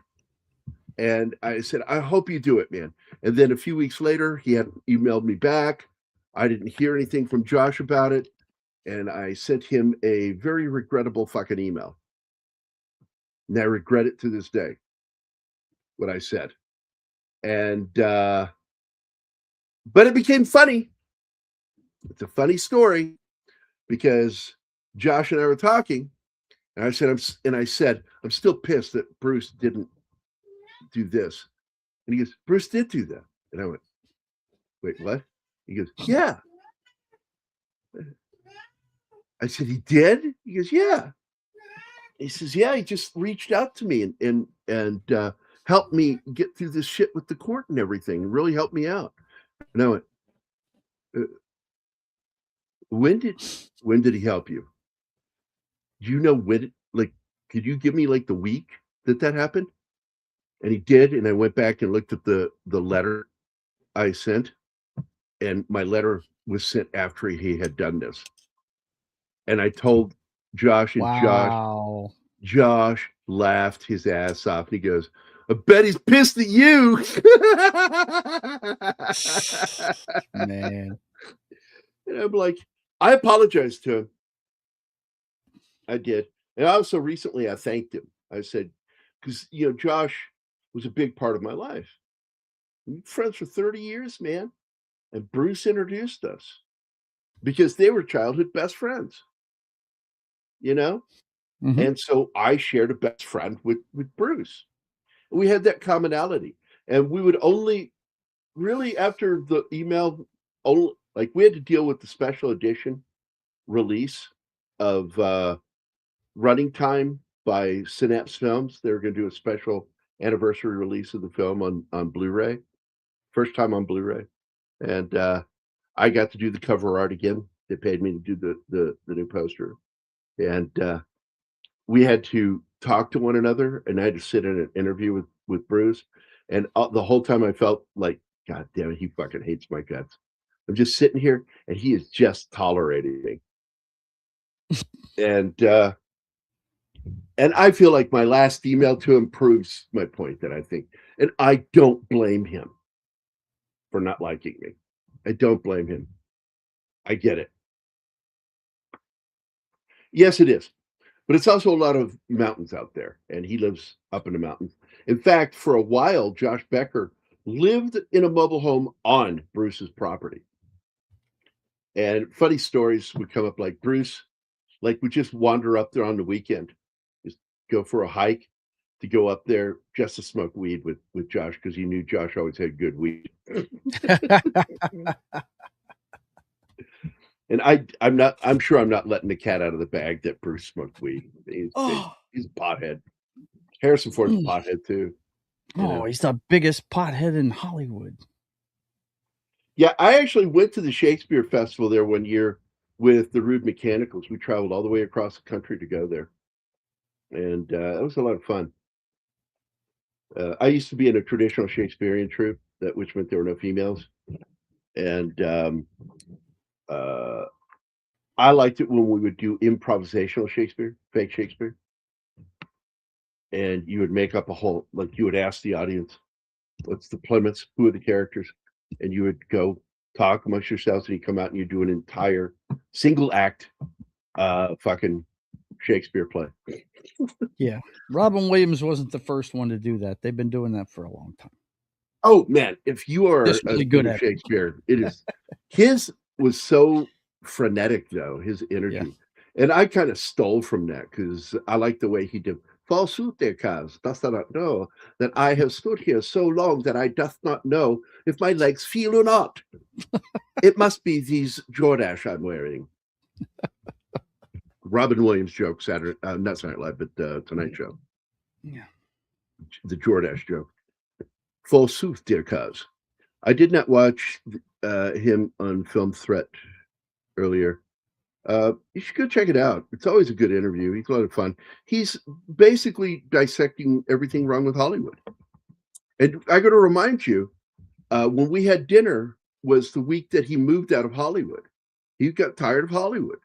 Speaker 6: And I said, I hope you do it, man. And then a few weeks later, he had emailed me back. I didn't hear anything from Josh about it. And I sent him a very regrettable fucking email. And I regret it to this day, what I said. And, but it became funny. It's a funny story because Josh and I were talking. And I said, I'm still pissed that Bruce didn't do this. And he goes, Bruce did do that. And I went, wait, what? He goes, yeah. I said, he did? He goes, yeah. He says, yeah, he just reached out to me and helped me get through this shit with the court and everything. Really helped me out. And I went, when did he help you? Do you know when? Like, could you give me like the week that happened? And he did. And I went back and looked at the letter I sent, and my letter was sent after he had done this. And I told Josh, and
Speaker 7: wow.
Speaker 6: Josh laughed his ass off. And he goes, I bet he's pissed at you.
Speaker 7: Man.
Speaker 6: And I'm like, I apologized to him. I did. And also recently I thanked him. I said, because, you know, Josh was a big part of my life. We've been friends for 30 years, man. And Bruce introduced us because they were childhood best friends, you know? Mm-hmm. And so I shared a best friend with Bruce. We had that commonality. And we would only really, after the email, like we had to deal with the special edition release of Running Time by Synapse Films. They were going to do a special anniversary release of the film on Blu-ray. First time on Blu-ray. And I got to do the cover art again. They paid me to do the new poster. And we had to talk to one another, and I had to sit in an interview with Bruce. And the whole time I felt like, God damn it, he fucking hates my guts. I'm just sitting here, and he is just tolerating me. And I feel like my last email to him proves my point that I think, and I don't blame him for not liking me. I don't blame him. I get it. Yes, it is. But it's also a lot of mountains out there, and he lives up in the mountains. In fact, for a while, Josh Becker lived in a mobile home on Bruce's property. And funny stories would come up, like Bruce, like would just wander up there on the weekend, just go for a hike to go up there just to smoke weed with Josh, because he knew Josh always had good weed. And I'm sure I'm not letting the cat out of the bag that Bruce smoked weed. He's a pothead. Harrison Ford's a pothead too.
Speaker 7: Oh, he's the biggest pothead in Hollywood.
Speaker 6: Yeah, I actually went to the Shakespeare Festival there one year with the Rude Mechanicals. We traveled all the way across the country to go there. And it was a lot of fun. I used to be in a traditional Shakespearean troupe, which meant there were no females. And I liked it when we would do improvisational Shakespeare, fake Shakespeare. And you would make up a whole, like you would ask the audience, what's the Plymouths? Who are the characters? And you would go talk amongst yourselves, and you come out and you do an entire single act fucking Shakespeare play.
Speaker 7: Yeah. Robin Williams wasn't the first one to do that. They've been doing that for a long time.
Speaker 6: Oh man, if you are
Speaker 7: really good at
Speaker 6: Shakespeare, it is. His was so frenetic though, his energy. Yeah. And I kind of stole from that because I like the way he did. Forsooth, dear coz, dost thou not know that I have stood here so long that I doth not know if my legs feel or not? It must be these Jordache I'm wearing. Robin Williams joke, Saturday, not Saturday Night Live, but Tonight Show.
Speaker 7: Yeah. The
Speaker 6: Jordache joke. Forsooth, dear coz. I did not watch him on Film Threat earlier. You should go check it out. It's always a good interview. He's a lot of fun. He's basically dissecting everything wrong with Hollywood. And I got to remind you, when we had dinner was the week that he moved out of Hollywood. He got tired of Hollywood.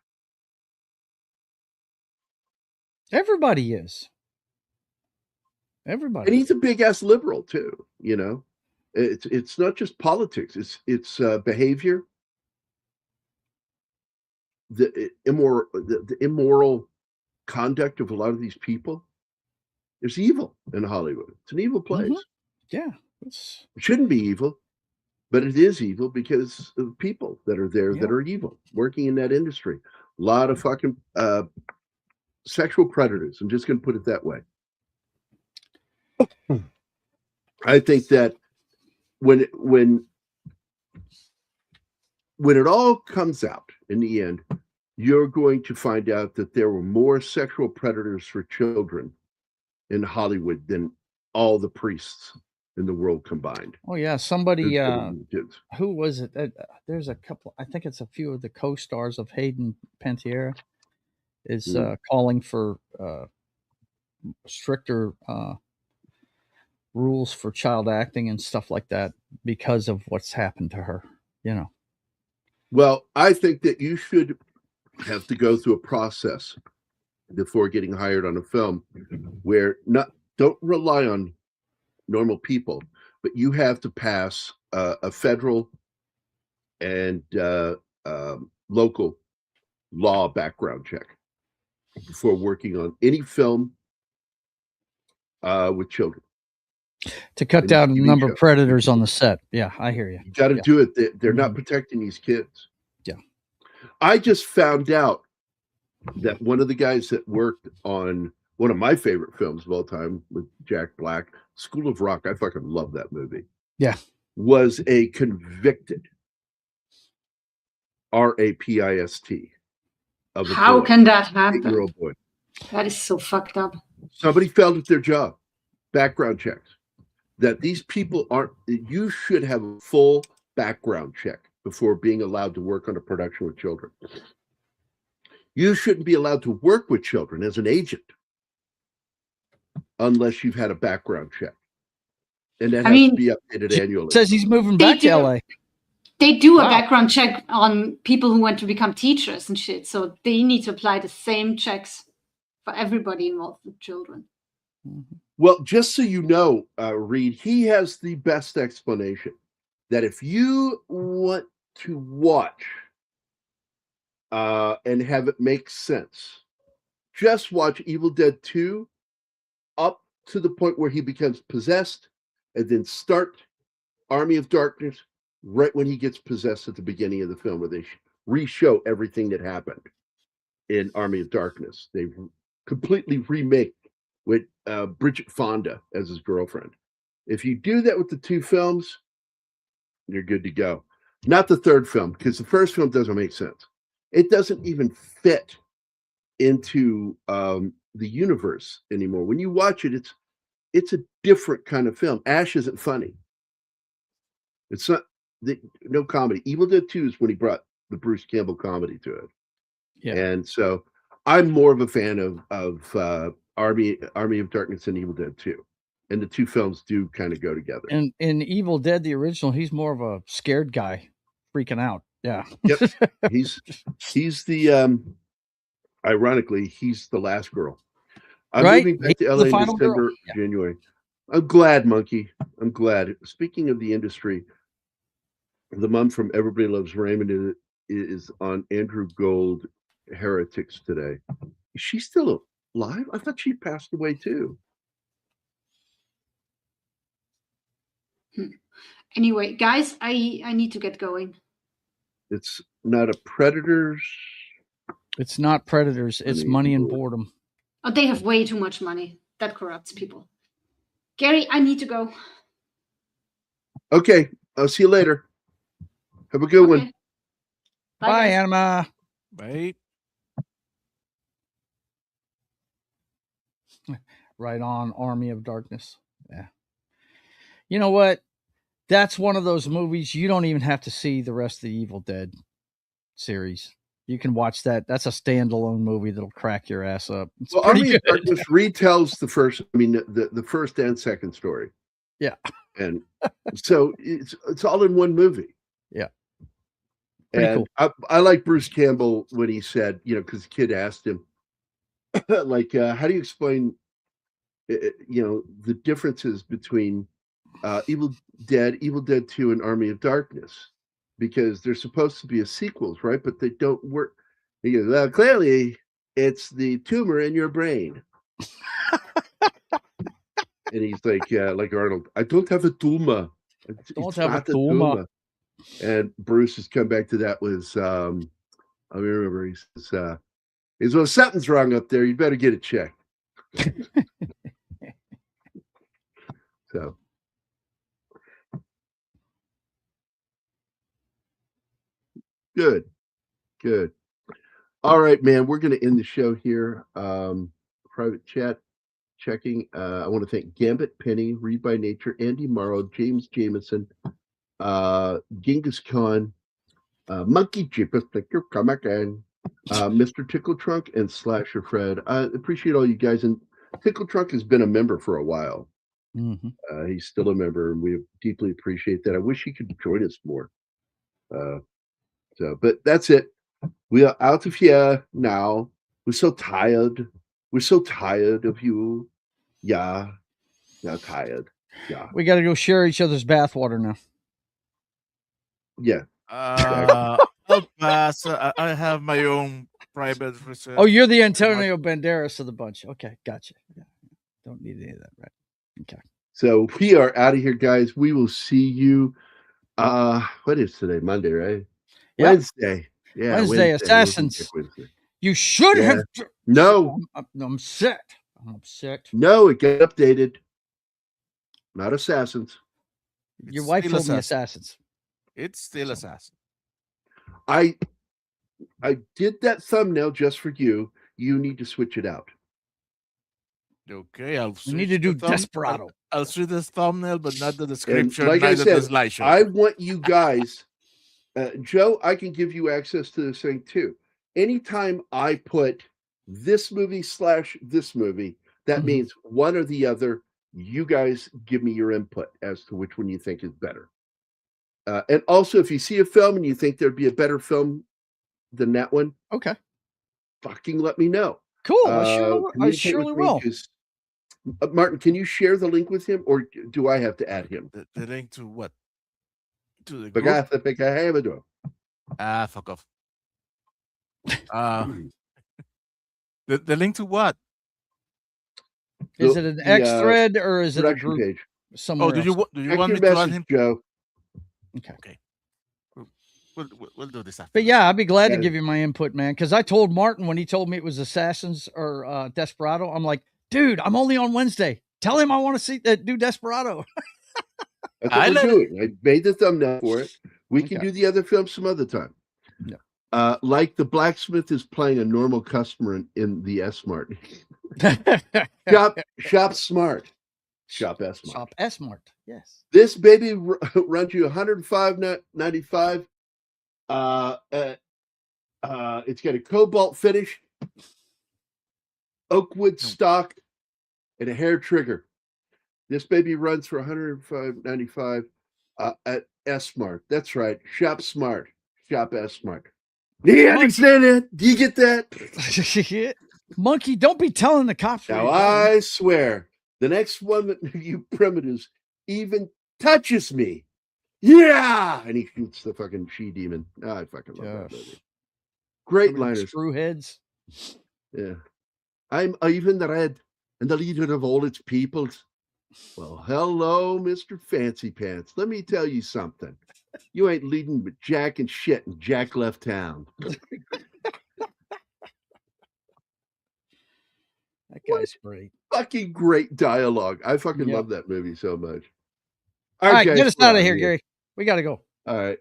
Speaker 7: Everybody is. Everybody.
Speaker 6: And he's a big ass liberal too, you know. It's not just politics, it's behavior. The immoral conduct of a lot of these people. There's evil in Hollywood. It's an evil place.
Speaker 7: Mm-hmm. Yeah.
Speaker 6: It shouldn't be evil, but it is evil because of people that are there that are evil, working in that industry. A lot of fucking sexual predators. I'm just going to put it that way. I think that when it all comes out in the end, you're going to find out that there were more sexual predators for children in Hollywood than all the priests in the world combined.
Speaker 7: Oh yeah, somebody who was it? There's a couple. I think it's a few of the co-stars of Hayden Panettiere is calling for stricter rules for child acting and stuff like that because of what's happened to her. You know.
Speaker 6: Well, I think that you should have to go through a process before getting hired on a film where don't rely on normal people, but you have to pass a federal and local law background check before working on any film with children.
Speaker 7: To cut down the number of predators on the set. Yeah, I hear you.
Speaker 6: You got to do it. They're not protecting these kids.
Speaker 7: Yeah.
Speaker 6: I just found out that one of the guys that worked on one of my favorite films of all time with Jack Black, School of Rock, I fucking love that movie.
Speaker 7: Yeah.
Speaker 6: Was a convicted rapist of a
Speaker 8: How can that happen?
Speaker 6: 8-year-old boy.
Speaker 8: That is so fucked up.
Speaker 6: Somebody failed at their job. Background checks. That these people aren't, you should have a full background check before being allowed to work on a production with children. You shouldn't be allowed to work with children as an agent unless you've had a background check. And that has to be updated annually.
Speaker 7: Says he's moving back to LA.
Speaker 8: They do a background check on people who want to become teachers and shit. So they need to apply the same checks for everybody involved with children.
Speaker 6: Well, just so you know, Reed, he has the best explanation that if you want to watch and have it make sense, just watch Evil Dead 2 up to the point where he becomes possessed, and then start Army of Darkness right when he gets possessed at the beginning of the film, where they re-show everything that happened in Army of Darkness. They completely remake with Bridget Fonda as his girlfriend. If you do that with the two films, you're good to go. Not the third film, because the first film doesn't make sense. It doesn't even fit into the universe anymore. When you watch it, it's a different kind of film. Ash isn't funny. It's not no comedy. Evil Dead 2 is when he brought the Bruce Campbell comedy to it.
Speaker 7: Yeah.
Speaker 6: And so I'm more of a fan of Army of Darkness and Evil Dead 2. And the two films do kind of go together.
Speaker 7: And in Evil Dead, the original, he's more of a scared guy freaking out. Yeah.
Speaker 6: Yep. He's the ironically, he's the last girl. I'm moving back to LA in December, January. I'm glad, Monkey. I'm glad. Speaking of the industry, the mom from Everybody Loves Raymond is on Andrew Gold Heretics today. Is she still alive? I thought she passed away too.
Speaker 8: Anyway, guys, I need to get going.
Speaker 6: It's not a Predators.
Speaker 7: It's not Predators. It's Money and Boredom.
Speaker 8: Oh, they have way too much money. That corrupts people. Gary, I need to go.
Speaker 6: Okay, I'll see you later. Have a good one.
Speaker 7: Bye, Anima.
Speaker 9: Bye.
Speaker 7: Right on, Army of Darkness. Yeah. You know what? That's one of those movies you don't even have to see the rest of the Evil Dead series. You can watch that. That's a standalone movie that'll crack your ass up. It's
Speaker 6: Army of Darkness retells the first, the first and second story.
Speaker 7: Yeah.
Speaker 6: And so it's all in one movie.
Speaker 7: Yeah.
Speaker 6: Pretty cool. I like Bruce Campbell when he said, because the kid asked him, like, how do you explain, the differences between Evil Dead 2, and Army of Darkness? Because they're supposed to be sequels, right? But they don't work. He goes, well, clearly it's the tumor in your brain. And he's like Arnold, I don't have a tumor.
Speaker 7: Don't have a tumor.
Speaker 6: And Bruce has come back to that was, I remember he says, well, something's wrong up there. You better get it checked. So. Good. All right, man. We're going to end the show here. Private chat checking. I want to thank Gambit, Penny, Read by Nature, Andy Morrow, James Jameson, Genghis Khan, Monkey Jeepers, thank you, come again, Mr. Tickle Trunk, and Slasher Fred. I appreciate all you guys. And Tickle Trunk has been a member for a while.
Speaker 7: Mm-hmm.
Speaker 6: He's still a member, and we deeply appreciate that. I wish he could join us more. But that's it. We are out of here now. We're so tired. We're so tired of you. Yeah, tired. Yeah.
Speaker 7: We got to go share each other's bathwater now.
Speaker 6: Yeah.
Speaker 9: I'll pass. I have my own private research.
Speaker 7: Oh, you're the Antonio Banderas of the bunch. Okay, gotcha. Yeah. Don't need any of that, right? Okay.
Speaker 6: So we are out of here, guys. We will see you. What is today? Monday, right?
Speaker 7: Yep.
Speaker 6: Wednesday. Yeah.
Speaker 7: Wednesday. Assassins.
Speaker 6: Wednesday.
Speaker 7: You should have.
Speaker 6: No.
Speaker 7: I'm upset.
Speaker 6: No, it got updated. Not Assassins.
Speaker 7: Your wife
Speaker 9: still
Speaker 7: told me Assassins.
Speaker 9: It's still Assassin.
Speaker 6: I did that thumbnail just for you. You need to switch it out.
Speaker 9: Okay,
Speaker 7: You need to do Desperado.
Speaker 9: I'll see this thumbnail, but not the description.
Speaker 6: And like I said,
Speaker 9: the slideshow.
Speaker 6: I want you guys, Joe, I can give you access to this thing too. Anytime I put this movie / this movie, that means one or the other. You guys give me your input as to which one you think is better. And also, if you see a film and you think there'd be a better film than that one,
Speaker 7: okay,
Speaker 6: fucking let me know.
Speaker 7: Cool. I surely will.
Speaker 6: Martin, can you share the link with him, or do I have to add him?
Speaker 9: The link to what? To the
Speaker 6: group?
Speaker 9: Fuck off. The link to what?
Speaker 7: Is it an X thread or is it a group
Speaker 6: page?
Speaker 7: Somewhere?
Speaker 9: Oh, do you want me
Speaker 6: to
Speaker 9: add him,
Speaker 6: Joe?
Speaker 7: Okay.
Speaker 9: We'll do this after.
Speaker 7: But yeah, I'd be glad to give you my input, man. Because I told Martin when he told me it was Assassins or Desperado, I'm like, dude, I'm only on Wednesday. Tell him I want to see do Desperado.
Speaker 6: That's what we're doing. I made the thumbnail for it. We can do the other film some other time.
Speaker 7: No.
Speaker 6: Like the blacksmith is playing a normal customer in the S-Mart. Shop smart. Shop S-Mart.
Speaker 7: Shop S-Mart. Yes.
Speaker 6: This baby runs you $105.95. It's got a cobalt finish, oak wood stock, and a hair trigger. This baby runs for $105.95 at S-Mart. That's right. Shop smart. Shop S-Mart. Do you understand that? Do you get that?
Speaker 7: Monkey, don't be telling the cops.
Speaker 6: Now I swear, the next one that you primitives even touches me, yeah, and he shoots the fucking she-demon. I fucking love that movie. Great liners.
Speaker 7: Screwheads.
Speaker 6: Yeah. I'm even the red and the leader of all its peoples. Well, hello, Mr. Fancy Pants. Let me tell you something. You ain't leading but Jack and shit, and Jack left town.
Speaker 7: That guy's great.
Speaker 6: Fucking great dialogue. I fucking love that movie so much.
Speaker 7: All right,
Speaker 6: guys,
Speaker 7: get us out of here, Gary. We got to go.
Speaker 6: All right.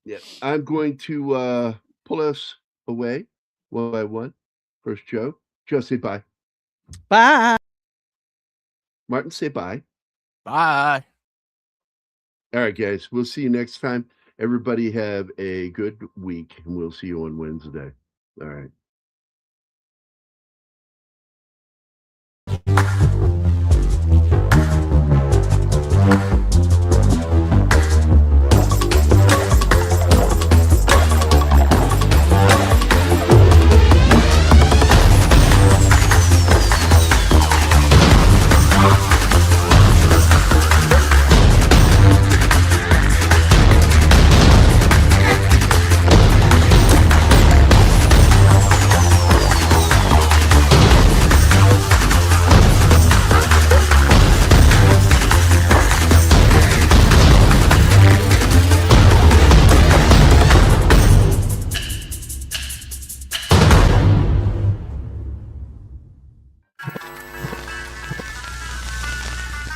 Speaker 6: Yeah. I'm going to pull us away one by one. First, Joe. Joe, say bye.
Speaker 7: Bye.
Speaker 6: Martin, say bye.
Speaker 9: Bye.
Speaker 6: All right, guys. We'll see you next time. Everybody have a good week, and we'll see you on Wednesday. All right.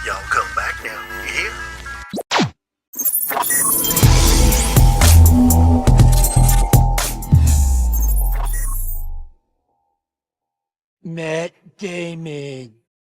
Speaker 5: Y'all come back now, you hear? gaming.